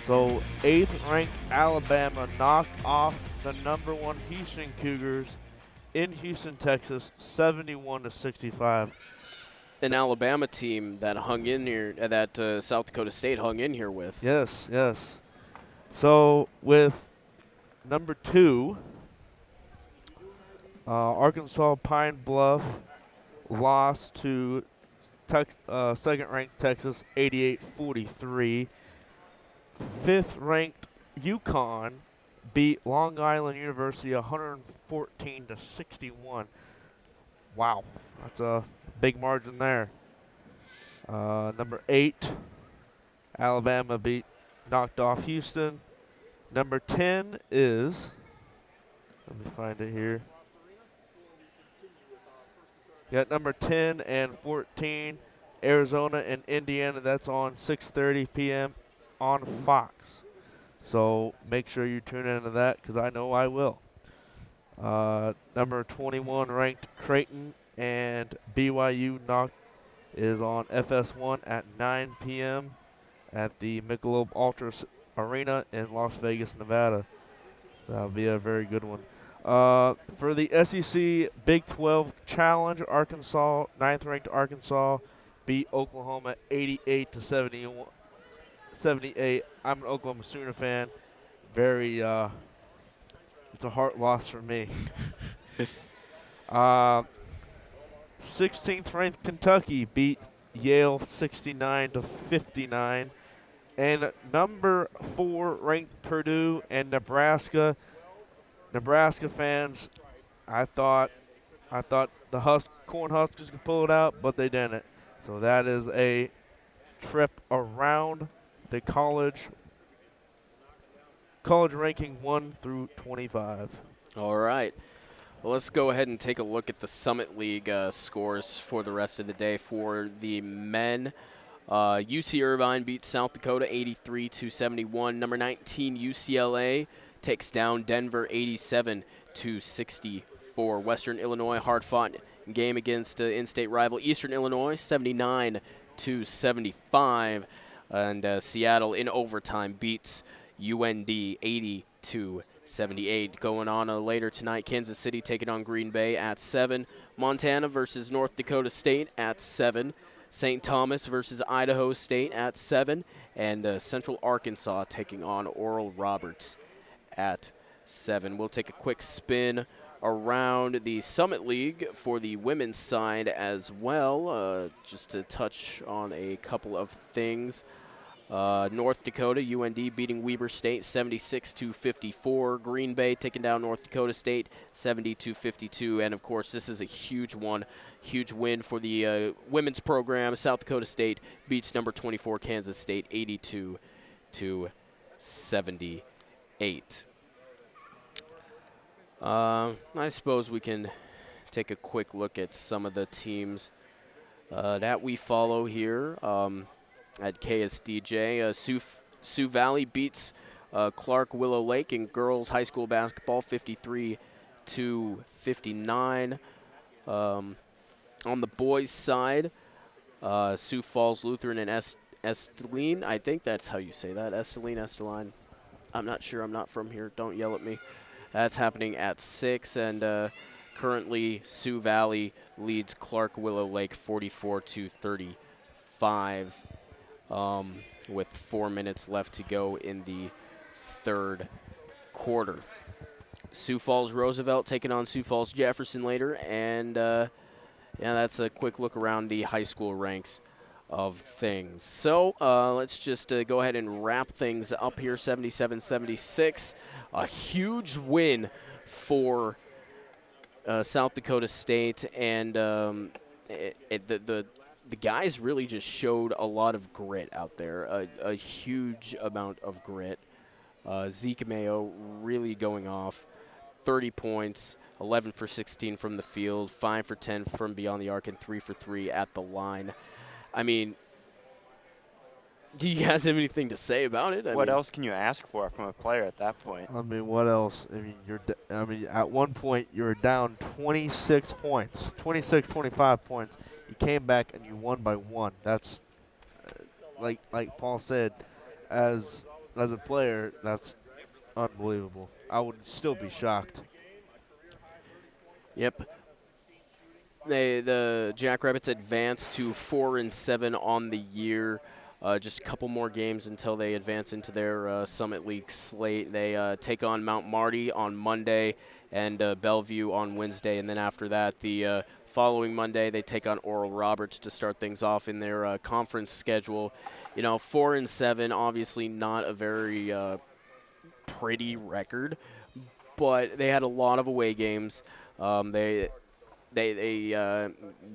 8th ranked Alabama knocked off the number 1 Houston Cougars in Houston, Texas, 71-65. An Alabama team that hung in here, that South Dakota State hung in here with. Yes. So with number 2, Arkansas Pine Bluff lost to second-ranked Texas, 88-43. 5th-ranked UConn beat Long Island University 114-61. Wow, that's a big margin there. Number 8, Alabama knocked off Houston. Number 10 is, let me find it here. Got number 10 and 14, Arizona and Indiana. That's on 6:30 p.m. on Fox. So make sure you tune into that because I know I will. Number 21 ranked Creighton and BYU is on FS1 at 9 p.m. at the Michelob Ultra Arena in Las Vegas, Nevada. That'll be a very good one. For the SEC Big 12 Challenge, Arkansas, 9th-ranked Arkansas beat Oklahoma 88-78. I'm an Oklahoma Sooner fan. Very, it's a heart loss for me. 16th-ranked Kentucky beat Yale 69-59. And number 4 ranked Purdue and Nebraska. Nebraska fans, I thought the Cornhuskers could pull it out, but they didn't. So that is a trip around the college ranking 1 through 25. All right. Well, let's go ahead and take a look at the Summit League scores for the rest of the day. For the men, UC Irvine beat South Dakota 83-71. Number 19, UCLA takes down Denver 87-64. Western Illinois hard-fought game against in-state rival Eastern Illinois 79-75. And Seattle in overtime beats UND 80-78. Going on later tonight, Kansas City taking on Green Bay at 7. Montana versus North Dakota State at 7. St. Thomas versus Idaho State at 7. And Central Arkansas taking on Oral Roberts at 7. We'll take a quick spin around the Summit League for the women's side as well, just to touch on a couple of things. North Dakota, UND beating Weber State 76-54. Green Bay taking down North Dakota State 70-52. And, of course, this is a huge win for the women's program. South Dakota State beats number 24 Kansas State 82-78. I suppose we can take a quick look at some of the teams that we follow here at KSDJ. Sioux Valley beats Clark Willow Lake in girls high school basketball 53-59. On the boys' side, Sioux Falls Lutheran and Esteline. I think that's how you say that. Esteline. I'm not sure. I'm not from here. Don't yell at me. That's happening at 6, and currently Sioux Valley leads Clark Willow Lake 44-35 with 4 minutes left to go in the third quarter. Sioux Falls Roosevelt taking on Sioux Falls Jefferson later, and that's a quick look around the high school ranks of things. So let's just go ahead and wrap things up here. 77-76, a huge win for South Dakota State, and the guys really just showed a lot of grit out there, a huge amount of grit. Zeke Mayo really going off, 30 points, 11 for 16 from the field, 5 for 10 from beyond the arc, and 3 for 3 at the line. I mean, do you guys have anything to say about it? What else can you ask for from a player at that point? I mean, what else? I mean, at one point you were down 26 points, 25 points. You came back and you won by 1. That's like Paul said, as a player, that's unbelievable. I would still be shocked. Yep. The Jackrabbits advanced to 4-7 on the year. just a couple more games until they advance into their Summit League slate. They take on Mount Marty on Monday and Bellevue on Wednesday, and then after that, the following Monday, they take on Oral Roberts to start things off in their conference schedule. 4-7, obviously not a very pretty record, but they had a lot of away games. They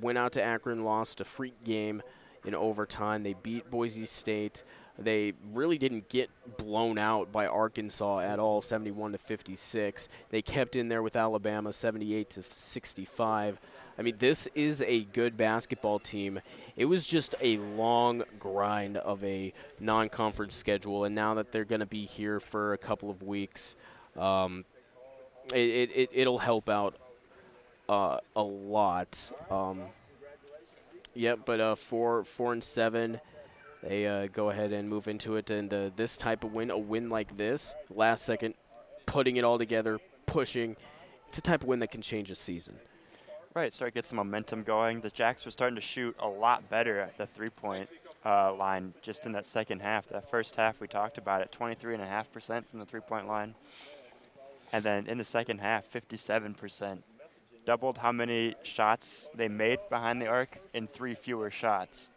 went out to Akron, lost a freak game in overtime. They beat Boise State. They really didn't get blown out by Arkansas at all, 71-56. They kept in there with Alabama, 78-65. I mean, this is a good basketball team. It was just a long grind of a non-conference schedule, and now that they're going to be here for a couple of weeks, it'll help out a lot. But 4-7, they go ahead and move into it. And this type of win, a win like this, last second, putting it all together, pushing, it's a type of win that can change a season. Right, start to get some momentum going. The Jacks were starting to shoot a lot better at the three-point line just in that second half. That first half, we talked about it, 23.5% from the three-point line. And then in the second half, 57%. Doubled how many shots they made behind the arc in 3 fewer shots.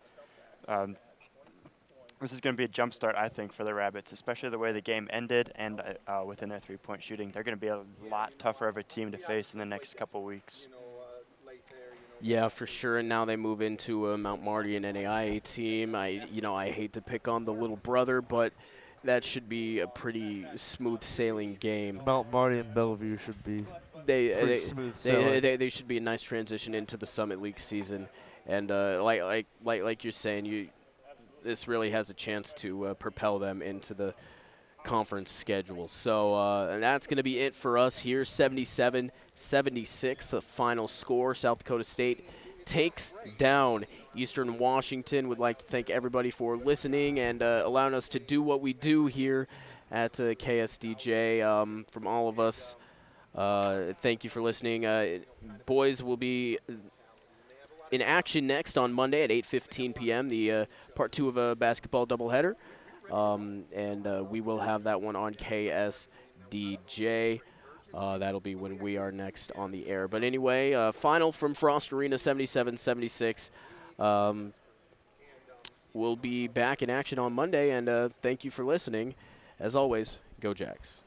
This is going to be a jump start, I think, for the Rabbits, especially the way the game ended and within their three-point shooting. They're going to be a lot tougher of a team to face in the next couple weeks. Yeah, for sure. And now they move into a Mount Marty and NAIA team. I hate to pick on the little brother, but that should be a pretty smooth sailing game. Mount Marty and Bellevue should be smooth sailing. They should be a nice transition into the Summit League season. And like you're saying, this really has a chance to propel them into the conference schedule. So and that's going to be it for us here. 77-76, a final score. South Dakota State takes down Eastern Washington. Would like to thank everybody for listening and allowing us to do what we do here at KSDJ. From all of us, thank you for listening. Boys will be in action next on Monday at 8:15 p.m., the part 2 of a basketball doubleheader. And we will have that one on KSDJ. That'll be when we are next on the air. But anyway, final from Frost Arena, 77-76. We'll be back in action on Monday, and thank you for listening. As always, go Jacks.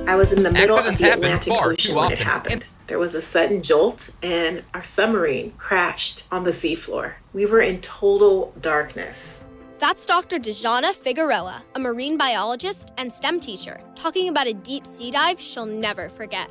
I was in the middle Accidents of the happen Atlantic far Ocean too when it often. happened. There was a sudden jolt, and our submarine crashed on the seafloor. We were in total darkness. That's Dr. Dejana Figueroa, a marine biologist and STEM teacher, talking about a deep sea dive she'll never forget.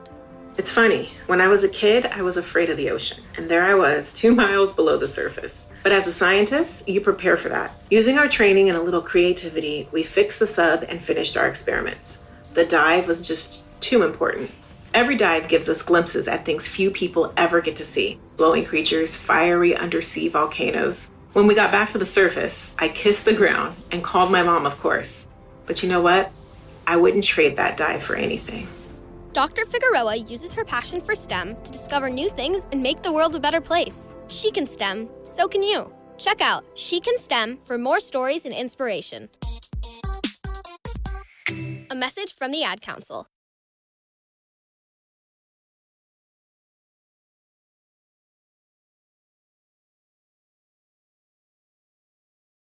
It's funny, when I was a kid, I was afraid of the ocean, and there I was, 2 miles below the surface. But as a scientist, you prepare for that. Using our training and a little creativity, we fixed the sub and finished our experiments. The dive was just too important. Every dive gives us glimpses at things few people ever get to see. Glowing creatures, fiery undersea volcanoes. When we got back to the surface, I kissed the ground and called my mom, of course. But you know what? I wouldn't trade that dive for anything. Dr. Figueroa uses her passion for STEM to discover new things and make the world a better place. She can STEM, so can you. Check out She Can STEM for more stories and inspiration. A message from the Ad Council.